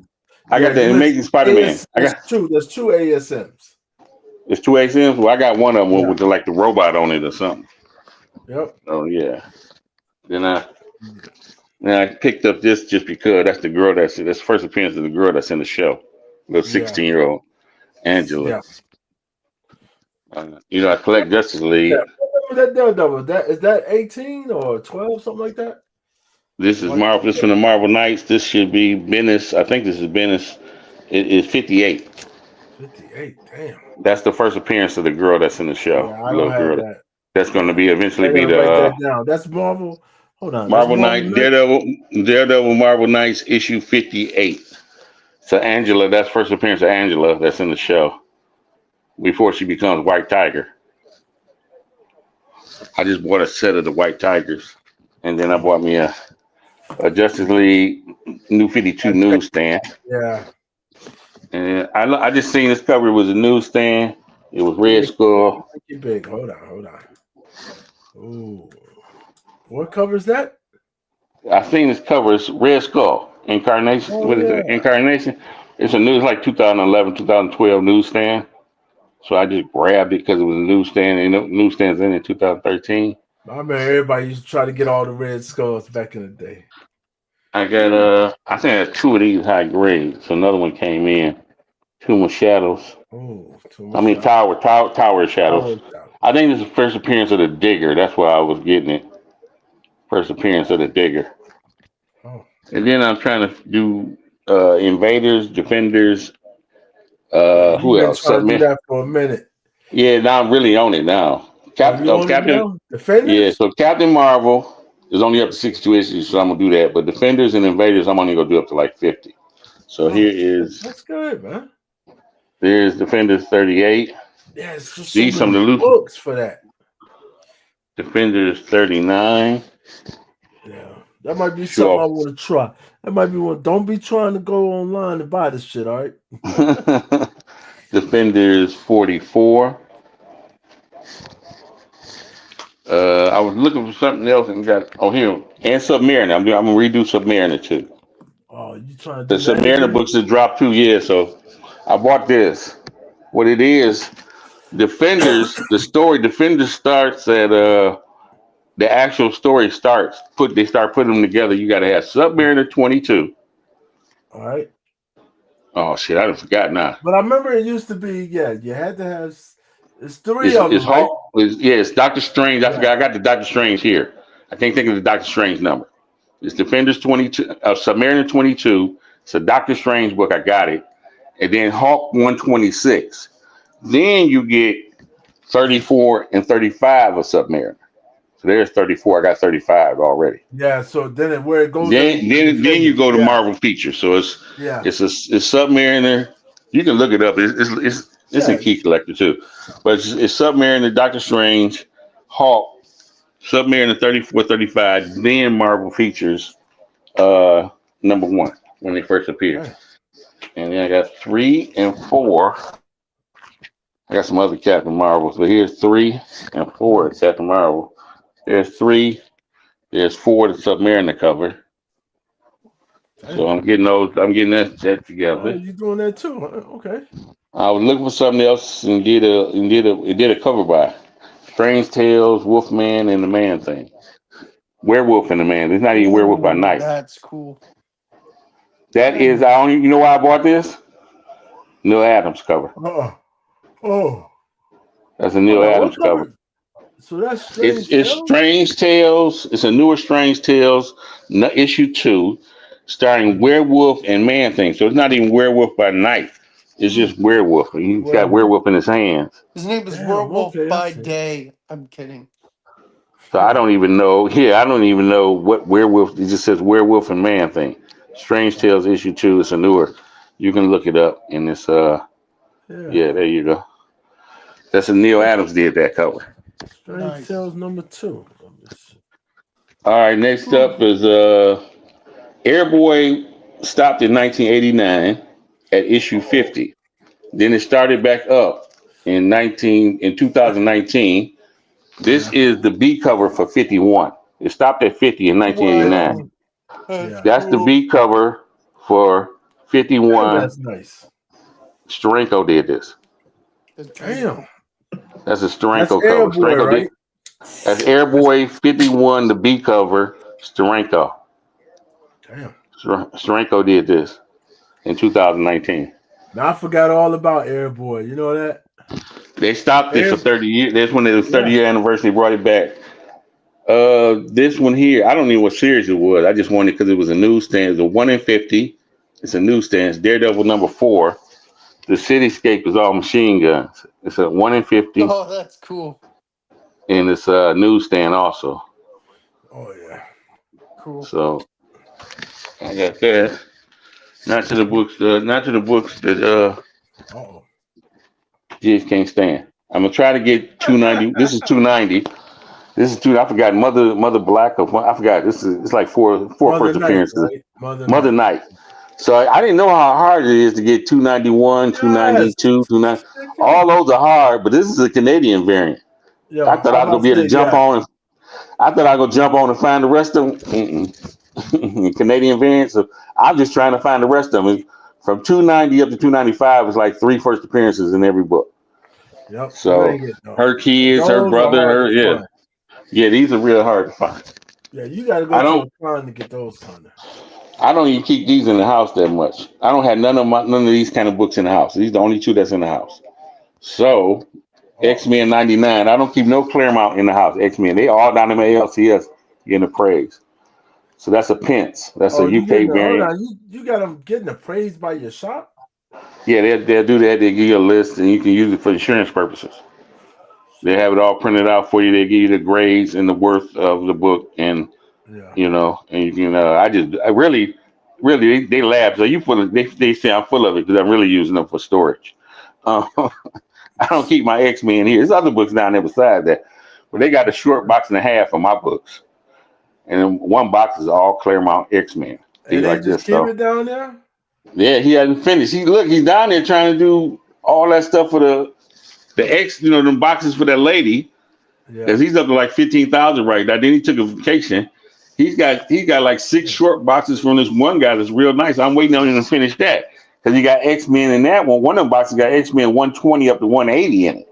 I Yeah, got you the Amazing missing Spider-Man. I got There's two ASMs. it's 2 XMs. Well, I got one of them Yeah. with the robot on it or something. Yep. Oh yeah. Then I picked up this just because that's the girl that's the first appearance of the girl that's in the show. The Yeah. 16-year-old Angela. Yeah. I collect Justice Yeah. League. What was that Daredevil? Is that 18 or 12, something like that? This is Marvel. This is from the Marvel Knights. This should be Bendis. I think this is Bendis. It is 58. 58. Damn. That's the first appearance of the girl that's in the show. Yeah, The I don't little have girl. that. That's going to be eventually I be gotta write the that down. That's Marvel. Hold on. Marvel That's Marvel Knight, Daredevil Marvel Knights issue 58. So Angela, that's first appearance of Angela that's in the show before she becomes White Tiger. I just bought a set of the White Tigers, and then I bought me a Justice League New 52 newsstand. Yeah. And I just seen this cover. It was a newsstand. It was Red Skull. Make it big. Hold on. Ooh. What cover is that? I seen this cover. It's Red Skull. Incarnation. Oh, What is it? Incarnation. It's a news like 2011, 2012 newsstand. So I just grabbed it because it was a newsstand. And newsstands in 2013. I remember everybody used to try to get all the Red Skulls back in the day. I got I think I had 2 of these high grades. So another one came in. Tomb of Shadows. Oh, Tower of Shadows. I think this is the first appearance of the Digger. That's why I was getting it. First appearance of the Digger. Oh. And then I'm trying to do Invaders, Defenders. You've Who been else? trying to do that for a minute. Yeah, now I'm really on it now. Captain. Defenders? Yeah, so Captain Marvel is only up to 62 issues, so I'm gonna do that. But Defenders and Invaders, I'm only gonna do up to like 50. So here is. That's good, man. There's Defenders 38. Yeah, it's just These so some of many the loose books for that. Defenders 39. Yeah, that might be something I want to try. That might be one. Don't be trying to go online and buy this shit, all right? Defenders 44. I was looking for something else and got here and Submariner. I'm gonna redo Submariner too. Oh, you trying to The do that Submariner again? books that dropped 2 years, so I bought this. What it is, Defenders. The story Defenders starts at the actual story starts. They start putting them together. You got to have Submariner 22. All right. Oh shit, I done forgot now. But I remember it used to be, you had to have. It's 3 of them, right? It's Doctor Strange. I forgot. I got the Doctor Strange here. I can't think of the Doctor Strange number. It's Defenders 22, Submariner 22. It's a Doctor Strange book. I got it. And then Hulk 126. Then you get 34 and 35 of Submariner. So there's 34. I got 35 already. Yeah. So then where it goes. Then you go to Marvel Features. So it's Submariner. You can look it up. It's in Key Collector too, but it's Submariner, Doctor Strange, Hulk, Submariner 34, 35. Then Marvel Features, number 1 when they first appeared, and then I got 3 and 4. I got some other Captain Marvels, but here's 3 and 4 at Captain Marvel. There's 3. There's 4 the Submariner cover. So I'm getting those. I'm getting that together. Oh, you doing that too? Okay. I was looking for something else and did a cover by Strange Tales, Wolfman, and the Man Thing. Werewolf and the Man. It's not even Werewolf by Night. That's cool. That is. You know why I bought this? Neil Adams cover. Oh. That's a Neil Adams cover. So that's Strange Tales? It's Strange Tales. It's a newer Strange Tales, issue 2, starring Werewolf and Man Thing. So it's not even Werewolf by Night. It's just Werewolf. He's got Werewolf in his hands. His name is Werewolf by Day. I'm kidding. So I don't even know. I don't even know what Werewolf. It just says Werewolf and Man Thing. Strange Tales issue 2. It's a newer. You can look it up in this. There you go. That's a Neil Adams did that cover. Strange Tales number 2. All right. Next up is Airboy stopped in 1989 at issue 50. Then it started back up in 2019. This is the B cover for 51. It stopped at 50 in 1989. That's the B cover for 51. That's nice. Steranko did this. Damn. That's a Steranko cover. Steranko did. That's Airboy 51, the B cover. Steranko. Damn. Steranko did this in 2019. Now I forgot all about Airboy. You know that? They stopped it for 30 years. That's when it was 30-year anniversary. Brought it back This one here, I don't know what series it was. I just wanted because it was a newsstand. It's a 1 in 50. It's a newsstand. It's Daredevil #4. The cityscape is all machine guns. It's a 1 in 50, Oh, that's cool. and it's a newsstand also. Oh yeah. Cool. So I got that. Not to the books. Not to the books that Oh. Jiggs can't stand. I'm gonna try to get 290. This is 290. This is two. I forgot Mother Black. I forgot. This is it's like four Mother first Night, appearances. right? Mother Mother Night. Night. So I didn't know how hard it is to get 291, Yes. 292, 290. All those are hard, but this is a Canadian variant. Yo, I thought I'm I was about gonna be to able say, to jump yeah. on. I thought I would jump on and find the rest of them. Canadian variants. So I'm just trying to find the rest of them. From 290 up to 295 is like 3 first appearances in every book. Yep. You So ain't getting no. her kids, her Those are brother, hard her to yeah, find. yeah. These are real hard to find. Yeah, you got to I go to don't. a con to get those kind of. I don't even keep these in the house that much. I don't have none of these kind of books in the house. These are the only two that's in the house. So X-Men 99. I don't keep no Claremont in the house. X-Men. They all down in my ALCS getting the praise. So that's a pence. That's a Oh, you UK getting the hold variant. on? You got them getting appraised by your shop? Yeah, they'll do that. They give you a list and you can use it for insurance purposes. They have it all printed out for you. They give you the grades and the worth of the book, and Yeah. you know, and you can. I really, they laugh. So you full of, they say I'm full of it because I'm really using them for storage. I don't keep my X-Men here. There's other books down there besides that, but they got a short box and a half of my books, and then one box is all Claremont X-Men. And Things they like just this. keep So it down there? yeah, he hasn't finished. He's down there trying to do all that stuff for the X, them boxes for that lady. Because Yeah. he's up to like 15,000 right now. Then he took a vacation. He got like 6 short boxes from this one guy that's real nice. I'm waiting on him to finish that. Because he got X-Men in that one. One of them boxes got X-Men 120 up to 180 in it.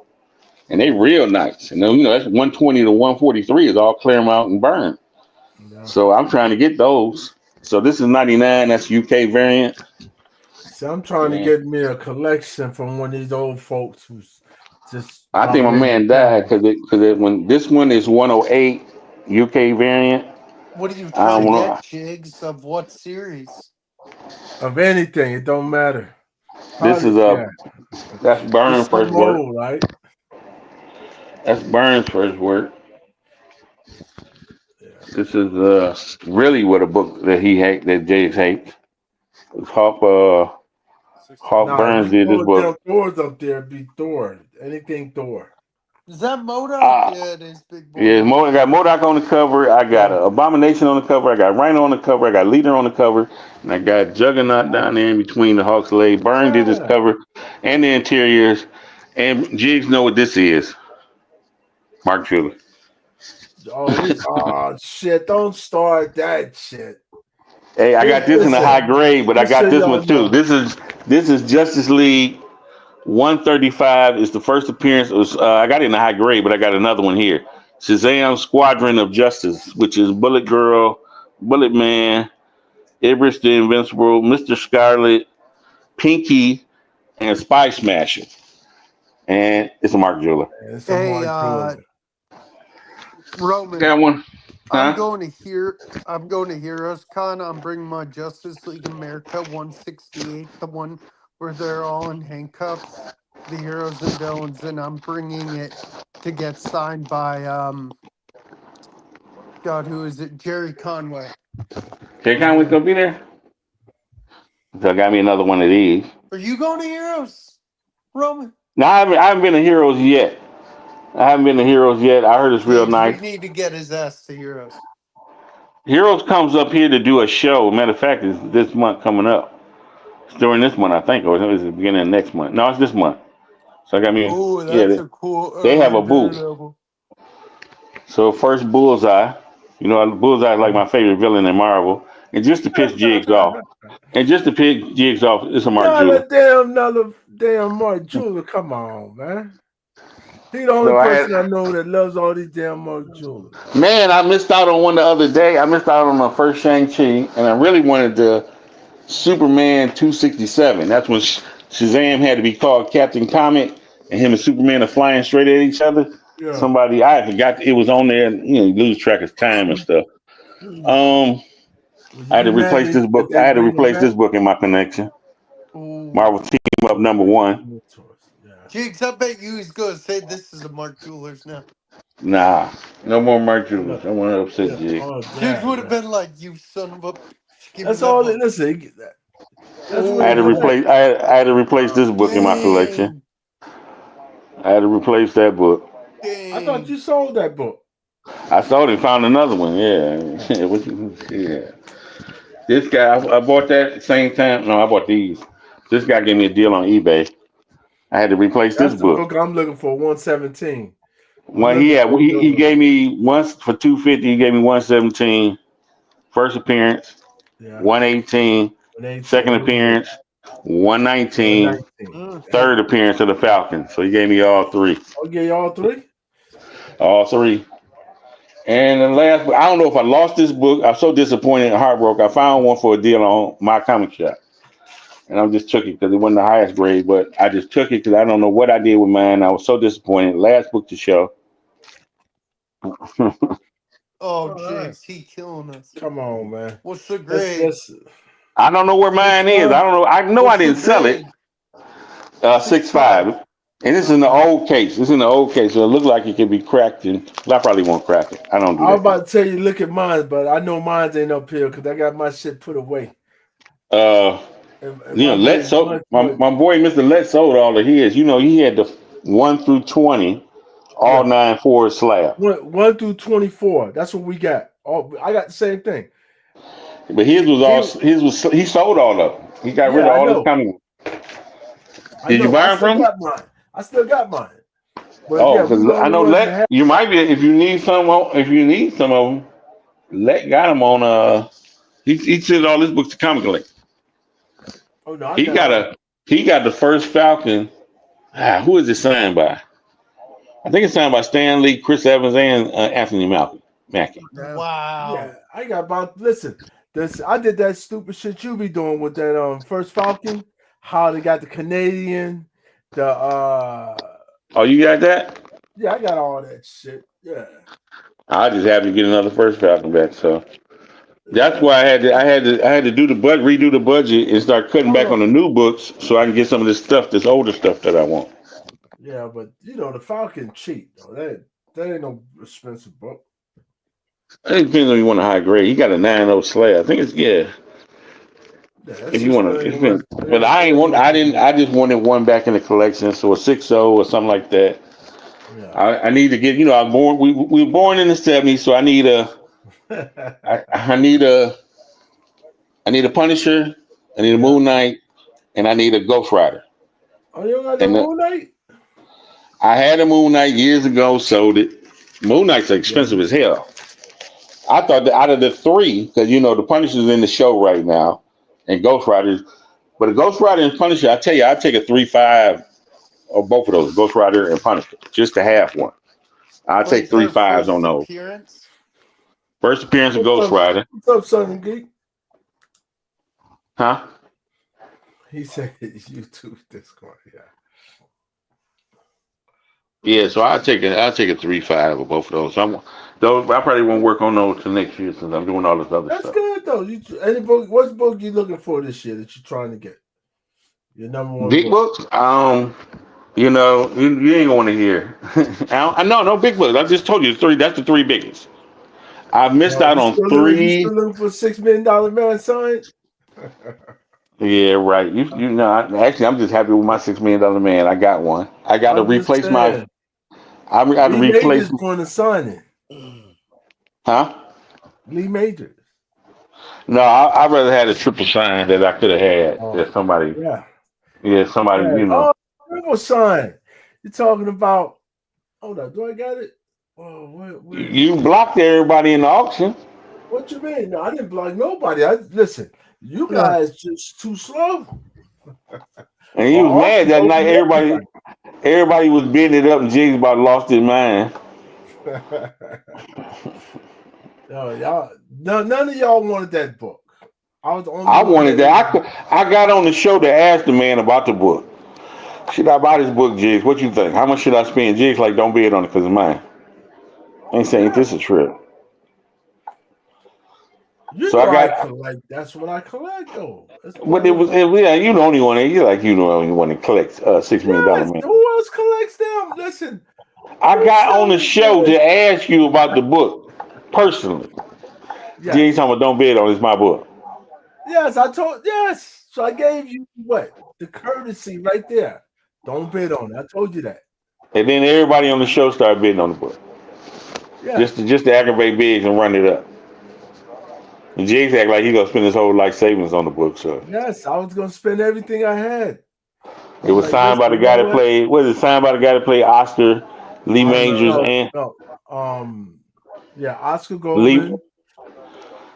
And they real nice. And then, that's 120 to 143 is all Claremont and Burn. Yeah. So I'm trying to get those. So this is 99. That's UK variant. See, I'm trying to get me a collection from one of these old folks who's just I think about my ready to man die. died because when this one is 108 UK variant. What are you I trying don't to know. get, Jiggs? Of what series? Of anything, it don't matter. This Probably, is yeah. that's Burns' It's first some work. old, right? That's Burns' first work. Yeah. This is really what a book that that Jiggs hates. Hawk Nah, Burns you did this throw book. them Thor's up there, be Thor. Anything Thor. Is that Modoc? Uh, Yeah, it is, big boy. yeah, I got Modoc on the cover. I got Abomination on the cover. I got Rhino on the cover. I got Leader on the cover, and I got Juggernaut down there in between the Hawk's legs. Burns did this Yeah. cover and the interiors. And Jiggs know what this is. Mark Fuller. Oh shit! Don't start that shit. Hey, I got this in a high grade, but I Just so got this y'all one too. know. This is Justice League 135 is the first appearance. I got it in a high grade, but I got another one here. Shazam Squadron of Justice, which is Bullet Girl, Bullet Man, Ibris the Invincible, Mr. Scarlet, Pinky, and Spy Smasher. And it's a Mark Jeweler. It's a Hey, Mark Jordan. Roman. Got one. I'm Huh? going to Heroes Con. I'm bringing my Justice League America 168, the one where they're all in handcuffs, the heroes and villains, and I'm bringing it to get signed by God, who is it? Jerry Conway. Jay Conway's gonna be there. So I got me another one of these. Are you going to Heroes, Roman? No, I haven't been to Heroes yet. I haven't been to Heroes yet. I heard it's real Jiggs, we nice. need to get his ass to Heroes. Heroes comes up here to do a show. Matter of fact, it's this month coming up. It's during this month, I think, or it's the beginning of next month. No, it's this month. So I got me. Oh, Yeah, that's a cool they have a booth. Daredevil. So first Bullseye. Bullseye is like my favorite villain in Marvel. And just to piss Jiggs off. It's a Mark Jeweler. Another damn Mark Jeweler. Come on, man. He the only So person I know that loves all these damn Mark Jewelers. Man, I missed out on one the other day. I missed out on my first Shang-Chi, and I really wanted the Superman 267. That's when Shazam had to be called Captain Comet, and him and Superman are flying straight at each other. Yeah. Somebody, I forgot it was on there. You lose track of time and stuff. I had to replace this book. I had to replace this book in my collection. Marvel Team Up #1. Jiggs, I bet you he's gonna say this is a Mark Jewelers now. Nah, no more Mark Jewelers. I want to upset Jig. Jiggs would have been like, "You son of a bitch, give That's me that all. book." Listen, that's what I had to replace. I had to replace this book in my Dang. collection. I had to replace that book. I thought you sold that book. I sold it, found another one. Yeah, yeah. This guy, I bought that at the same time. No, I bought these. This guy gave me a deal on eBay. I had to replace this That's the book. book I'm looking for. 117. Well, he gave me once for 250. He gave me 117. First appearance, 118. Second appearance, 119. Third appearance of the Falcon. So he gave me all three. I'll give you all three. All three. And the last, I don't know if I lost this book. I'm so disappointed and heartbroken. I found one for a deal on My Comic Shop. And I just took it because it wasn't the highest grade, but I just took it because I don't know what I did with mine. I was so disappointed. Last book to show. Oh, Jiggs, he killing us. Come on, man. What's the grade? I don't know where mine is. I don't know. I know I didn't sell it. 6.5. And this is in the old case. It's in the old case, so it looked like it could be cracked. And I probably won't crack it. I don't do I was that. about to tell you, look at mine, but I know mine ain't up here because I got my shit put away. Let sold my boy Mr. Let sold all of his. He had the 1 through 20, all 9 forward slab. 1 through 24. That's what we got. Oh, I got the same thing. But he sold all of them. He got rid of all his comic. Did you buy them from him? I still got mine. But because I know Let you might be if you need some of them. Let got them on he sent all his books to Comic Collect. Oh no, He got the first Falcon. Who is it signed by? I think it's signed by Stan Lee, Chris Evans, and Anthony Mackie. Wow. Yeah, I got about I did that stupid shit you be doing with that first Falcon. How they got the Canadian, Oh, you got that? Yeah, I got all that shit. Yeah. I just happy to get another first Falcon back. So that's why I had to redo the budget and start cutting back on the new books so I can get some of this older stuff that I want. Yeah, but the Falcon cheap though. That ain't no expensive book. It depends on you want a high grade. He got a 9.0 slab. I think it's if you want to, but I just wanted one back in the collection, so a 6.0 or something like that. Yeah. I need to get. I'm born. We were born in the 70s, so I need I need a Punisher. I need a Moon Knight, and I need a Ghost Rider. Oh, you got the Moon Knight? I had a Moon Knight years ago, sold it. Moon Knight's expensive as hell. I thought that out of the three, because the Punisher's in the show right now, and Ghost Rider's, but a Ghost Rider and Punisher, I tell you, I'd take a 3.5 or both of those, Ghost Rider and Punisher, just to have one. I'll take 3.5s on those. First appearance of Ghost Rider. What's up, Southern Geek? Huh? He said YouTube Discord. Yeah. Yeah, so I'll take a 3.5 of both of those. I probably won't work on those till next year since I'm doing all this other stuff. That's good though. What's book you looking for this year that you're trying to get? Your number one big books? You ain't going to hear. I know, no big books. I just told you three. That's the three biggest. I missed out on three. You still looking for $6 million man sign? Yeah, right. Actually, I'm just happy with my $6 million man. I got one. I got to replace my. I got to replace. Going to sign it. Huh? Lee Majors. No, I'd rather had a triple sign that I could have had. That somebody. Yeah, somebody. Oh, triple sign. You're talking about. Hold on. Do I got it? Oh, where you blocked everybody in the auction. What you mean? No, I didn't block nobody. Listen. You guys just too slow. And he was mad that night. Everybody was bidding it up, and Jiggs about lost his mind. No, y'all. None of y'all wanted that book. I was the only. I wanted that. I got on the show to ask the man about the book. Should I buy this book, Jiggs? What you think? How much should I spend? Jiggs like, don't bid on it because it's mine. I ain't saying this a trip. You So know I I got, collect. That's what I collect, though. That's but it was, yeah, you the only one. You the only one that collects $6 million yes. man. Who else collects them? Listen, I who got on the sells show this? to ask you about the book personally. Yes. Jiggs talking about don't bid on it. It's my book. Yes, I told. Yes. So I gave you what? The courtesy right there. Don't bid on it. I told you that. And then everybody on the show started bidding on the book. Yeah. Just to aggravate Biggs and run it up. And Jiggs act like he gonna spend his whole life savings on the book. So Yes, I was gonna spend everything I had. it was Like, signed by listen, the you know guy that what? played. What is it? Signed by the guy that played Oscar, Lee Majors, and Yeah, Oscar Lee Goldman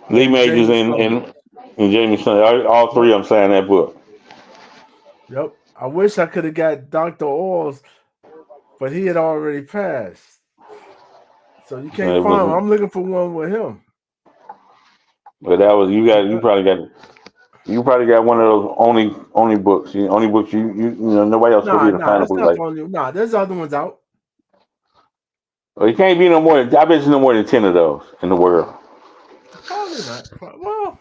Majors James and Stone. Jameson. All three of them signed that book. Yep. I wish I could have got Dr. Oz, but he had already passed. So you can't find him. I'm looking for one with him. But that was you probably got one of those only books. Only books you know nobody else will be able to find a That's book not like. for you. There's other ones out. Well, it can't be no more. I bet you no more than 10 of those in the world. Probably not. Well,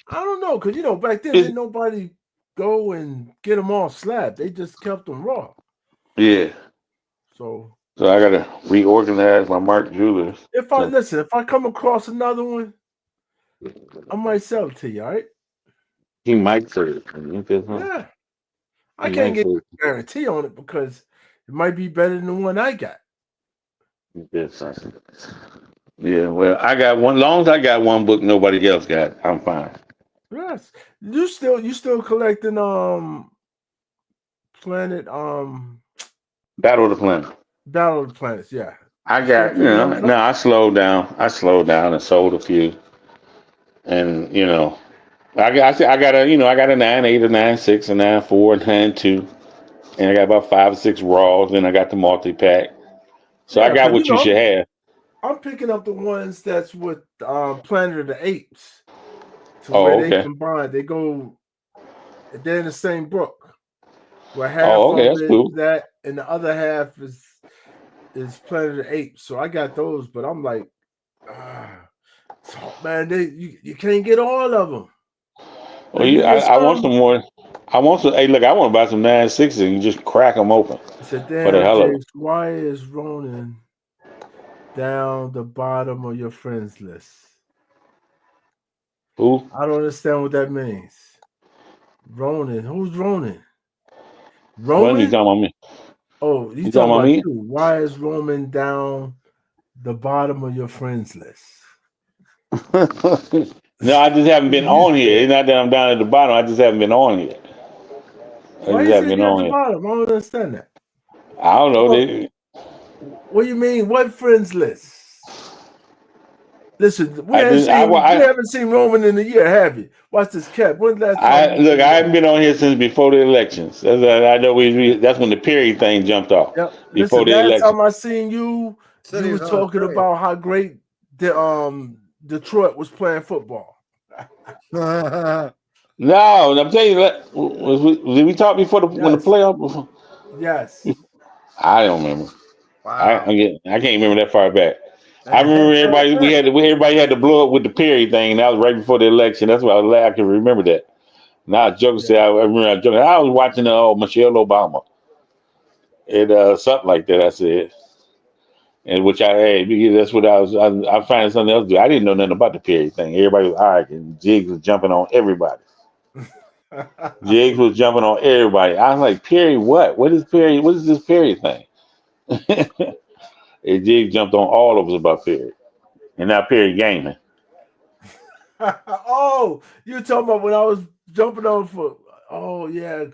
I don't know, because back then didn't nobody go and get them all slabbed. They just kept them raw. Yeah. So I gotta reorganize my Mark Jewelers. if I come across another one, I might sell it to you, all right? He might say it. Yeah. I can't get a guarantee on it because it might be better than the one I got. Yeah, well, I got one. Long as I got one book nobody else got, I'm fine. Yes. You still collecting Planet Battle of the Planet. Battle of the Planets, yeah. I got I slowed down. I slowed down and sold a few. And I got a 9.8, a 9.6, a 9.4, a 9.2. And I got about 5 or 6 raws, then I got the multi-pack. So I got what you should have. I'm picking up the ones that's with Planet of the Apes. To Oh, where okay. they combine. They're in the same book. Where half of that's it cool. that and the other half is Planet of the Apes. So I got those, but I'm like, man, you can't get all of them. Well, I want some more. I want some. Hey, look, I want to buy some 9.6s and just crack them open. I said, for the hell of James, why is Ronan down the bottom of your friends list? Who? I don't understand what that means. Ronan, who's Ronan? Roman? What are you talking about me? Oh, you talking about you. Why is Roman down the bottom of your friends list? No, I just haven't been on here. It's not that I'm down at the bottom. I just haven't been on here. Why you say you're at the bottom? I don't understand that. I don't know. What do you mean? What friends list? Listen, we haven't seen Roman in a year, have you? Watch this, Kev. When's last time? Look, I haven't been on here since before the elections. I know that's when the Perry thing jumped off. Yep. Before Listen, the election. last time I seen you, you were talking about how great Detroit was playing football. No, I'm telling you, did we talk before when the playoff? Yes. I don't remember. Wow. I can't remember that far back. I remember everybody had to blow up with the Perry thing. That was right before the election. That's why I can remember that. Now joking say I remember joking. I was watching Michelle Obama. And something like that I said. And which that's what I find something else to do. I didn't know nothing about the Perry thing. Everybody was all right, and Jiggs was jumping on everybody. Jiggs was jumping on everybody. I was like, Perry, what? What is Perry? What is this Perry thing? And Jiggs jumped on all of us about Perry. And now Perry gaming. Oh, you talking about when I was jumping on for? Oh yeah,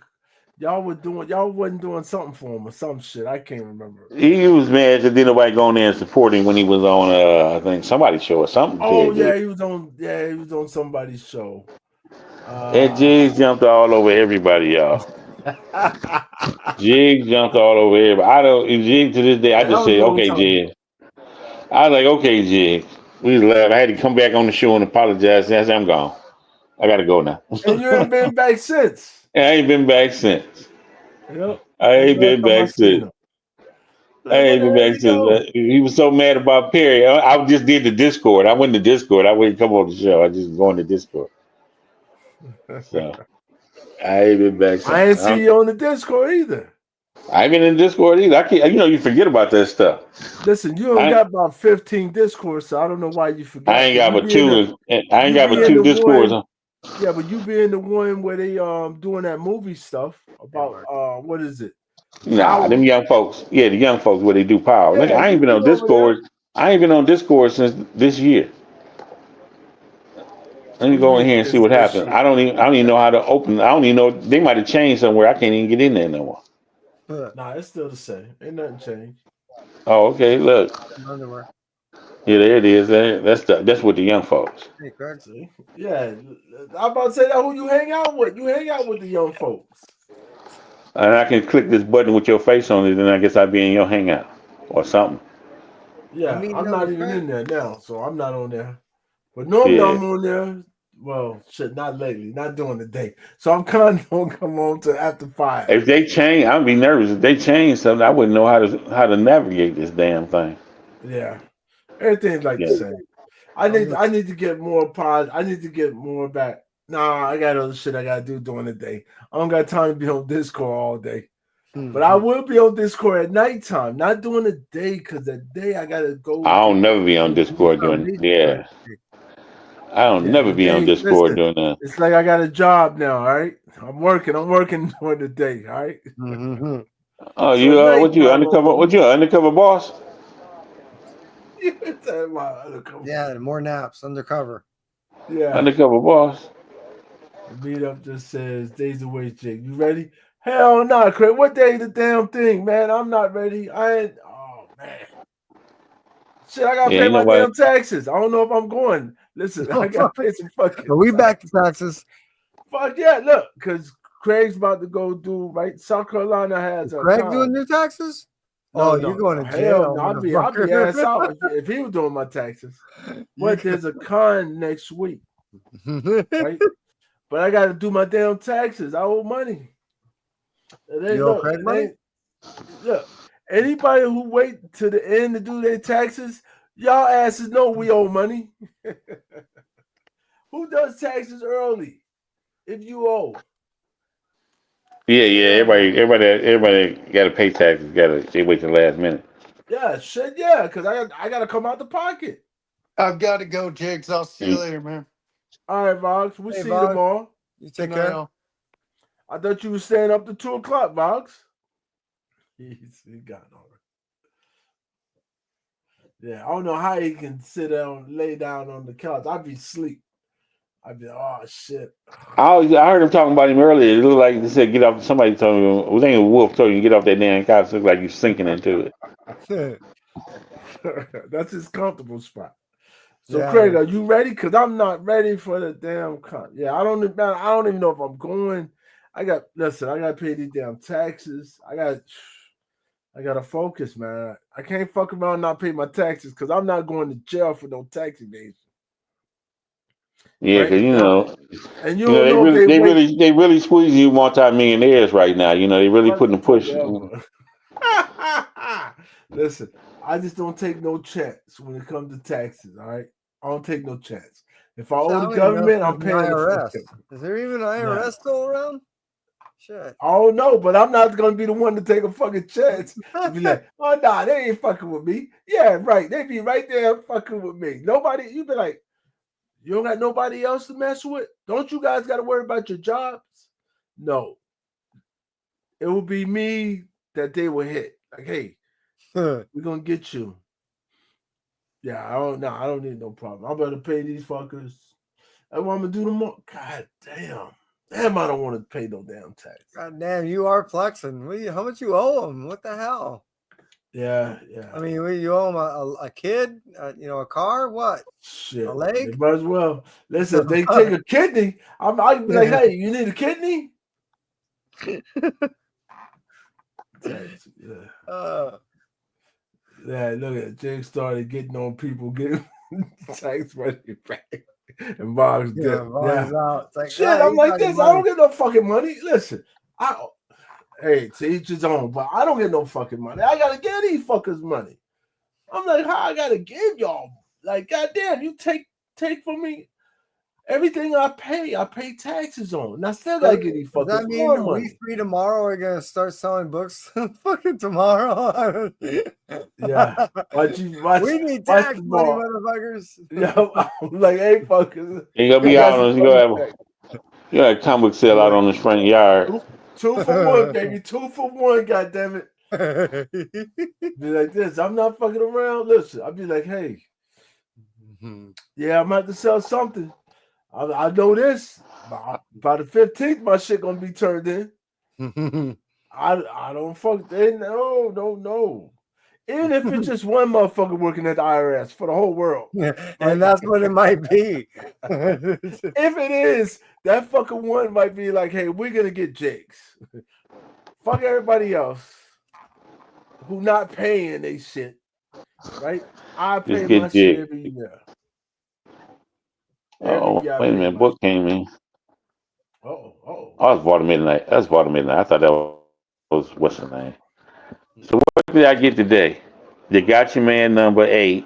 y'all wasn't doing something for him or some shit. I can't remember. He was mad that didn't nobody go in there and support him when he was on I think somebody's show or something. Oh yeah, he was on somebody's show. And Jiggs jumped all over everybody, y'all. Jiggs jumped all over everybody. Jiggs to this day, I just say, okay, Jiggs. I was like, okay, Jiggs. We left. I had to come back on the show and apologize. I said, I'm gone. I gotta go now. And you ain't been back since. I ain't been back since. Yep. I ain't been back since. I ain't been back since. He was so mad about Perry. I just did the Discord. I went to Discord. I wouldn't come on the show. I just go on the Discord. So I ain't been back since. I ain't see you on the Discord either. I ain't been in Discord either. I can't. You forget about that stuff. Listen, you don't got about 15 Discords, so I don't know why you forgot. I ain't got but two. I ain't got but two Discords. Yeah, but you being the one where they doing that movie stuff about what is it? Nah, them young folks. Yeah, the young folks where they do power. Yeah, I ain't been on Discord. I ain't been on Discord since this year. Let me go in here and see what happened. I don't even know how to open. I don't even know. They might have changed somewhere. I can't even get in there no more. Nah, it's still the same. Ain't nothing changed. Oh, okay. Look. Underwear. Yeah, there it is. That's with the young folks. Hey, Craig. See? Yeah, I'm about to say that who you hang out with. You hang out with the young folks. And I can click this button with your face on it, and I guess I'd be in your hangout or something. Yeah, I'm not even in there now, so I'm not on there. But normally I'm on there. Well, shit, not lately, not during the day. So I'm kind of gonna come on to after 5. If they change, I'd be nervous. If they change something, I wouldn't know how to navigate this damn thing. Yeah, everything's like the same. I need to get more pod. I need to get more back. Nah, I got other shit I gotta do during the day. I don't got time to be on Discord all day. But I will be on Discord at nighttime, not during the day, because the day I gotta go. I don't never be on Discord doing. Yeah, I don't never be on Discord doing that. It's like I got a job now. All right, I'm working during the day. All right. Mm-hmm. Oh, you what you undercover? What you undercover boss? Yeah, more naps undercover. Yeah, undercover boss. The meetup just says days away, Jake. You ready? Hell no, Craig. What day the damn thing, man? I'm not ready. I ain't. Oh man. Shit, I gotta pay my damn taxes. I don't know if I'm going. Listen, I gotta pay some fucking. Are we back to taxes? Fuck yeah! Look, because Craig's about to go do right. South Carolina has a. Craig doing new taxes? No, you're going to jail. No, I'll be ass out if he was doing my taxes. But there's a con next week, right? But I got to do my damn taxes. I owe money. You owe Craig money? Look, anybody who wait to the end to do their taxes, y'all asses know we owe money. Who does taxes early? If you owe. Yeah. Everybody got to pay taxes. They wait till the last minute. Yeah, shit, yeah, because I got to come out the pocket. I've got to go, Jiggs. I'll see you later, man. All right, Vox. We'll see you tomorrow. You take care. I thought you were staying up to 2:00, Vox. He got on it. Yeah, I don't know how he can lay down on the couch. I'd be asleep. I'd be, oh shit. I heard him talking about him earlier. It looked like he said, "Get off." Somebody told me, I think Wolf told you, "Get off that damn couch." It looked like you're sinking into it. That's his comfortable spot. So, Craig, are you ready? Because I'm not ready for the damn con. Yeah, I don't even know if I'm going. I got to pay these damn taxes. I got to focus, man. I can't fuck around and not pay my taxes because I'm not going to jail for no tax evasion. Yeah, because and you don't know they really squeezing you multi-millionaires right now. They really putting a push. Listen, I just don't take no chance when it comes to taxes. All right, I don't take no chance. If I owe the government, I'm paying IRS. Is there even an IRS still around? Shit. I don't know, but I'm not gonna be the one to take a fucking chance to be like, oh nah, they ain't fucking with me. Yeah, right. They be right there fucking with me. Nobody, you be like, you don't got nobody else to mess with? Don't you guys got to worry about your jobs? No. It will be me that they will hit. Like, hey, we're gonna get you. Yeah, I don't need no problem. I better pay these fuckers. That's what I'm gonna do tomorrow. God damn. Damn, I don't want to pay no damn tax. God damn, you are flexing. How much you owe them? What the hell? Yeah. I mean, you owe them a kid, a car, what? Shit. A leg? They might as well. Listen, if they take a kidney, I'd be like, hey, you need a kidney? Yeah, look at Jake started getting on people getting tax money back. And Bob's dead. Bob's out. It's like, shit, I'm like this. I don't get no fucking money. Listen, Hey, to each his own. But I don't get no fucking money. I gotta give these fuckers money. I'm like, how I gotta give y'all? Like, goddamn, you take from me everything I pay taxes on. And I still gotta give these Does that fuckers mean more we money. three tomorrow are gonna start selling books fucking tomorrow? Yeah. We need tax money, tomorrow. motherfuckers. Yeah, I'm like, hey, fuckers. You gonna be I got out some on you fucking gonna tax. have a comic book sale out on the front yard. Two for one, baby. 2 for 1, goddammit. Be like this. I'm not fucking around. Listen, I'll be like, hey, yeah, I'm about to sell something. I know this. By the 15th, my shit gonna be turned in. I don't fuck they no. Even if it's just one motherfucker working at the IRS for the whole world. And that's what it might be. If it is, that fucking one might be like, hey, we're gonna get Jiggs. Fuck everybody else who not paying they shit. Right? I pay Just get my shit Jiggs. every year. Oh, Every year I wait a pay minute. my Book came in. Oh. I was bought at midnight. I thought that was what's the name? So what did I get today? The Gotcha Man number 8.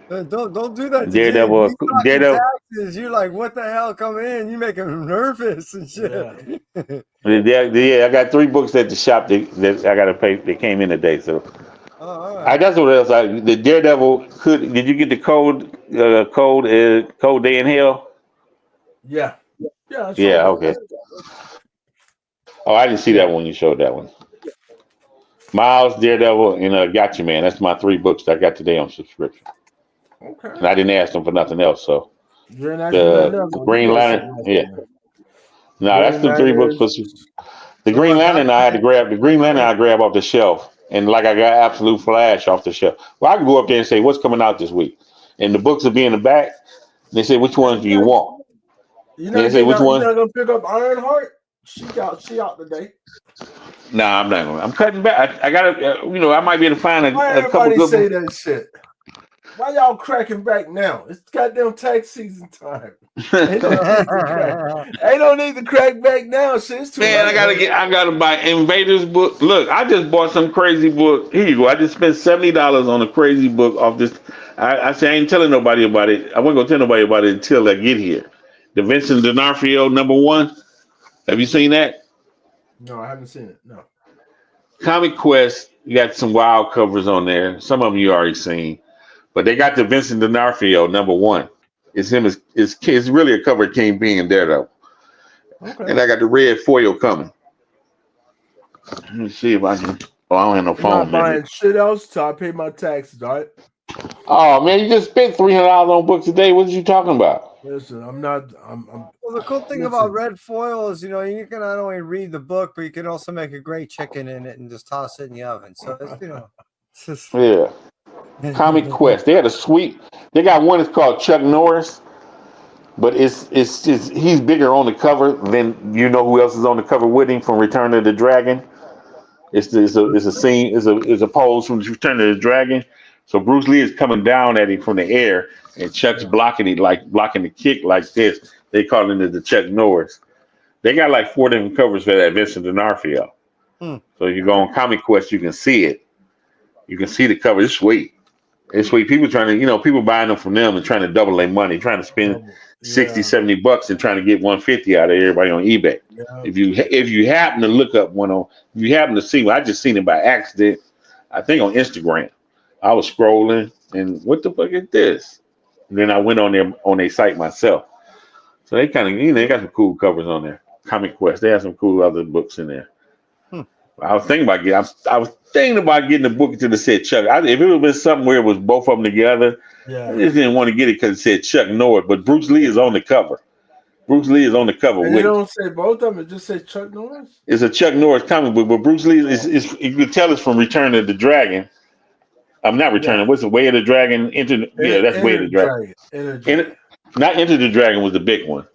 Don't do that to Jay. Daredevil. He's talking Daredevil. taxes. You're like, what the hell? Come in. You make him nervous and shit. Yeah, I got 3 books at the shop that I got to pay. They came in today, so all right. that's what else. The Daredevil. Did you get the code? Code Day in Hell. Yeah. Yeah, I saw Yeah. that. Okay. Oh, I didn't see that one. You showed that one. Miles, Daredevil, and Gotcha Man. That's my 3 books that I got today on subscription. Okay. And I didn't ask them for nothing else. So You didn't ask for nothing else. the You Green know Lantern. something else, Yeah. man. No, that's Green the 3 books Lantern. for the Green Lantern. I had to grab the Green Lantern. I grab off the shelf, and like I got Absolute Flash off the shelf. Well, I can go up there and say, "What's coming out this week?" And the books will be in the back. They say, "Which ones do you want?" You're They not say, "Which one?" gonna pick up Ironheart? She out today. Nah, I'm not going. I'm cutting back. I gotta. I might be able to find Why a couple everybody good say ones. that shit? Why y'all cracking back now? It's goddamn tax season time. Ain't no need to crack. Ain't no need to crack back now. Shit, it's too Man, late. I gotta buy Invaders book. Look, I just bought some crazy book. Here you go. I just spent $70 on a crazy book off this. I say I ain't telling nobody about it. I wasn't gonna tell nobody about it until I get here. The Vincent D'Onofrio #1. Have you seen that? No, I haven't seen it. No. Comic Quest, you got some wild covers on there. Some of them you already seen. But they got the Vincent D'Onofrio #1. It's him. It's really a cover of Kingpin and Daredevil. Okay. And I got the red foil coming. Let me see if I can. Oh, I don't have no I'm phone. not buying shit else till I pay my taxes, all right? Oh man, you just spent $300 on books a day. What are you talking about? Listen, I'm not. Well, the cool thing about red foil is, you can not only read the book, but you can also make a great chicken in it and just toss it in the oven. So it's, Yeah. Comic Quest. They had a sweet. They got one that's called Chuck Norris, but it's he's bigger on the cover than who else is on the cover with him from Return of the Dragon. It's a scene. It's a pose from Return of the Dragon. So Bruce Lee is coming down at him from the air, and Chuck's blocking the kick like this. They call it the Chuck Norris. They got like 4 different covers for that Vincent D'Onofrio. So if you go on Comic Quest, you can see it. You can see the cover. It's sweet. It's sweet. People trying to, people buying them from them and trying to double their money, trying to spend 60, $70 and trying to get 150 out of everybody on eBay. Yeah. If you happen to look up if you happen to see one, I just seen it by accident. I think on Instagram. I was scrolling and what the fuck is this? And then I went on their site myself. So they kind of, they got some cool covers on there. Comic Quest, they have some cool other books in there. I was thinking about getting a book to the said Chuck. If it would have been something where it was both of them together, I just didn't want to get it because it said Chuck Norris. But Bruce Lee is on the cover. Bruce Lee is on the cover And with. they don't say both of them. It just say Chuck Norris. It's a Chuck Norris comic book, but Bruce Lee is you can tell it's from Return of the Dragon. I'm not Returning. Yeah. What's the Way of the Dragon? That's Way of the Dragon. Not Enter the Dragon was the big one.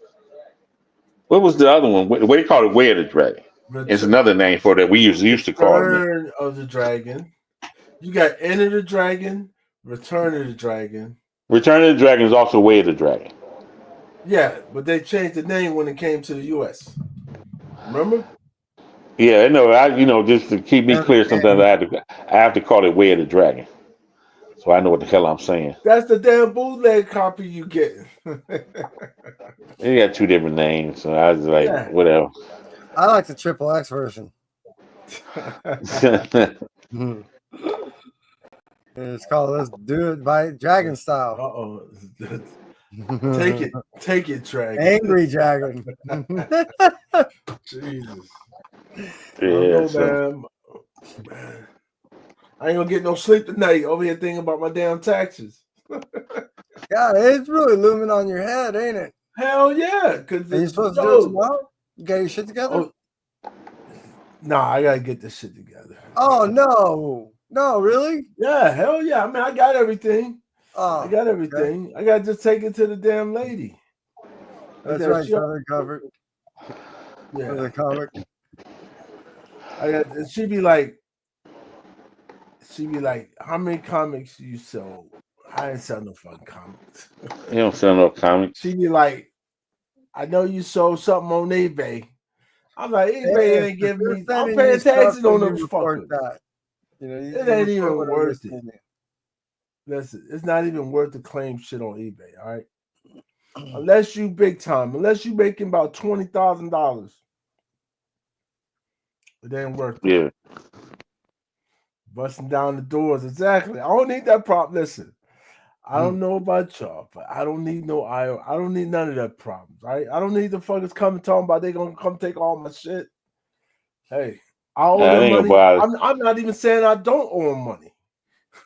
What was the other one? What they call it? Way of the Dragon. It's another name for that we used to call it. Return of the Dragon. You got Enter the Dragon, Return of the Dragon. Return of the Dragon is also Way of the Dragon. Yeah, but they changed the name when it came to the U.S. Remember? Yeah, no, just to keep me clear, sometimes I have to call it Way of the Dragon, so I know what the hell I'm saying. That's the damn bootleg copy you get. They got two different names, so I was like, Yeah. whatever. I like the Triple X version. It's called "Let's Do It" by Dragon Style. Uh-oh. Take it, Dragon. Angry Dragon. Jesus. I Yeah, don't know, so man. I ain't gonna get no sleep tonight over here thinking about my damn taxes. God, it's really looming on your head, ain't it? Hell yeah. Because Are you supposed to do it tomorrow? You got your shit together? Nah, I gotta get this shit together. Oh no. No, really? Yeah, hell yeah. I mean, I got everything. Oh, I got everything. Okay. I gotta just take it to the damn lady. That's right, Southern Cover. Yeah. Southern Comic. She'd be like, how many comics do you sell? I ain't sell no fucking comics. you don't sell no comics. She'd be like, I know you sold something on eBay. I'm like, eBay ain't giving me. I'm paying taxes on them fuckers. It ain't even worth it. Listen, it's not even worth to claim shit on eBay. All right, unless you big time, unless you making about $20,000, it ain't worth it. Yeah. Busting down the doors, exactly. I don't need that prop. Listen, I don't know about y'all, but I don't need no IO. I don't need none of that problems. Right? I don't need the fuckers coming talking about they gonna come take all my shit. Hey, I owe them money. I'm not even saying I don't owe them money.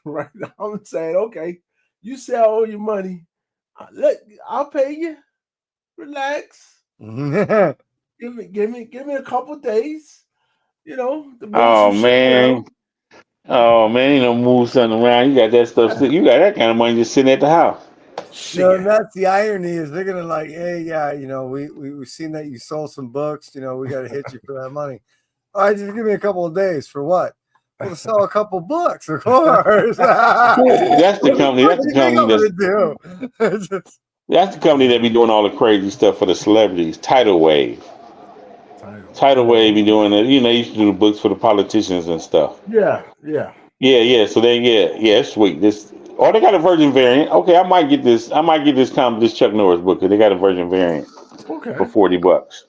Right? I'm saying, okay, you say I owe you money. I'll pay you. Relax. give me a couple days. The Oh man. Oh man, you don't move something around. You got that stuff. You got that kind of money just sitting at the house. No, that's the irony. Is they're gonna like, hey, yeah, we've seen that you sold some books. We got to hit you for that money. All right, just give me a couple of days for what? Well, to sell a couple books, of course. That's the company. That's the company that be doing all the crazy stuff for the celebrities. Tidal Wave. Tidal Wave be doing it. They used to do the books for the politicians and stuff. Yeah. So it's sweet. They got a virgin variant. Okay, I might get this this Chuck Norris book. They got a virgin variant. Okay. For $40.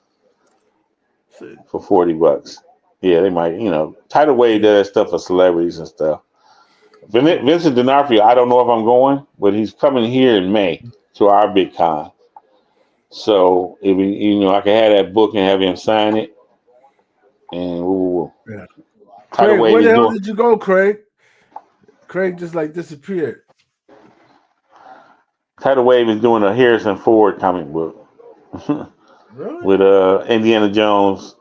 For $40. Yeah, they might. Tidal Wave does stuff for celebrities and stuff. Vincent D'Onofrio, I don't know if I'm going, but he's coming here in May to our big con. So if I can have that book and have him sign it. And Craig, where the hell did you go, Craig? Craig just disappeared. Tidal Wave is doing a Harrison Ford comic book. Really? With Indiana Jones,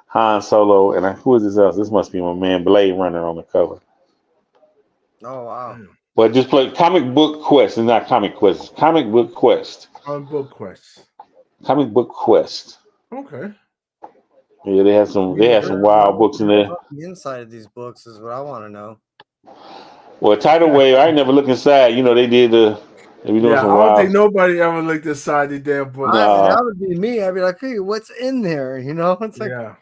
Han Solo, and who is this else? This must be my man Blade Runner on the cover. Oh wow! But just play Comic Book Quest. It's not Comic Quest. It's Comic Book Quest. Comic Book Quest. Comic Book Quest. Okay. Yeah, they have some wild books in there. The inside of these books is what I want to know. Well, Tidal Wave, I ain't never look inside. They did they be doing some I wild. don't think nobody ever looked inside the damn book. That would be me. I'd be like, hey, what's in there? It's like,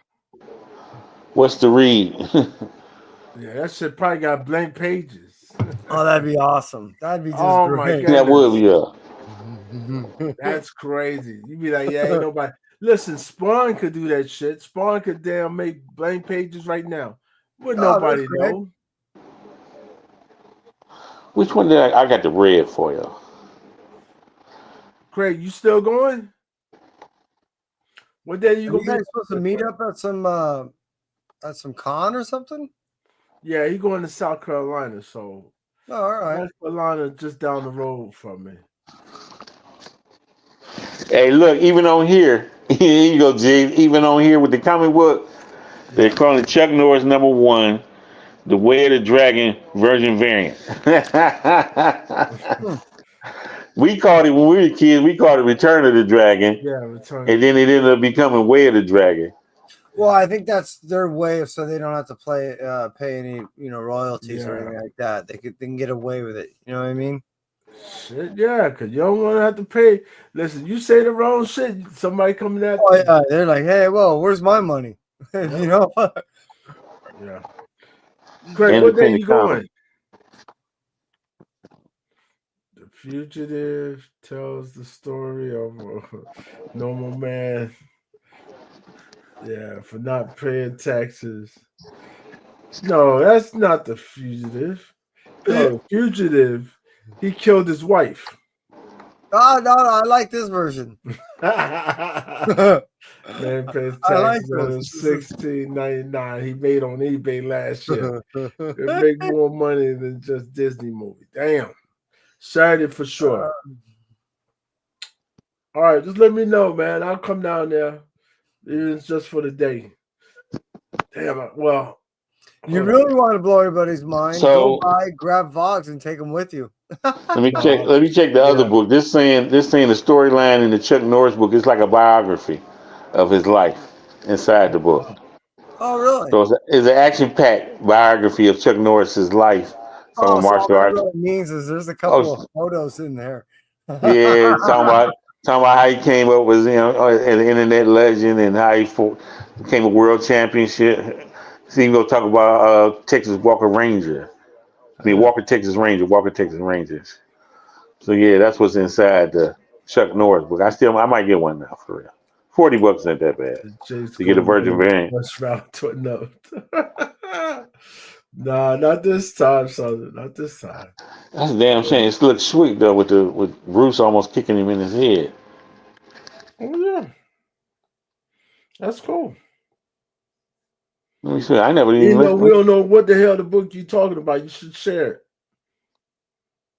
what's to read? Yeah, that shit probably got blank pages. Oh, that'd be awesome. That'd be just great. That would be That's crazy. You'd be like, yeah, ain't nobody. Listen, Spawn could do that shit. Spawn could damn make blank pages right now. Would nobody know? Which one did I got the red for you? Craig, you still going? What day you guys supposed to meet up at some con or something? Yeah, he going to South Carolina, so all right. North Carolina just down the road from me. Hey, look, even on here, here you go, Jiggs. Even on here with the comic book, they're calling it Chuck Norris #1, The Way of the Dragon Virgin Variant. We called it when we were kids. We called it Return of the Dragon. Yeah, Return. And then it ended up becoming Way of the Dragon. Well, I think that's their way of so they don't have to pay any royalties or anything like that. They can get away with it. You know what I mean? Shit, yeah, because you don't want to have to pay. Listen, you say the wrong shit, somebody coming at you. Yeah, they're like, hey, whoa, where's my money? You know. Yeah. Greg, what day you going? The Fugitive tells the story of a normal man. Yeah, for not paying taxes. No, that's not the Fugitive. No, the Fugitive, he killed his wife. Oh no, I like this version. Man pays I like taxes on this. $16.99 he made on eBay last year. It make more money than just Disney movie. Damn. Saturday for sure. All right, just let me know, man. I'll come down there. It's just for the day. Damn. Well, you really want to blow everybody's mind? So- Go buy, grab Vox, and take them with you. Let me check. Let me check the other book. This saying the storyline in the Chuck Norris book is like a biography of his life inside the book. Oh, really? So it's an action-packed biography of Chuck Norris's life from a So all martial that arts. really means is there's a couple of photos in there. Yeah, talking about how he came up with an internet legend and how he became a world championship. So you go talk about Texas Walker Ranger. Walker Texas Rangers. So yeah, that's what's inside the Chuck Norris book. I might get one now for real. $40 ain't that bad Jiggs to get a virgin variant. No. Nah, not this time, son. Not this time. That's a damn shame. It looks sweet though, with Bruce almost kicking him in his head. Oh yeah, that's cool. Let me see. I never even. You know, we don't know what the hell the book you talking about. You should share it.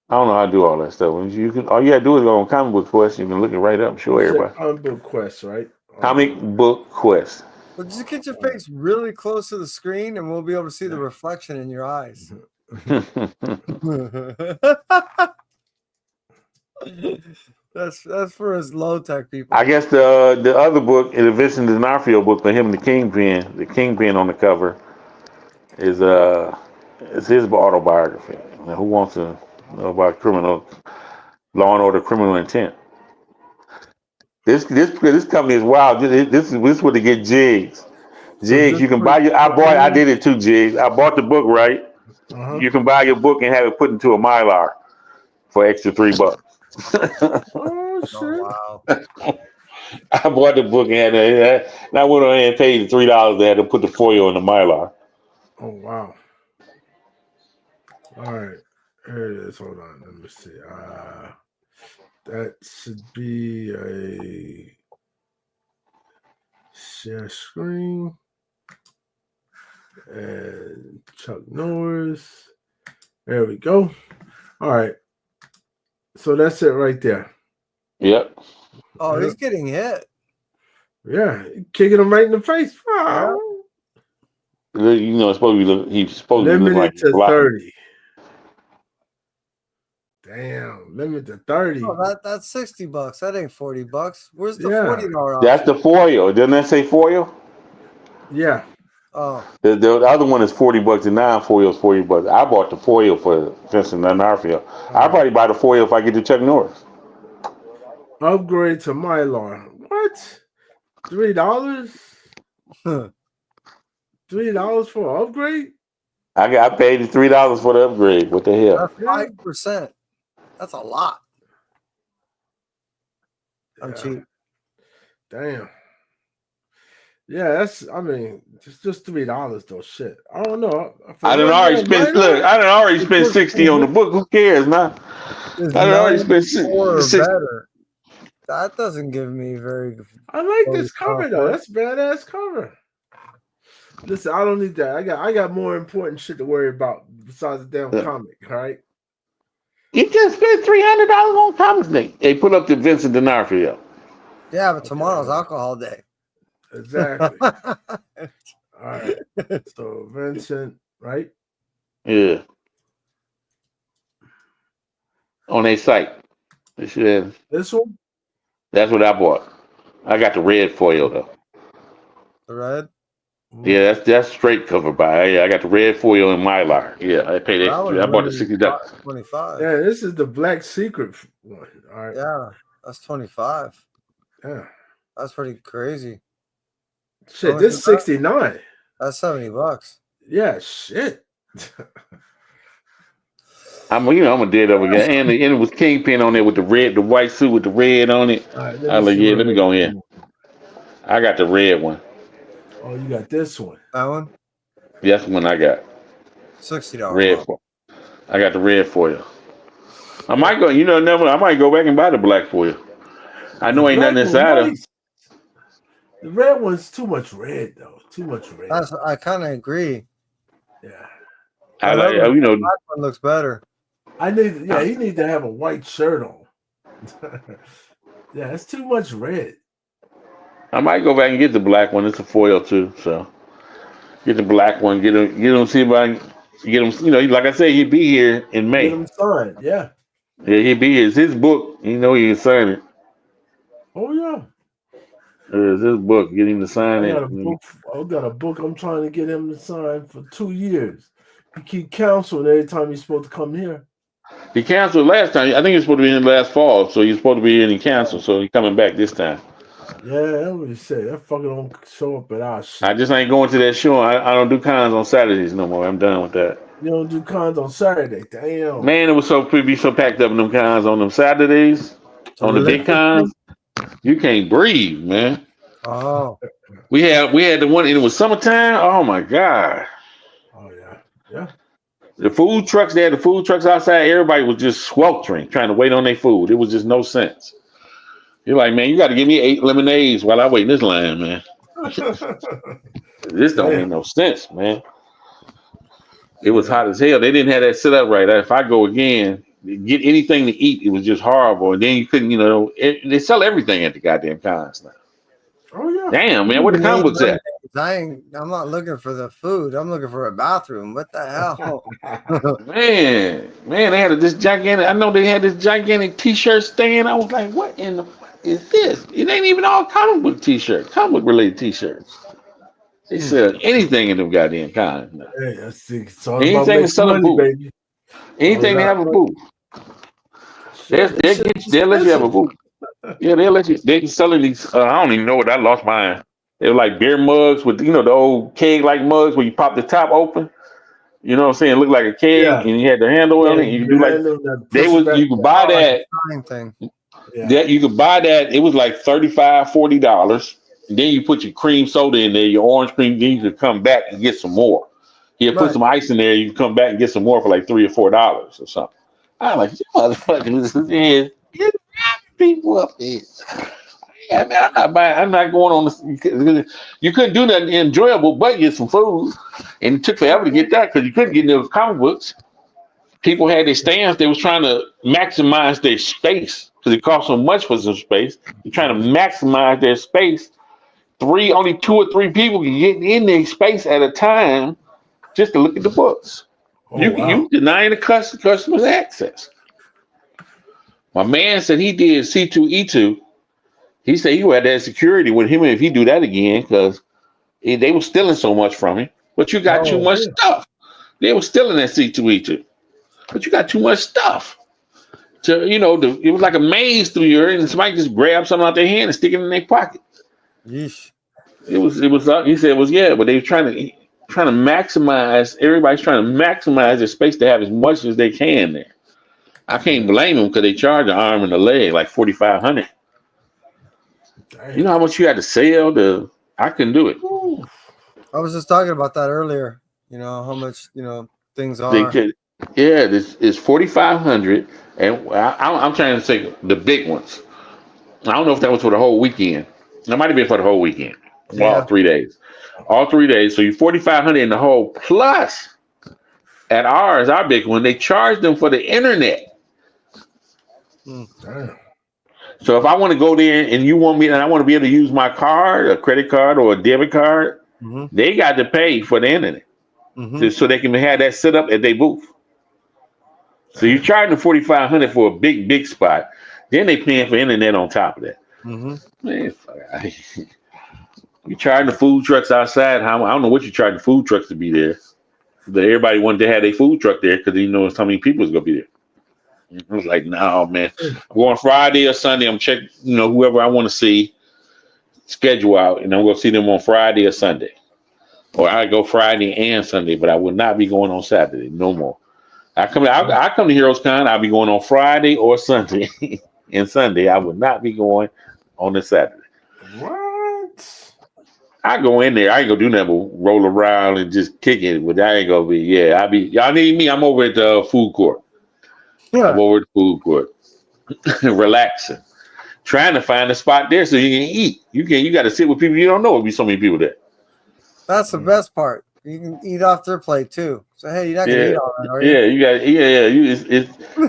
I don't know how to do all that stuff. All you gotta do is go on Comic Book Quest. You can look it right up. Show everybody. Comic Book Quest, right? Comic Book Quest. Well, just get your face really close to the screen, and we'll be able to see the reflection in your eyes. That's for us low tech people. I guess the other book, the Vincent D'Onofrio book for him, the Kingpin on the cover, is it's his autobiography. Now, who wants to know about Law and Order, Criminal Intent? This company is wild. This is what they get Jiggs. Jiggs, you can buy your. I did it too, Jiggs. I bought the book, right? You can buy your book and have it put into a Mylar for extra $3. Oh shit! Oh, wow. I bought the book and I went on and paid the $3. They had to put the foil in the Mylar. Oh wow! All right, here it is. Hold on, let me see. That should be a share screen and Chuck Norris. There we go. All right, so that's it right there. Yep. Oh, he's getting hit. Yeah, kicking him right in the face. Yeah. You know, it's supposed to be he's supposed to be looking Limited like to 30. Damn, limited to 30. Oh, that's $60. That ain't $40. Where's the Yeah. $40 option? That's the foil. Doesn't that say foil? Yeah. Oh. The other one is $40 and non-foil is $40. I bought the foil for Vincent D'Onofrio. I'll probably buy the foil if I get to Chuck Norris. Upgrade to Mylar. What? $3? $3 for an upgrade? I paid the $3 for the upgrade. What the hell? That's 5%. That's a lot. I'm cheap. Damn. Yeah, it's just $3 though. Shit. I don't know. I done already spent 60 on the book. Who cares, man? Is I done already 9 spent or 60. better. That doesn't give me very. I like this cover though. That's badass cover. Listen, I don't need that. I got more important shit to worry about besides the damn comic. All right. You just spent $300 on comics day. They put up the Vincent D'Onofrio. Yeah, but tomorrow's alcohol day. Exactly. All right. So Vincent, right? Yeah. On their site. They should have. This one? That's what I bought. I got the red foil though. The red? Yeah, that's straight cover by. I got the red foil in Mylar. Yeah, I paid extra. I bought the $60. 25. Yeah, this is the Black Secret one. All right. Yeah, that's 25. Yeah. That's pretty crazy. Shit, this is 69. That's $70. Yeah, shit. I'm a dead over again. And it was Kingpin on there with the white suit with the red on it. All right, I was like, yeah, let me go in. in. I got the red one. Oh, you got this one. That one? That's the one I got. $60. Red for. I got the red for you. I might go. I might go back and buy the black for you. I know ain't nothing inside of. The red one's too much red though. Too much red. I kind of agree. Yeah. I like. The black one looks better. He needs to have a white shirt on. Yeah, it's too much red. I might go back and get the black one. It's a foil too, so get the black one. Get him. See if I can get him. Like I said, he'd be here in May. Get him signed. Yeah. Yeah, he'd be here. It's his book. He can sign it. Oh yeah. It's his book. Get him to sign it. I got a book. I'm trying to get him to sign for 2 years. He keep counseling every time he's supposed to come here. He canceled last time. I think he was supposed to be in last fall, so he's supposed to be in and canceled. So he's coming back this time. Yeah, that's what he said. That fucker don't show up at our shit. I just ain't going to that show. I don't do cons on Saturdays no more. I'm done with that. You don't do cons on Saturday. Damn. Man, it was so packed up in them cons on them Saturdays, on the big cons. You can't breathe, man. Oh. We had the one, and it was summertime. Oh my God. Oh yeah. Yeah. The food trucks, they had the food trucks outside. Everybody was just sweltering, trying to wait on their food. It was just no sense. You're like, man, you got to give me 8 lemonades while I wait in this line, man. This don't make no sense, man. It was hot as hell. They didn't have that set up right. If I go again, get anything to eat, it was just horrible. And then you couldn't, they sell everything at the goddamn cons now. Oh yeah. Damn, man, where the comic books at? I'm not looking for the food. I'm looking for a bathroom. What the hell? man, they had this gigantic. I know they had this gigantic T-shirt stand. I was like, what in the fuck is this? It ain't even all comic book T-shirts, comic book related T-shirts. They sell anything in them goddamn cons now. Hey, it's all anything to sell a booth. Baby. Anything to have a booth. They'll let you have a booth. Yeah, they'll let you. They can sell these. I don't even know what I lost mine. They were like beer mugs with the old keg like mugs where you pop the top open. You know what I'm saying? It looked like a keg, and you had the handle on it. You can do like you could buy that. Thing. Yeah, you could buy that. It was like $35, $40. And then you put your cream soda in there, your orange cream. Then you could come back and get some more. You put some ice in there. You can come back and get some more for like $3 or $4 or something. I was like, you motherfuckers, get people up there. Yeah, man, I'm not buying. I'm not going on this. You couldn't do nothing enjoyable but get some food, and it took forever to get that because you couldn't get those comic books. People had their stands. They was trying to maximize their space because it cost so much for some space. They're trying to maximize their space. Only 2 or 3 people can get in their space at a time just to look at the books. You denying the customers access. My man said he did C2E2. He said he had that security with him if he do that again because they were stealing so much from him. But you got too much stuff. They were stealing that C2E2. But you got too much stuff. It was like a maze through your, and somebody just grab something out their hand and stick it in their pocket. Yeesh. It was. He said it was but they were trying to maximize. Everybody's trying to maximize their space to have as much as they can there. I can't blame them because they charge an arm and a leg like $4,500. You know how much you had to sell? I couldn't do it. I was just talking about that earlier. How much things are. This is $4,500, and I'm trying to say the big ones. I don't know if that was for the whole weekend. That might have been for the whole weekend. All 3 days. All 3 days. So you're $4,500 in the whole. Plus, at our big one, they charge them for the internet. So if I want to go there and you want me, and I want to be able to use my card, a credit card or a debit card, they got to pay for the internet so they can have that set up at their booth. So you're charging $4,500 for a big spot. Then they paying for internet on top of that. Man, you charging the food trucks outside. I don't know what you charging the food trucks to be there. But everybody wanted to have their food truck there because they know how many people is gonna be there. I was like, no, man. I'm going Friday or Sunday. I'm checking, whoever I want to see. schedule out, and I'm going to see them on Friday or Sunday. Or I go Friday and Sunday, but I will not be going on Saturday no more. I come to Heroes Con. I'll be going on Friday or Sunday, and Sunday I will not be going on the Saturday. What? I go in there. I ain't gonna do nothing but roll around and just kick it. But I ain't gonna be. Yeah, y'all need me. I'm over at the food court. Yeah. I'm over at the food court, relaxing, trying to find a spot there so you can eat. You got to sit with people you don't know. There'll be so many people there. That's the best part. You can eat off their plate too. So hey, you're not gonna eat all that, are you? Yeah, you got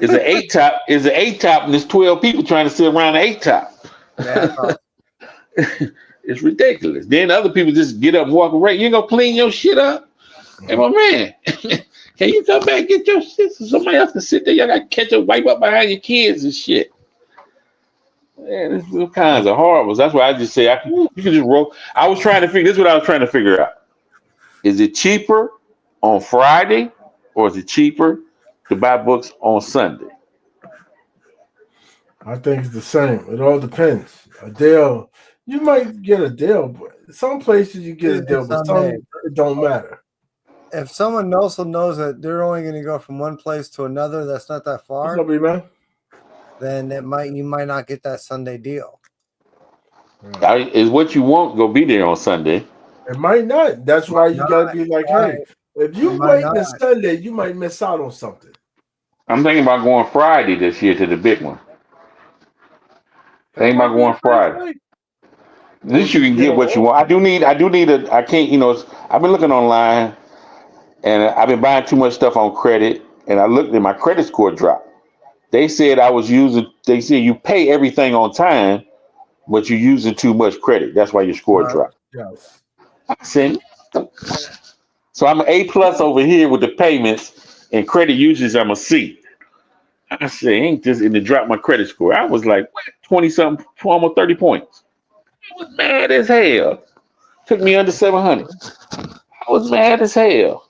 it's an 8-top. It's an 8-top, and there's 12 people trying to sit around the 8-top. Yeah, that's awesome. It's ridiculous. Then other people just get up and walk away. You ain't gonna clean your shit up. Hey, my man, can you come back and get your shit so somebody else can sit there? Y'all got to catch up, wipe up behind your kids and shit. Man, this is all kinds of horribles. That's why I just say you can just roll. I was trying to figure. This is what I was trying to figure out. Is it cheaper on Friday, or is it cheaper to buy books on Sunday? I think it's the same. It all depends. A deal, you might get a deal, but some places you get a deal, but some it don't matter. If someone also knows that they're only going to go from one place to another, that's not that far. What's up, man? Then you might not get that Sunday deal. Is what you want. Go be there on Sunday. It might not. That's why you got to be like, hey, if you wait this Sunday, you might miss out on something. I'm thinking about going Friday this year to the big one. Thinking about going Friday. At least you can get what you want. I do need I can't, I've been looking online and I've been buying too much stuff on credit, and I looked at my credit score dropped. They said they said you pay everything on time, but you're using too much credit. That's why your score dropped. Yes. I said, so I'm an A+ over here with the payments, and credit usage I'm a C. I said, ain't this, and it dropped my credit score. I was like, 20 something, almost 30 points. I was mad as hell. Took me under 700. I was mad as hell.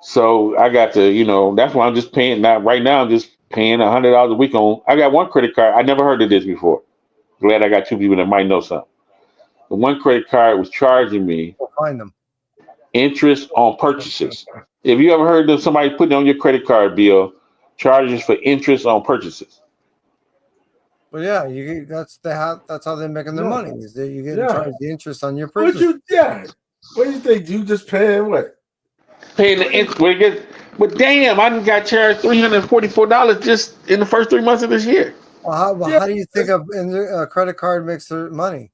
So I got to, that's why I'm just paying now. Right now, I'm just paying $100 a week on. I got one credit card. I never heard of this before. Glad I got two people that might know something. The one credit card was charging me find them interest on purchases. Have you ever heard of somebody putting on your credit card bill charges for interest on purchases? Well, yeah, that's how they're making their money. Is that you get charged the interest on your What purchase? What do you think? You just paying what? Paying the interest. But damn, I got charged $344 just in the first 3 months of this year. Well, how do you think a credit card makes their money?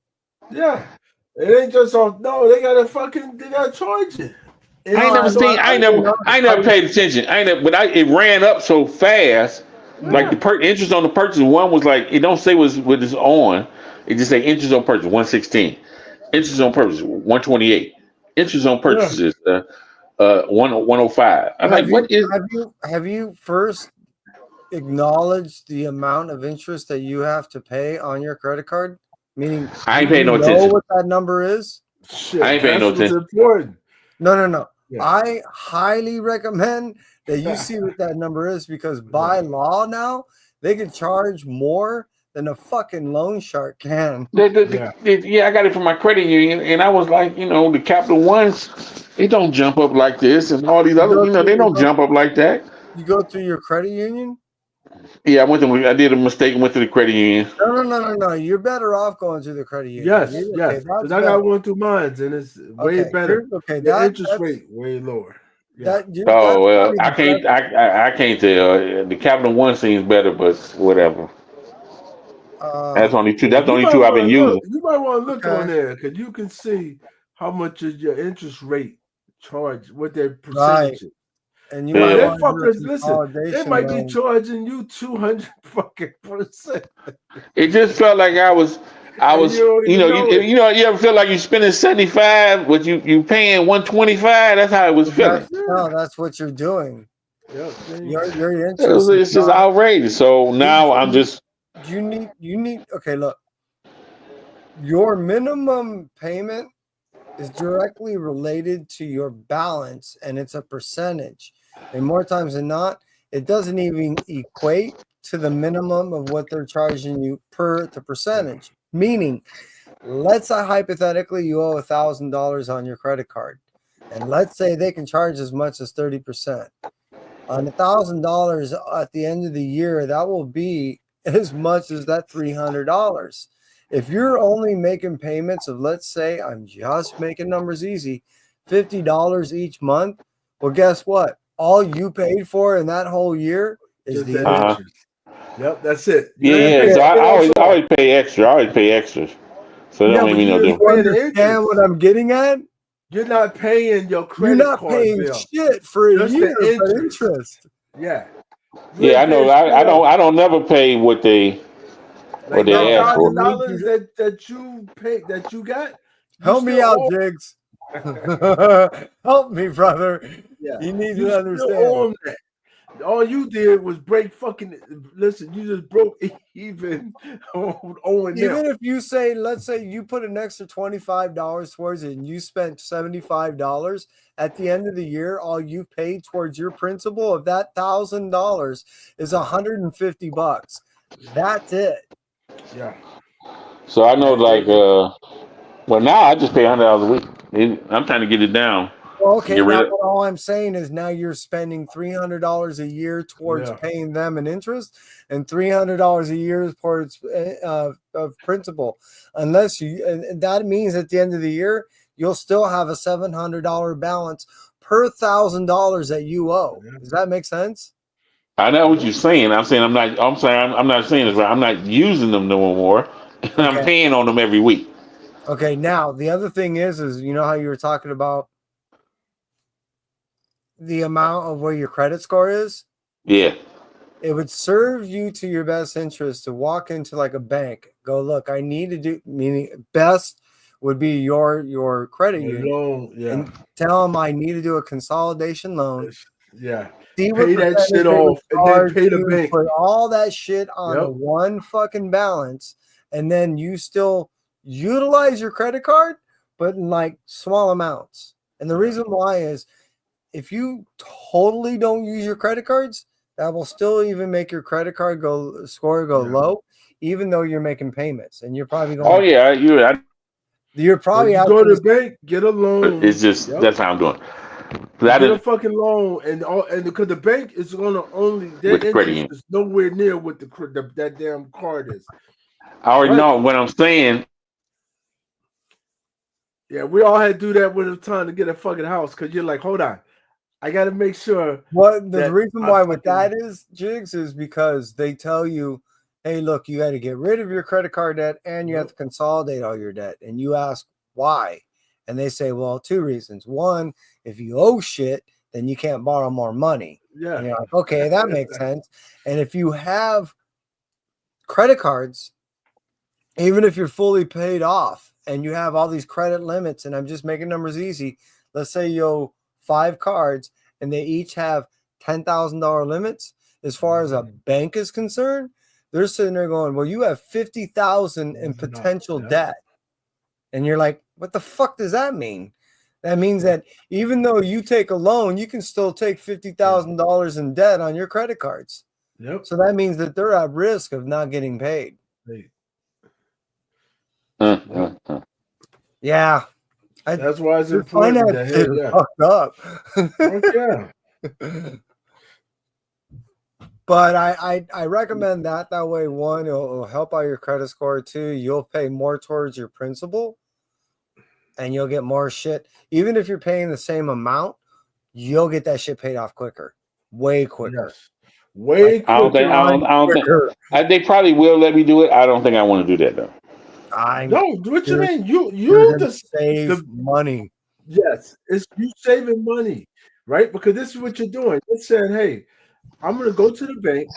Yeah, it ain't just off. No, they gotta charge it. I never paid attention. It ran up so fast. Yeah. Like the interest on the purchase, one was like, it don't say what it's on. It just say interest on purchase 116, interest on purchase 128, interest on purchases 105. I'm like, what is? Have you first acknowledged the amount of interest that you have to pay on your credit card? Meaning, I ain't paying no attention. Know what that number is? Shit, I ain't paying no attention. Important. No. Yeah. I highly recommend that you see what that number is, because by law now they can charge more than a fucking loan shark can. I got it from my credit union, and I was like, the Capital Ones, they don't jump up like this, and all these other, they don't jump up like that. You go through your credit union? Yeah, I did a mistake and went to the credit union. No. You're better off going to the credit union. Yes. Because I got one through mine, and it's way better. The interest rate way lower. Yeah. I can't tell. The Capital One seems better, but whatever. That's only two. That's the only two I've been using. You might want to look on there, because you can see how much is your interest rate charge, what their percentage is. And you might fuckers listen. They might be charging you 200 fucking %. It just felt like I was. You ever feel like you're spending 75, but you paying 125? That's how it was feeling. No, that's what you're doing. Yeah, your interest. It's just outrageous. So now I'm just. You need. Okay, look. Your minimum payment is directly related to your balance, and it's a percentage. And more times than not, it doesn't even equate to the minimum of what they're charging you per the percentage. Meaning, let's say hypothetically you owe $1,000 on your credit card, and let's say they can charge as much as 30%. On $1,000 at the end of the year, that will be as much as that $300. If you're only making payments of, let's say, I'm just making numbers easy, $50 each month, well, guess what? All you paid for in that whole year is Just the that interest. Yep, that's it. You Yeah. So I always pay extra. I always pay extras. So that Yeah, don't make but me no you difference. understand what I'm getting at? You're not paying your You're credit not card paying bill. shit for a Just year, the but interest. interest. Yeah. You Yeah, ain't I know. paying I shit else. don't never pay what they Like ask that for. $1,000 that you pay that you got. You Help me still out, owe. Jiggs. Help me, brother. Yeah. You need You to still understand. owe them that. All you did was break fucking. Listen, you just broke even owing them. Even if you say, let's say you put an extra $25 towards it and you spent $75, at the end of the year, all you paid towards your principal of that $1,000 is $150. That's it. Yeah. So I know, like, well, now I just pay $100 a week. I'm trying to get it down. Well, okay, Get rid now of. all I'm saying is now you're spending $300 a year towards Yeah. paying them an interest and $300 a year towards of principal. Unless you, and that means at the end of the year, you'll still have a $700 balance per $1,000 that you owe. Does that make sense? I know what you're saying. I'm saying I'm not. I'm saying I'm not saying this right. I'm not using them no more. I'm Okay. paying on them every week. Okay. Now the other thing is you know how you were talking about the amount of where your credit score is? Yeah. It would serve you to your best interest to walk into like a bank, go, look, I need to do, meaning best would be your credit A union, loan, yeah. and tell them I need to do a consolidation loan. Yeah. See what Pay that percentage shit they would off and then charge pay the you, bank. put all that shit on the Yep. one fucking balance, and then you still utilize your credit card, but in like small amounts. And the reason why is if you totally don't use your credit cards, that will still even make your credit card score go low, even though you're making payments. And you're probably going, Oh yeah, you're probably you out go there. to the bank, get a loan. It's just Yep. that's how I'm doing. You I get a didn't fucking loan, and because the bank is gonna only their with the credit interest union. is nowhere near what that damn card is. I already Right. know what I'm saying. Yeah, we all had to do that when it was time to get a fucking house because you're like, hold on, I got to make sure. What the that reason I why with fucking- that is, Jiggs, is because they tell you, hey, look, you got to get rid of your credit card debt and you have to consolidate all your debt. And you ask why. And they say, well, two reasons. One, if you owe shit, then you can't borrow more money. Yeah. And you're like, okay, that makes sense. And if you have credit cards, even if you're fully paid off and you have all these credit limits, and I'm just making numbers easy, let's say you owe 5 cards and they each have $10,000 limits. As far as a bank is concerned, they're sitting there going, well, you have 50,000 in potential debt. And you're like, what the fuck does that mean? That means that even though you take a loan, you can still take $50,000 in debt on your credit cards. Yep. So that means that they're at risk of not getting paid. Yeah. That's why it's your important finance that, hey, is yeah. fucked up. Yeah. But I recommend that. That way, one, it'll help out your credit score. Two, you'll pay more towards your principal and you'll get more shit. Even if you're paying the same amount, you'll get that shit paid off quicker. Way quicker. Yes. Way quicker. I don't think they probably will let me do it. I don't think I want to do that though. No, what you mean? You just save money. Yes, it's you saving money, right? Because this is what you're doing. You're saying, hey, I'm gonna go to the bank,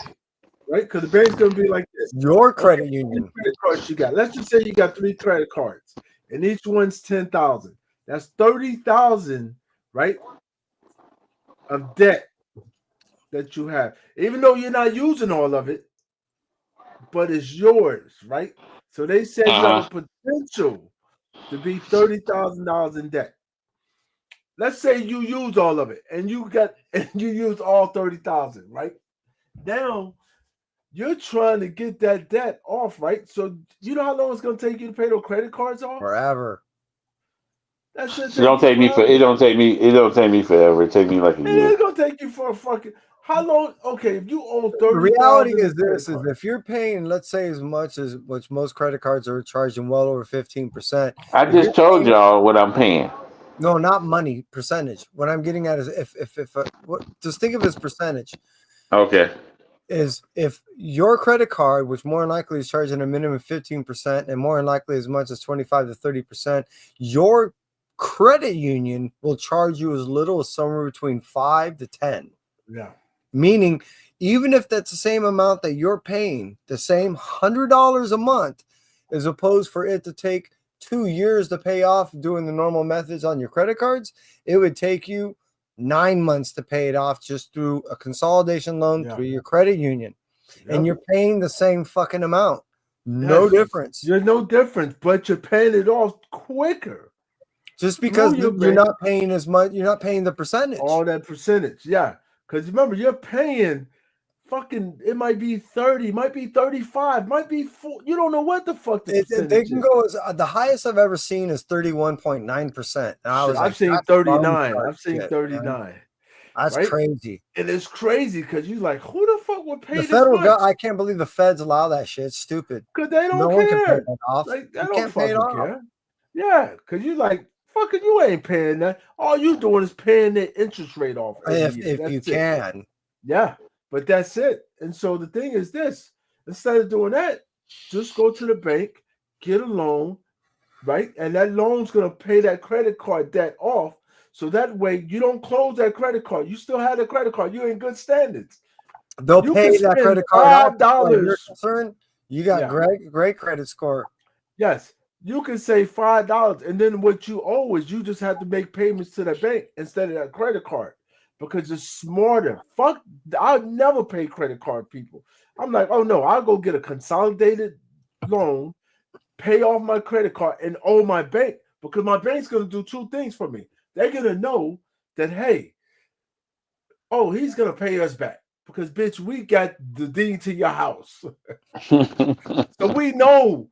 right? Because the bank's gonna be like this. Your credit Okay, union. how many credit cards you got? Let's just say you got 3 credit cards, and each one's 10,000. That's 30,000, right? Of debt that you have, even though you're not using all of it, but it's yours, right? So they said you have a potential to be $30,000 in debt. Let's say you use all of it and you use all 30,000, right? Now you're trying to get that debt off, right? So you know how long it's gonna take you to pay those credit cards off? Forever. That should It take don't you take me for. forever. It don't take me. It don't take me forever. It take me like a It year. is gonna take you for a fucking how long? Okay, if you owe The reality 30,000 is in credit this: is card, if you're paying, let's say, as much as which most credit cards are charging, well over 15%. I If you're just told paying, y'all what I'm paying. no, not money, percentage. What I'm getting at is if what, just think of it as percentage. Okay. Is if your credit card, which more than likely is charging a minimum 15% and more than likely as much as 25 to 30%, your credit union will charge you as little as somewhere between 5 to 10. yeah, Meaning, even if that's the same amount that you're paying, the same $100 a month, as opposed for it to take 2 years to pay off doing the normal methods on your credit cards, it would take you 9 months to pay it off just through a consolidation loan yeah, through your credit union. And yep. you're paying the same fucking amount. No Yes, difference. you're no different, but you're paying it off quicker Just through because your you're bank. not paying as much, you're not paying the percentage. All that percentage, yeah. Because remember, you're paying fucking. It might be 30, might be 35, might be 4. You don't know what the fuck the They percentage can is. go as the highest I've ever seen is 31.9%. And I was I've like, seen that's 39. bum I've seen shit, man. 39. That's Right? crazy. And it's crazy because you like, who the fuck would pay The this federal much? government, I can't believe the feds allow that shit. It's stupid. Because they No don't one can pay care. that off. Like, they You don't can't pay it fucking off. care. Yeah, because you like, fucking, you ain't paying that. All you doing is paying the interest rate off every year. If That's you it. can. Yeah, but that's it. And so the thing is this: instead of doing that, just go to the bank, get a loan, right? And that loan's gonna pay that credit card debt off. So that way you don't close that credit card. You still have the credit card. You're in good standards. They'll You pay can that spend credit card off. As far as you're $5. concerned, you got Yeah. great credit score. Yes, you can say $5, and then what you owe is you just have to make payments to the bank instead of that credit card because it's smarter. Fuck, I'll never pay credit card people. I'm like, oh no, I'll go get a consolidated loan, pay off my credit card, and owe my bank because my bank's gonna do two things for me. They're gonna know that hey, oh, he's gonna pay us back because bitch, we got the deed to your house, so we know.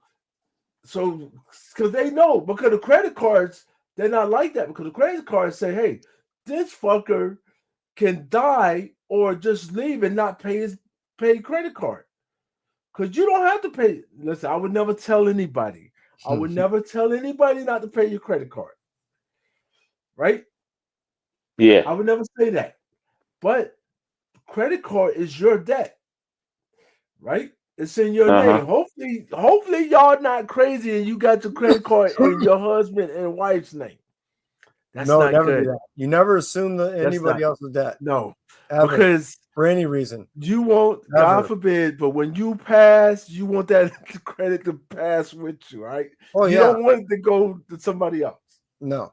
So, because they know, because the credit cards, they're not like that. Because the credit cards say, hey, this fucker can die or just leave and not pay his credit card. Because you don't have to pay. Listen, I would never tell anybody. I would never tell anybody not to pay your credit card. Right? Yeah. I would never say that. But credit card is your debt. Right? It's in your name. Hopefully y'all not crazy and you got your credit card in your husband and wife's name. That's No, not never good. do that. You never assume that anybody else's debt. No, ever, because for any reason. You want, God forbid, but when you pass, you want that credit to pass with you, right? Oh, you don't want it to go to somebody else. No,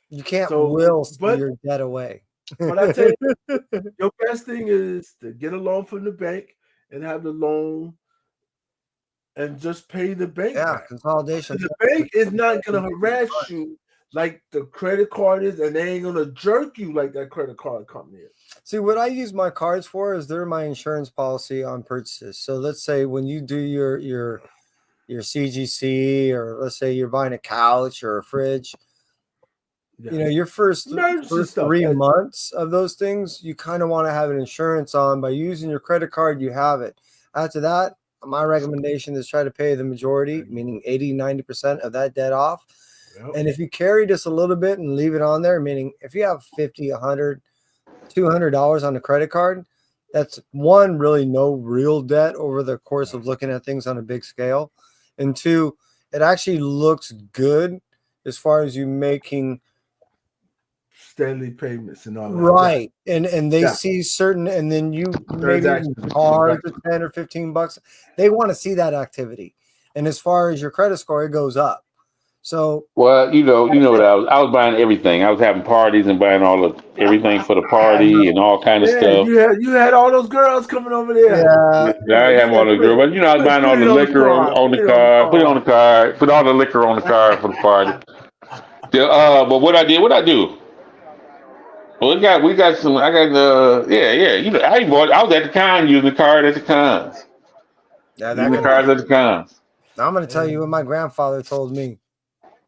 you can't So, will but- your debt away. But I tell you, your best thing is to get a loan from the bank and have the loan and just pay the bank back. Consolidation. The bank is not going to harass you like the credit card is, and they ain't going to jerk you like that credit card company is. See, what I use my cards for is they're my insurance policy on purchases. So let's say when you do your CGC, or let's say you're buying a couch or a fridge, you know, your first 3 months of those things, you kind of want to have an insurance on. By using your credit card, you have it. After that, my recommendation is try to pay the majority, meaning 80-90% of that debt off. Yep. And if you carry just a little bit and leave it on there, meaning if you have $50, $100, $200 on the credit card, that's one, really no real debt over the course of looking at things on a big scale. And two, it actually looks good as far as you making steady payments and all that. Right. And they see certain, and then you maybe charge 10 or $15. They want to see that activity. And as far as your credit score, it goes up. So well, you know what I was buying everything. I was having parties and buying everything for the party and all kind of stuff. You had all those girls coming over there. Yeah, I have all the girls, but I was buying all the liquor on the card, put it on the card, put all the liquor on the card for the party. But what I do? Well, we got some. I got the you know I was at the con using the card at the cons. Yeah, Even the cars at the cons. Now I'm going to tell you what my grandfather told me.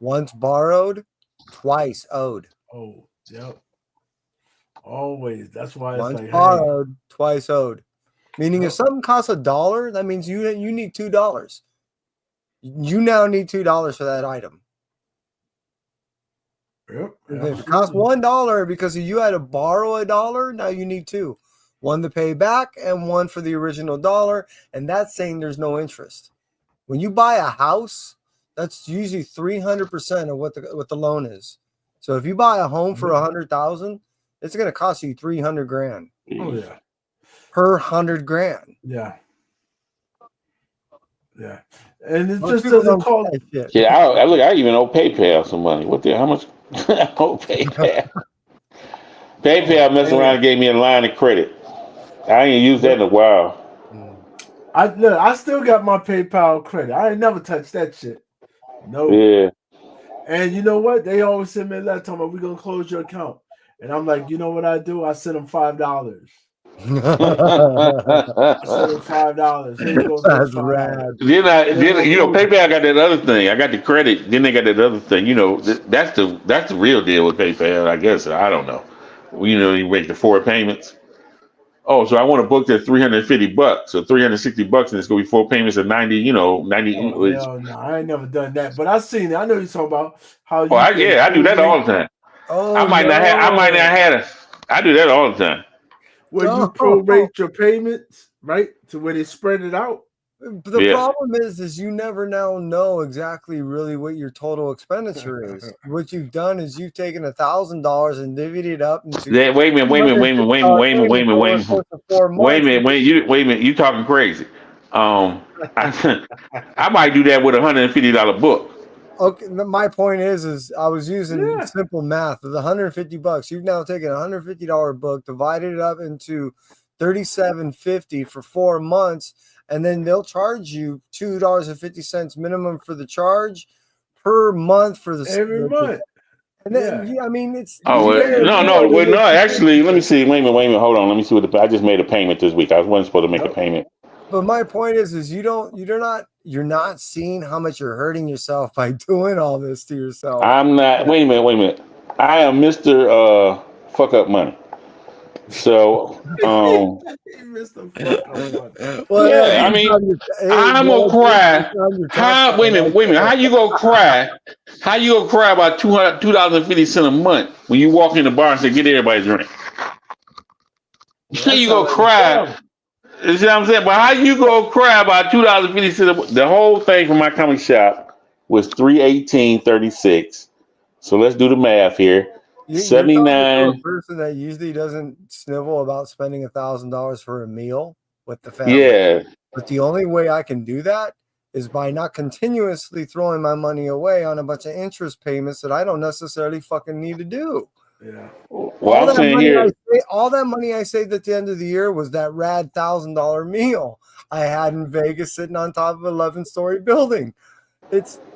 Once borrowed, twice owed. Oh, yep. Always. That's why it's Once like, borrowed, twice owed. Meaning, if Yep. something costs $1, that means you need $2. You now need $2 for that item. Yep. If it costs $1 because you had to borrow $1, now you need two. One to pay back and one for the original dollar. And that's saying there's no interest. When you buy a house, that's usually 300% of what the loan is. So if you buy a home for $100,000, it's going to cost you $300,000. Oh yeah. Per $100,000. Yeah. Yeah. And it Most just people doesn't don't call. get that shit. Yeah, I look. I even owe PayPal some money. What the? How much? I owe PayPal. PayPal messed around and gave me a line of credit. I ain't used that in a while. I still got my PayPal credit. I ain't never touched that shit. No. Yeah. And you know what? They always send me a letter talking about we're gonna close your account. And I'm like, you know what I do? I send them $5. I send them $5. Here you go. That's rad. Then PayPal got that other thing. I got the credit. Then they got that other thing. That's the real deal with PayPal. I guess I don't know. You make the 4 payments. Oh, so I want to book that $350, so $360, and it's gonna be 4 payments of 90. 90. Oh, hell no, I ain't never done that. But I seen it. I know you're talking about how you. I do that all the time. Oh, I might not have. I do that all the time. Where you prorate your payments, right, to where they spread it out. The problem is you never now know exactly really what your total expenditure is. What you've done is you've taken $1,000 and divvied it up into. Wait a minute. You talking crazy? I might do that with $150 book. Okay, my point is I was using simple math. With $150, you've now taken a $150 book, divided it up into $37.50 for 4 months, and then they'll charge you $2.50 minimum for the charge per month for the every month. And then I mean it's no. Actually, let me see. Wait a minute. Hold on. Let me see I just made a payment this week. I wasn't supposed to make a payment. But my point is you're not seeing how much you're hurting yourself by doing all this to yourself. I'm not. Wait a minute. I am Mr. Fuck Up Money. So, Mr. Fuck Up Money. Well, yeah, I mean, I'm gonna cry. Wait a minute. How you gonna cry? How you gonna cry about $2.50 a month when you walk in the bar and say, "Get everybody a drink"? How you gonna cry? You see what I'm saying? But how you gonna cry about $2.50? The whole thing from my comic shop was $318.36. So let's do the math here. You're 79. a person that usually doesn't snivel about spending $1,000 for a meal with the family. Yeah. But the only way I can do that is by not continuously throwing my money away on a bunch of interest payments that I don't necessarily fucking need to do. Yeah. Well, all that money I saved at the end of the year was that rad $1,000 meal I had in Vegas sitting on top of an 11-story building.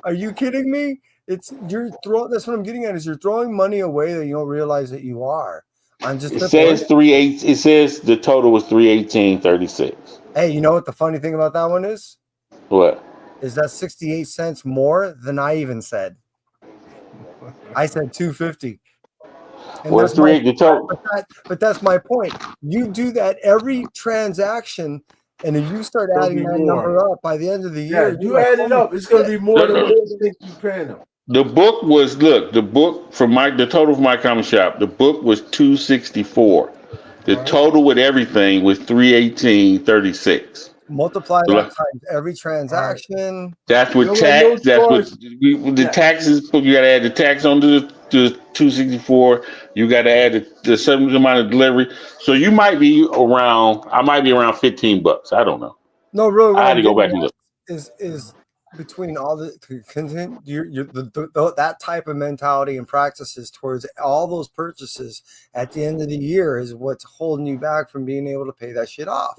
Are you kidding me? That's what I'm getting at is you're throwing money away that you don't realize that you are. It says the total was $318.36. Hey, you know what the funny thing about that one is? What? Is that 68 cents more than I even said? I said $2.50. But that's my point. You do that every transaction, and if you start adding that number up by the end of the year, you add it up, it's going to be more than what you think you're paying them. The book from the total for my comic shop. The book was $264. The total with everything was $318.36. Multiply that times every transaction. That's with tax. That's with the taxes. You got to add the tax onto the 264. You got to add the certain amount of delivery. So you might be around. I might be around $15. I don't know. No, really. I had to go back and look. Is between all the that type of mentality and practices towards all those purchases at the end of the year is what's holding you back from being able to pay that shit off.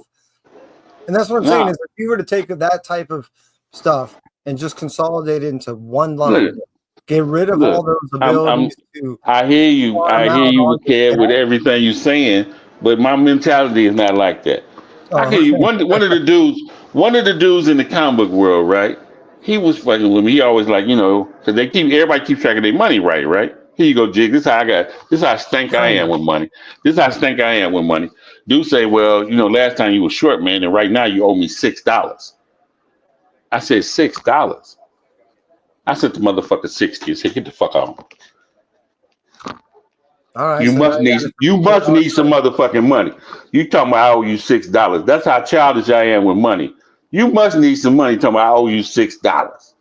And that's what I'm saying is if you were to take that type of stuff and just consolidate it into one line, get rid of all those abilities I hear you, Kev, with everything you're saying, but my mentality is not like that. I hear you. One of the dudes One of the dudes in the comic book world, right? He was fucking with me. He always like, because everybody keeps track of their money, right? Here you go, Jig. This how stink I am with money. This how stink I am with money. Dude say, well, last time you were short, man, and right now you owe me $6. I said, $6. I sent the motherfucker 60 and said, get the fuck on. All right. You must need some motherfucking money. You talking about I owe you $6. That's how childish I am with money. You must need some money. Talking about I owe you $6.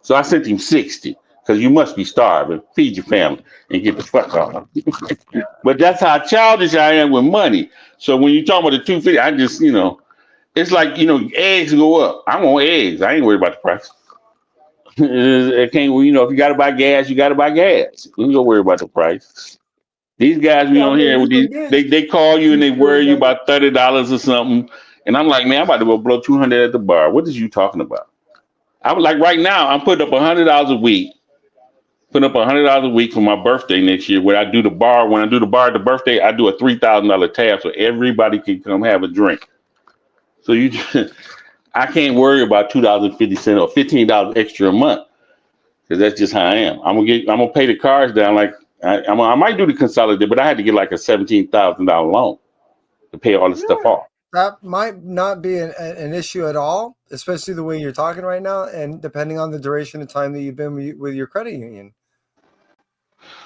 So I sent him 60 because you must be starving. Feed your family and get the fuck on. But that's how childish I am with money. So when you talk about the 250, I just it's like eggs go up. I want eggs. I ain't worried about the price. It can't. If you got to buy gas, you got to buy gas. You don't worry about the price. These guys we on here with these, they call you and they worry you about $30 or something, and I'm like, man, I'm about to go blow 200 at the bar. What is you talking about? I was like, right now, I'm putting up $100 a week. Putting up $100 a week for my birthday next year. Where I do the bar, when I do the bar at the birthday, I do a $3,000 tab so everybody can come have a drink. So I can't worry about $2.50 or $15 extra a month because that's just how I am. I'm gonna pay the cars down like. I might do the consolidate, but I had to get like a $17,000 loan to pay all the stuff off. That might not be an issue at all, especially the way you're talking right now, and depending on the duration of time that you've been with your credit union.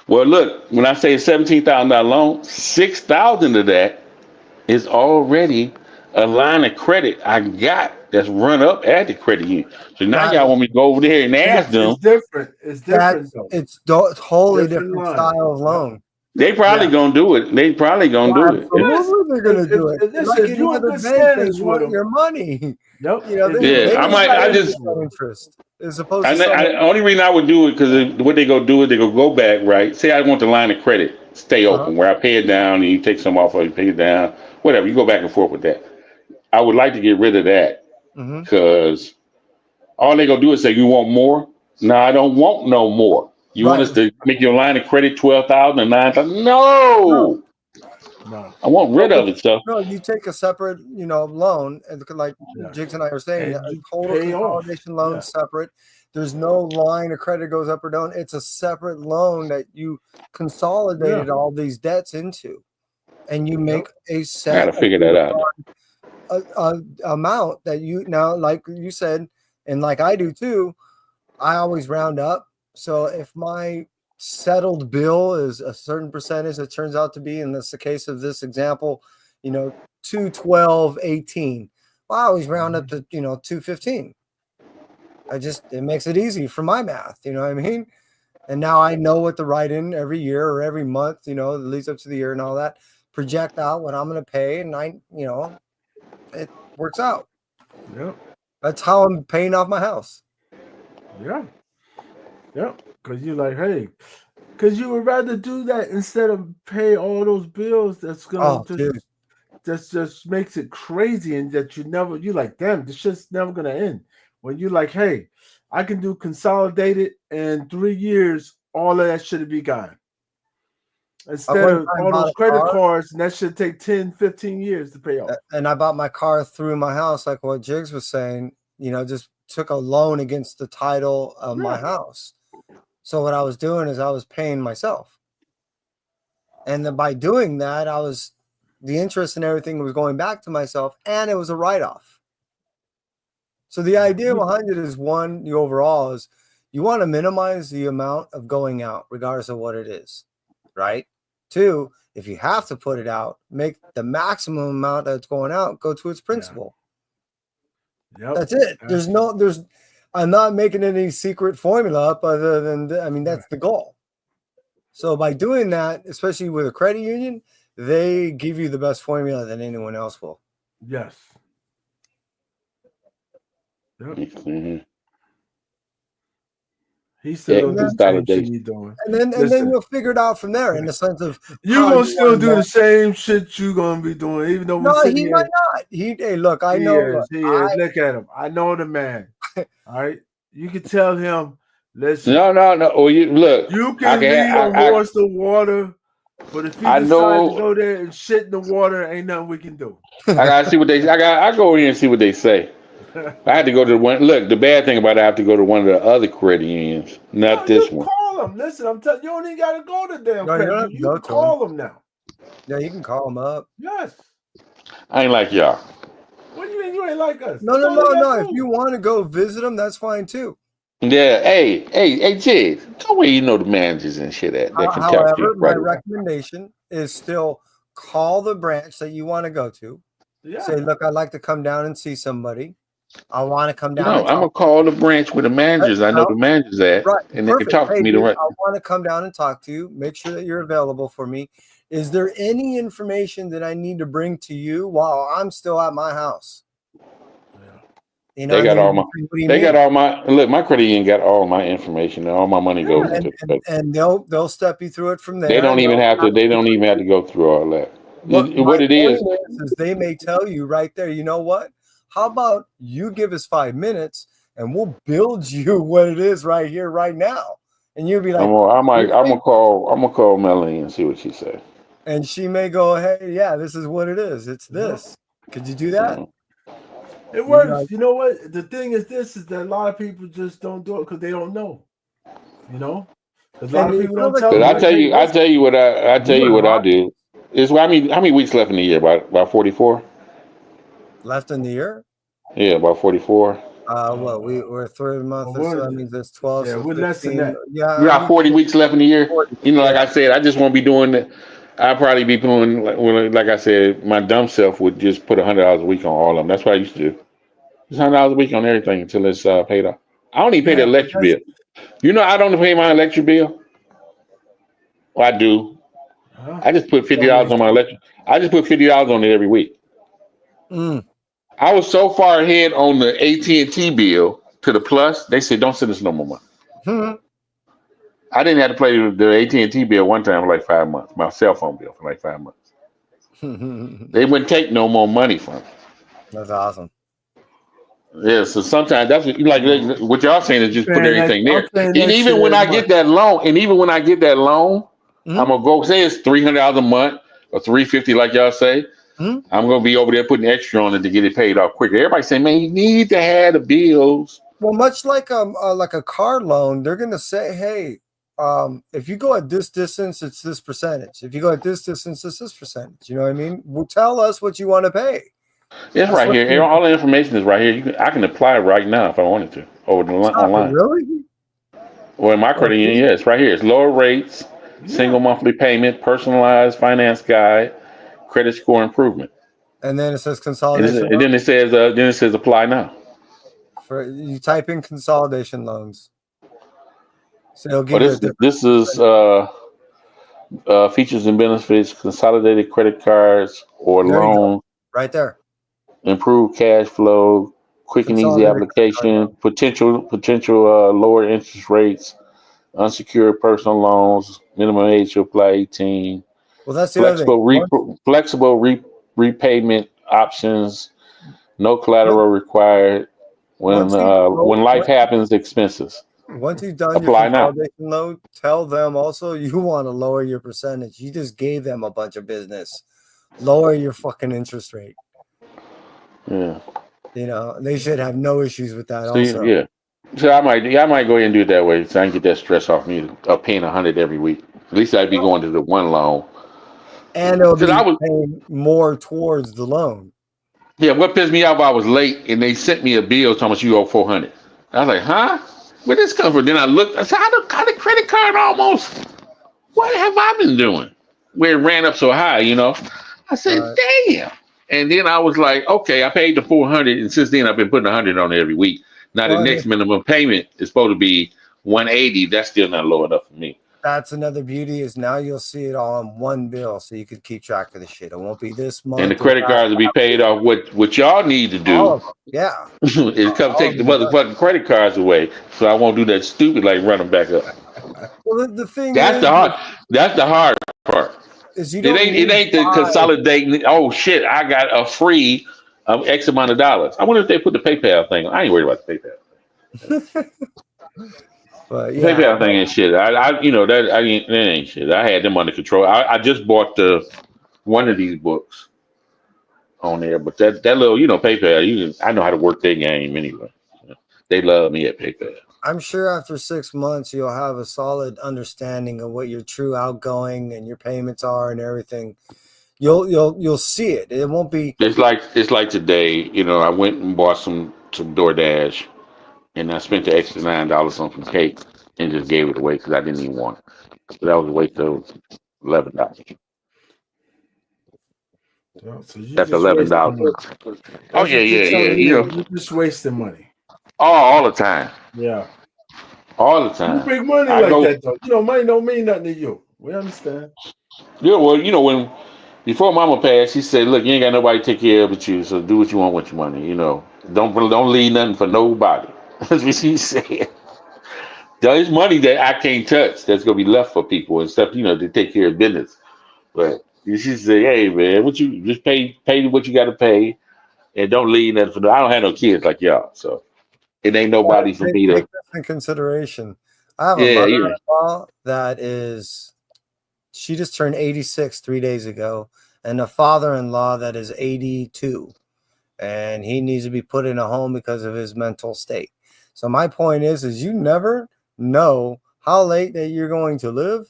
Well, look, when I say a $17,000 loan, $6,000 of that is already a line of credit I got that's run up at the credit union. So now y'all want me to go over there and ask them. It's different. It's different though. It's totally different style of loan. They probably gonna do it. They probably gonna do it. Absolutely, they're gonna do it. Listen, if you understand your money. Yep. I just interest as opposed to the only reason I would do it because what they go go back, right? Say I want the line of credit stay open where I pay it down and you take some off or you pay it down, whatever. You go back and forth with that. I would like to get rid of that because all they gonna do is say you want more. No, I don't want no more. You want us to make your line of credit 12,000 or 9,000? No. I want rid of it. So no, you take a separate, loan, and like Jiggs and I were saying, a total consolidation loan separate. There's no line of credit goes up or down. It's a separate loan that you consolidated all these debts into, and you make a set. I gotta figure that out. Amount that you now, like you said, and like I do too. I always round up. So if my settled bill is a certain percentage, it turns out to be, and that's the case of this example, 212.18. Well, I always round up to 215. It makes it easy for my math. You know what I mean? And now I know what to write in every year or every month. That leads up to the year and all that. Project out what I'm going to pay, and it works out. Yeah, that's how I'm paying off my house. Yeah. Because you're like, hey, because you would rather do that instead of pay all those bills. That's gonna just makes it crazy, and that you're like, damn, this shit's never gonna end. When you're like, hey, I can do consolidated in 3 years, all of that should be gone. Instead of all those credit cards, and that should take 10, 15 years to pay off. And I bought my car through my house, like what Jiggs was saying, just took a loan against the title of my house. So what I was doing is I was paying myself. And then by doing that, the interest and everything was going back to myself, and it was a write-off. So the idea behind it is, one, the overall is you want to minimize the amount of going out, regardless of what it is, right? Two, if you have to put it out, make the maximum amount that's going out go to its principal. Yep. That's it. I'm not making any secret formula up other than, that's the goal. So by doing that, especially with a credit union, they give you the best formula than anyone else will. Yes. Yep. He still doing the same shit he's doing. And then you'll figure it out from there in the sense of you're gonna still do the same shit you're gonna be doing, even though he might not. Hey, look, I know. He is. Look at him. I know the man. All right. You can tell him, listen. No. Well, look. You can lead a horse to water, but if he decides to go there and shit in the water, ain't nothing we can do. I gotta see what they. I go in and see what they say. I had to go to one. Look, the bad thing about it, I have to go to one of the other credit unions, not No, this you one. call them. Listen, I'm telling you, don't even got to go to damn No, you don't credit. have to You go can to them. call them now. Yeah, you can call them up. Yes. I ain't like y'all. What do you mean you ain't like us? No, That's no, all you no, got no. to If do. you want to go visit them, that's fine too. Yeah, hey, Jiggs, go where you know the managers and shit at that can talk to you However, my right away. recommendation is still call the branch that you want to go to. Yeah. Say, look, I'd like to come down and see somebody. I want to come down No, and I'm talk. gonna call the branch where the managers. I know the No, managers at, right, and they can perfect. talk to Hey, me the dude, right. I want to come down and talk to you. Make sure that you're available for me. Is there any information that I need to bring to you while I'm still at my house? You know, They and got then all my. what do you They got mean? all my. Look, my credit union got all my information. And all my money goes And, into. and they'll step you through it from They there. don't And even they'll have to. They don't even have to go through all that. my What it point is. is they may tell you right there, you know what? How about you give us 5 minutes and we'll build you what it is right here, right now. And you'll be like, I'm really? gonna call Melanie and see what she say. And she may go, hey, yeah, this is what it is. It's this. Could you do that? It You'd be works. like, You know what? The thing is this is that a lot of people just don't do it because they don't know. You know? Because a lot and of it people feels don't like tell But them, I like, tell hey, you, I listen, tell you what I tell you you and what I Ron do. Is how many weeks left in the year? About 44. left in the year. Yeah, about 44. We're third month, so that means it's 12, yeah, so we're less than 15. that. We Yeah, got 40 weeks left in the year. 40. You know, like Yeah. I said, I just won't be doing it. I'll probably be doing like I said, my dumb self would just put $100 a week on all of them. That's what I used to do. Just $100 a week on everything until it's paid off. I don't even pay the Yeah, electric because bill. You know, I don't pay my electric bill. Well, I do. Huh? I just put don't $50 really on my electric. I just put $50 on it every week. Mm. I was so far ahead on the AT&T bill to the plus. They said don't send us no more money. Hmm. I didn't have to pay the AT&T bill one time for like 5 months. My cell phone bill for like 5 months. They wouldn't take no more money from me. That's awesome. Yeah, so sometimes that's what y'all saying is I'm just put saying that. everything I'm there. saying And that shit even when every I month. get that loan, I'm gonna go say it's $300 a month or $350 like y'all say. Hmm? I'm gonna be over there putting extra on it to get it paid off quicker. Everybody saying, man, you need to have the bills. Well, much like a car loan, they're gonna say, hey, if you go at this distance, it's this percentage. If you go at this distance, it's this percentage. You know what I mean? Well, tell us what you want to pay. It's That's right what. here. All the information is right here. I can apply right now if I wanted to Stop it, online. really? Well, in my Oh, credit union, see? yeah, it's right here. It's lower rates, Yeah. single monthly payment, personalized finance guide, credit score improvement. And then it says And, consolidation and then it says apply now. for you type in consolidation loans. So it'll Well, give you a different. this is features and benefits: consolidated credit cards or There you go, loan, right there. improved cash flow, quick and easy Consolidated credit card application, potential lower interest rates, unsecured personal loans, minimum age to apply 18, Well, that's the other thing. repayment options, no Once, collateral required. once you When go, life happens, expenses. once you've done your Apply now. consolidation loan, tell them also you want to lower your percentage. You just gave them a bunch of business. Lower your fucking interest rate. Yeah. You know, they should have no issues with that So also. yeah. So I might go ahead and do it that way, so I can get that stress off me of paying 100 every week. At least I'd be going to the one loan. And it'll Because be I was paying more towards the loan. Yeah, what pissed me off, I was late and they sent me a bill telling me you owe 400. I was like, huh? Where this come from? Then I looked, I said, how the credit card almost, what have I been doing? Where it ran up so high, you know? I said, Right. damn. And then I was like, okay, I paid the 400 and since then I've been putting 100 on it every week. Now the Well, next minimum payment is supposed to be 180. That's still not low enough for me. that's another beauty is now you'll see it all on one bill, so you can keep track of the shit. It won't be this And the month or credit that. cards will be paid off. What y'all need to All do of them. Yeah. is come All take of the them done. motherfucking credit cards away, so I won't do that stupid like run them back up. Well, the thing That's is, the hard. That's the hard part. you It don't ain't. It need ain't the five. consolidating. Oh shit! I got a free X amount of dollars. I wonder if they put the PayPal thing. I ain't worried about the PayPal. But The yeah, PayPal thing ain't shit. That ain't shit. I had them under control. I just bought one of these books. on there. But that little, PayPal, I know how to work their game anyway. They love me at PayPal. I'm sure after 6 months you'll have a solid understanding of what your true outgoing and your payments are and everything. You'll see it. It won't be. It's like today. I went and bought some DoorDash, and I spent the extra $9 on some cake and just gave it away because I didn't even want it. So that was a waste of $11. So you That's just wasting money. $11. Oh That's yeah, what you're yeah, telling yeah. me. You're just wasting money. All the time. Yeah. All the You time. big money I like go, that though. Money don't mean nothing to you. We understand. yeah. Well, when before Mama passed, she said, "Look, you ain't got nobody to take care of but you, so do what you want with your money. Don't leave nothing for nobody." That's what she said. There's money that I can't touch that's gonna be left for people and stuff, to take care of business. But she said, "Hey man, what you just pay what you got to pay, and don't leave nothing for." I don't have no kids like y'all, so it ain't nobody for me Take to. this in consideration. I have a Yeah, yeah. mother-in-law that is. She just turned 86 3 days ago, and a father-in-law that is 82, and he needs to be put in a home because of his mental state. So my point is you never know how late that you're going to live,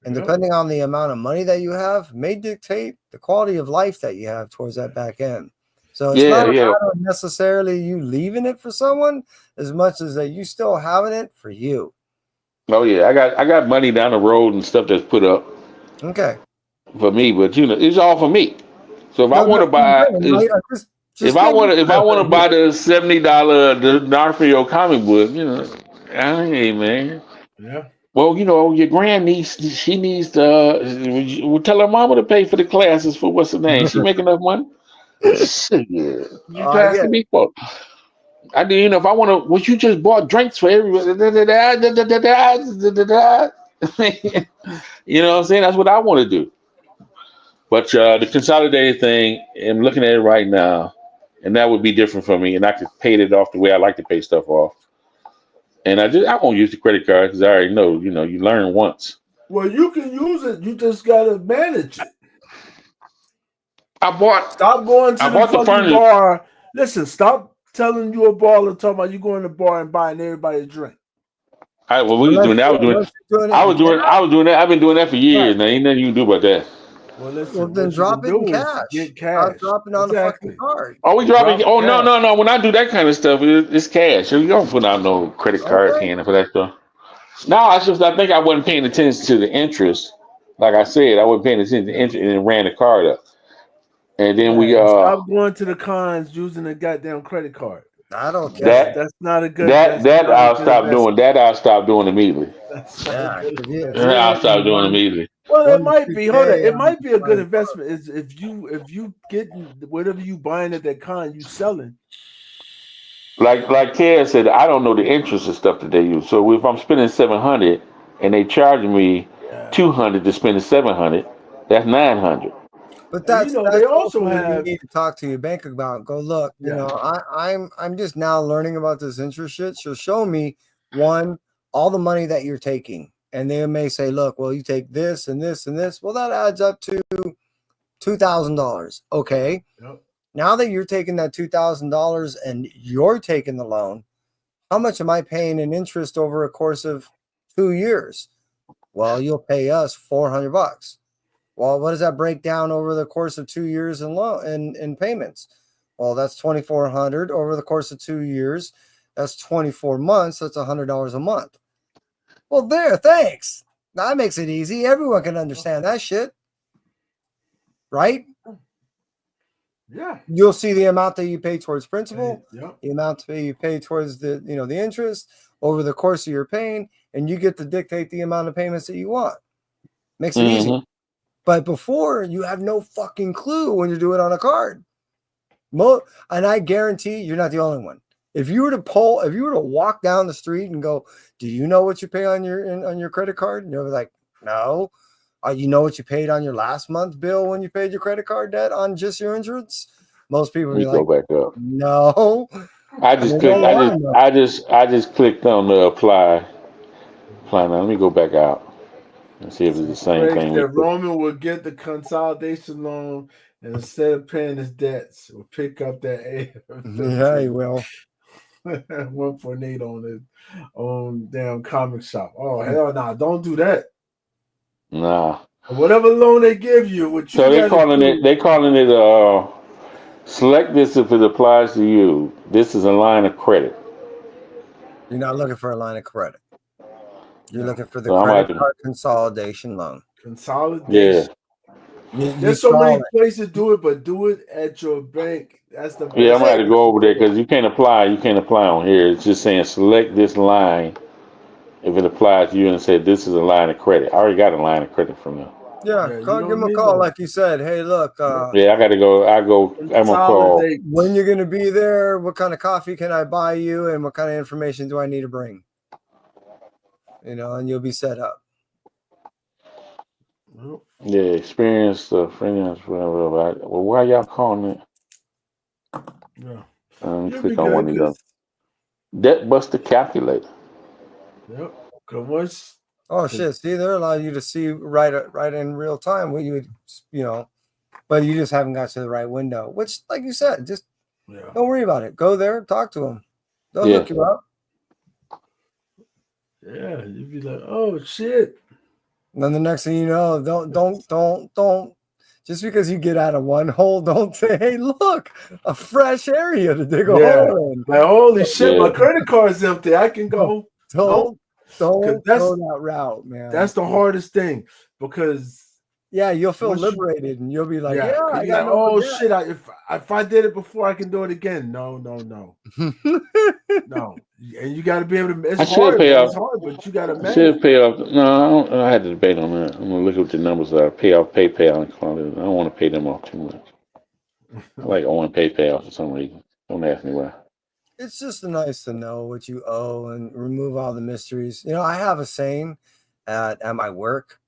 and depending on the amount of money that you have may dictate the quality of life that you have towards that back end. So it's not a matter of necessarily you leaving it for someone as much as that you still having it for you. Oh yeah, I got money down the road and stuff that's put up. Okay. For me, but it's all for me. So if I want to buy, if I want to buy the $70 D'Onofrio comic book, hey man. Yeah. Well, your grandniece, she needs to. We'll tell her mama to pay for the classes for what's her name. She make enough money. Shit, yeah. You asking me for? I do. If I want to, well, you just bought drinks for everybody. You know what I'm saying? That's what I want to do. But the consolidated thing, I'm looking at it right now, and that would be different for me. And I could pay it off the way I like to pay stuff off. And I won't use the credit card because I already know, you learn once. Well, you can use it. You just gotta manage it. Stop going to the fucking bar. Listen, stop telling you a baller talking about you going to the bar and buying everybody a drink. All right, well, we was doing that. I was doing that. I've been doing that for years. Now ain't nothing you can do about that. Well, listen. Well, then drop it in cash. Get cash. Stop dropping on the fucking card. Oh, we dropping? Oh, no. When I do that kind of stuff, it's cash. You don't put out no credit card hand for that stuff. No, I think I wasn't paying attention to the interest. Like I said, I wasn't paying attention to the interest and ran the card up. And then stop going to the cons using a goddamn credit card. I don't care. That's not a good. I'll stop doing. That I'll stop doing immediately. I'll stop doing immediately. Well, it might be. Hold on. It might be a good investment. Is if you get whatever you buying at that con, you selling. Like Ted said, I don't know the interest and stuff that they use. So if I'm spending $700 and they charge me $200 to spend $700, that's $900. But that's they also have. You need to talk to your bank about. Go look. I'm just now learning about this interest shit. So show me all the money that you're taking, and they may say, look, well, you take this and this and this. Well, that adds up to $2,000. Okay. Yep. Now that you're taking that $2,000 and you're taking the loan, how much am I paying in interest over a course of 2 years? Well, you'll pay us $400. Well, what does that break down over the course of 2 years in payments? Well, that's $2,400 over the course of 2 years. That's 24 months. That's $100 a month. Well, thanks. That makes it easy. Everyone can understand that shit, right? Yeah. You'll see the amount that you pay towards principal, the amount that you pay towards the interest over the course of your paying, and you get to dictate the amount of payments that you want. Makes it easy. But before, you have no fucking clue when you do it on a card. And I guarantee you're not the only one. If you were to walk down the street and go, do you know what you pay on your credit card? And you're like, no. You know what you paid on your last month's bill when you paid your credit card debt on just your insurance? Most people will be like, go back up. No. I just clicked on the apply. Now, let me go back out and see if it's the same thing. That Roman will get the consolidation loan and instead of paying his debts, will pick up that Yeah, he will. 1.8 on his own damn comic shop. Oh hell no! Don't do that. Nah. Whatever loan they give you, what you So they gotta calling do. it. Select this if it applies to you. This is a line of credit. You're not looking for a line of credit. You're looking for the So I'm credit about to. card consolidation loan. Consolidation. Yeah. You There's so saw many it. places to do it, but do it at your bank. That's the Yeah, I'm best gonna have to place go to over do there it. because you can't apply. You can't apply on here. It's just saying select this line if it applies to you, and say this is a line of credit. I already got a line of credit from them. Yeah, Yeah, you call, give don't him a need call, no like you said. Hey, look, Yeah, I gotta go. I'm gonna call. consolidate. when you're gonna be there, what kind of coffee can I buy you, and what kind of information do I need to bring? And you'll be set up. Yeah, experience friends. Well, why y'all calling it? Yeah, you'll Click be on good one of them. because Debt buster calculator. yep. Cause once Oh shit! See, they allow you to see right in real time what you would, but you just haven't got to the right window. Which, like you said, just don't worry about it. Go there, talk to them. They'll hook you up. yeah, you'd be like, oh shit. And then the next thing you know, don't. Just because you get out of one hole, don't say, "Hey, look, a fresh area to dig a Yeah, hole in." like holy shit, my credit card's empty. I can go. Don't Because go that route, man. that's the hardest thing because Yeah, you'll feel once you- liberated, and you'll be like, yeah, "Yeah, 'cause I you're got like, no oh debt." shit, if I did it before, I can do it again. No, no, and you got to be able to. It's I should hard, pay man. off. It's hard, but you got to I should manage. pay off. No, I had to debate on that. I'm gonna look up the numbers that I pay off PayPal and call it. I don't want to pay them off too much. I like owing PayPal for some reason. Don't ask me why. It's just nice to know what you owe and remove all the mysteries. I have a saying at my work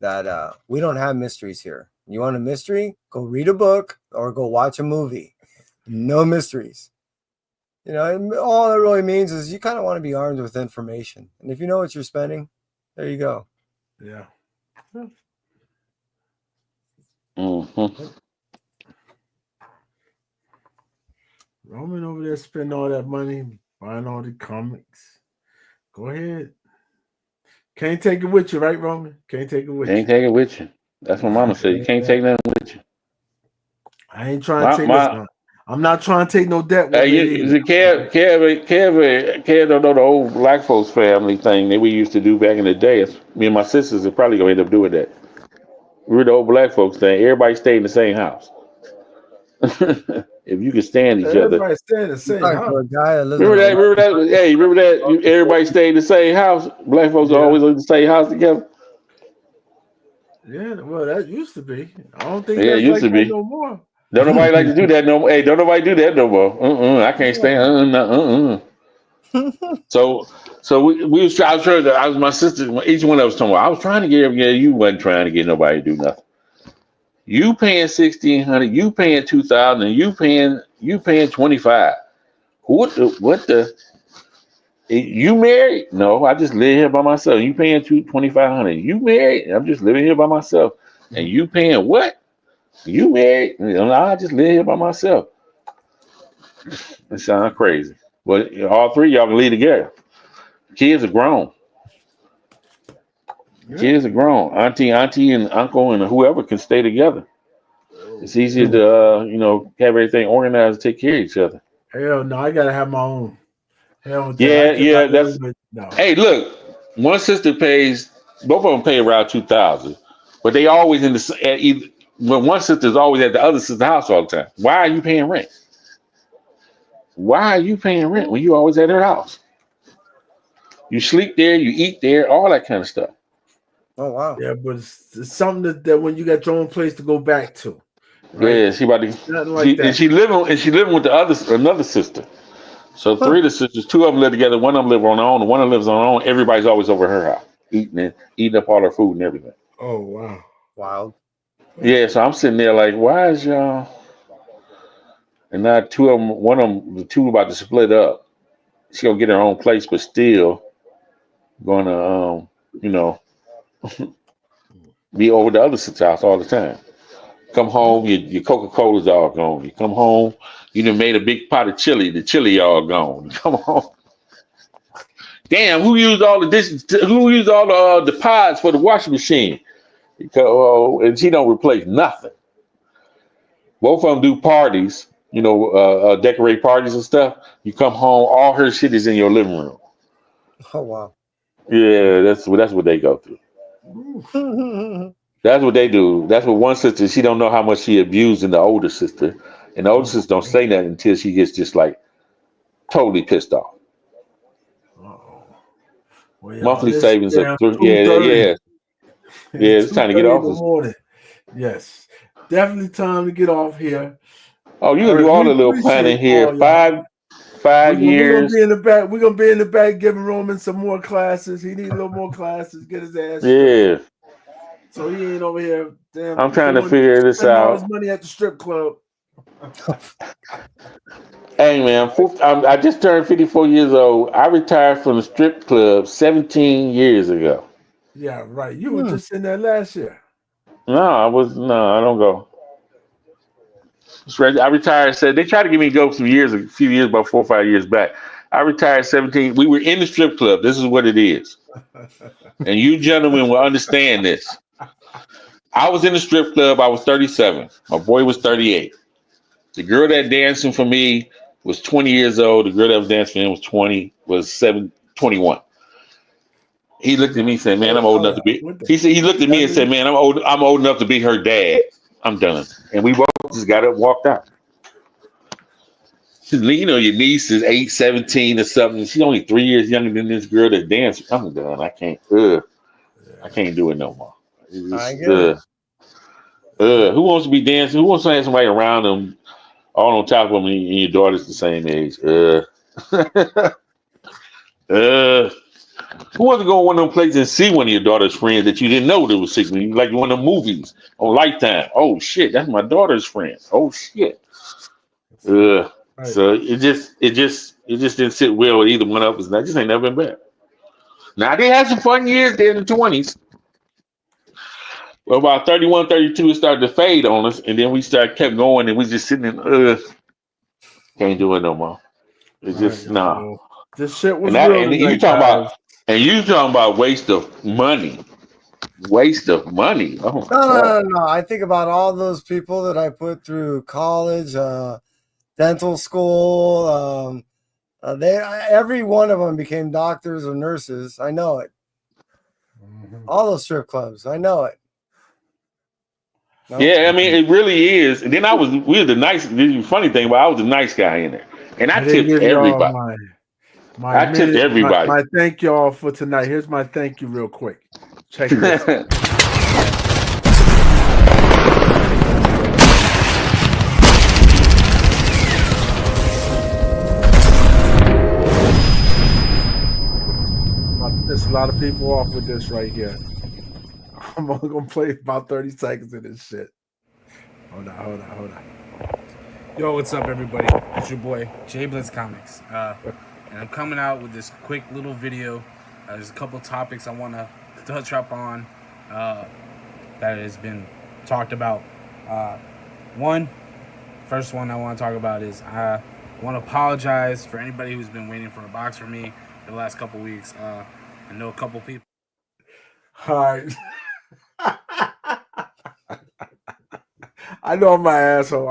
that we don't have mysteries here. You want a mystery? Go read a book or go watch a movie. No mysteries. And all it really means is you kind of want to be armed with information. And if you know what you're spending, there you go. Yeah. Mm-hmm. Roman over there spending all that money buying all the comics. Go ahead. Can't take it with you, right, Roman? Can't take it with Can't you. take it with you. That's what Mama said. You can't take nothing with you. I ain't trying to take this. I'm not trying to take no debt with me either. Kev don't know the old black folks family thing that we used to do back in the day. Me and my sisters are probably gonna end up doing that. We were the old black folks thing. Everybody stayed in the same house. If you could stand each other. Everybody stay in the same house. For a guy that lives Remember that? Hey, remember that? Everybody stayed in the same house. Black folks always in the same house together. Yeah, well, that used to be. I don't think Yeah, it that's used like to that be. no more. Don't nobody like to do that no more. Hey, don't nobody do that no more. I can't stand. So we was I was trying to. I was my sister. Each one of us told me I was trying to get every. Yeah, you wasn't trying to get nobody to do nothing. You paying 1,600. You paying 2,000. You paying 25. What the? You married? No, I just live here by myself. You paying 2,500. You married? I'm just living here by myself. And you paying what? You married? No, I just live here by myself. It sounds crazy. But all three of y'all can live together. Kids are grown. Kids are grown. Auntie, and uncle, and whoever can stay together. It's easier to, have everything organized and take care of each other. Hell no, I gotta have my own. Hell with that. Yeah, I cannot that's. live with no. Hey, look, one sister pays. Both of them pay around 2,000, but they always in the. Either, but one sister's always at the other sister's house all the time. Why are you paying rent? Why are you paying rent when you always at her house? You sleep there, you eat there, all that kind of stuff. Oh wow. Yeah, but it's something that when you got your own place to go back to. Right? Yeah, she about to. Nothing like that. And she living with another sister. So three of the sisters, two of them live together, one of them live on their own, and one of them lives on their own. Everybody's always over her house, eating up all her food and everything. Oh wow. Wild. Yeah, so I'm sitting there like, why is y'all? And now two of them, one of them, the two about to split up. She gonna get her own place, but still gonna, be over the other sister's house all the time. Come home, your Coca-Cola's all gone. You come home, you done made a big pot of chili. The chili all gone. You come home. Damn, who used all the dishes? Who used all the pods for the washing machine? Because and she don't replace nothing. Both of them do parties, decorate parties and stuff. You come home, all her shit is in your living room. Oh wow. Yeah, that's what they go through. That's what they do. That's what one sister. She don't know how much she abusing the older sister, and the older sister don't say nothing until she gets just like totally pissed off. Well, Monthly it's savings of 2:30. yeah. It's It's time to get 2:30 in off the this. morning. Yes, definitely time to get off here. Oh, you All can do right, all we the little appreciate planning here. all y'all. Five We're gonna years. be in the back. We're gonna be in the back giving Roman some more classes. He need a little more classes. Get his ass straight. Yeah, So he ain't over here. I'm Damn, trying to figure this spending all his out. money at the strip club. Hey man, I just turned 54 years old. I retired from the strip club 17 years ago. Yeah, right. You were just in there last year. No, I don't go. I retired. Said they tried to get me to go a few years, about 4 or 5 years back. I retired 17. We were in the strip club. This is what it is, and you gentlemen will understand this. I was in the strip club. I was 37. My boy was 38. The girl that dancing for me was 20 years old. The girl that was dancing for him was 21. He looked at me and said, "Man, I'm old enough to be." He looked at me and said, "Man, I'm old enough to be her dad. I'm done." And we both just got up and walked out. Your niece is 8, 17 or something. She's only 3 years younger than this girl that dances. I'm done. I can't do it no more. I get it. Who wants to be dancing? Who wants to have somebody around them all on top of them and your daughter's the same age? Who wants to go to one of them places and see one of your daughter's friends that you didn't know that was 16? Like one of the movies on Lifetime. Oh shit, that's my daughter's friend. Oh shit. So it just didn't sit well with either one of us. And I just ain't never been back. Now they had some fun years there in the 20s. Well, about 31, 32, it started to fade on us, and then we kept going, and we just sitting in. Can't do it no more. It's just nah. Well, this shit was And real and you tonight, talking guys. about waste of money. Waste of money. Oh my God. No. I think about all those people that I put through college, dental school. Every one of them became doctors or nurses. I know it. All those strip clubs. I know it. Nope. Yeah, I mean it really is. And then the funny thing about I was the nice guy in there. And I didn't tipped give y'all everybody. my Tipped everybody. my thank y'all for tonight. Here's my thank you real quick. Check this. There's a lot of people off with this right here. I'm only gonna play about 30 seconds of this shit. Hold on. Yo, what's up, everybody? It's your boy Jay Blitz Comics, and I'm coming out with this quick little video. There's a couple topics I want to touch up on that has been talked about. First one I want to talk about is I want to apologize for anybody who's been waiting for a box from me for the last couple weeks. I know a couple people. All right. I know I'm my asshole.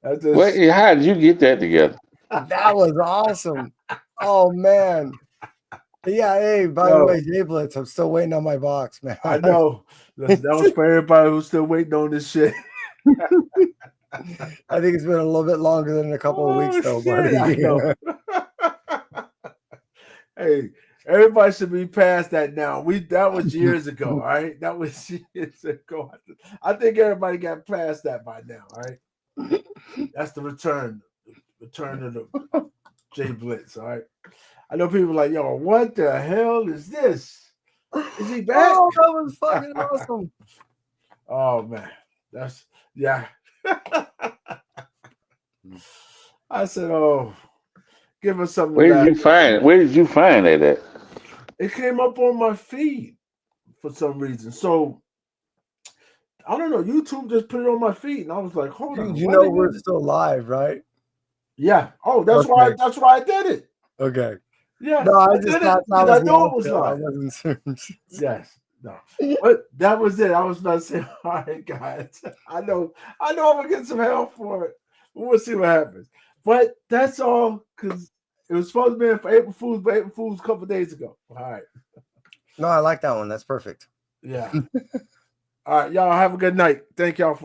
Wait, how did you get that together? That was awesome. Oh man. Yeah, hey, by the way, Jay Blitz, I'm still waiting on my box, man. I know. That was for everybody who's still waiting on this shit. I think it's been a little bit longer than a couple of weeks, though, buddy. I know. Hey, everybody should be past that now. That was years ago, all right? That was years ago. I think everybody got past that by now, all right? That's the return of the Jay Blitz, all right? I know people are like, yo, what the hell is this? Is he back? Oh, that was fucking awesome. Oh man, yeah. I said, oh, give us something. Where did you find that at? It came up on my feed for some reason. So I don't know. YouTube just put it on my feed, and I was like, "Hold on, You why know they we're got it?" still live, right? Yeah. Oh, that's Okay. why. That's why I did it. Okay. Yeah. No, I did just it thought that because was I the knew it was outro. I live. wasn't certain. Yes. No. But that was it. I was about to say, all right, guys. I know I'm gonna get some help for it. We'll see what happens. But that's all because it was supposed to be for April Fools, but April Fools a couple days ago. All right. No, I like that one. That's perfect. Yeah. All right, y'all have a good night. Thank y'all for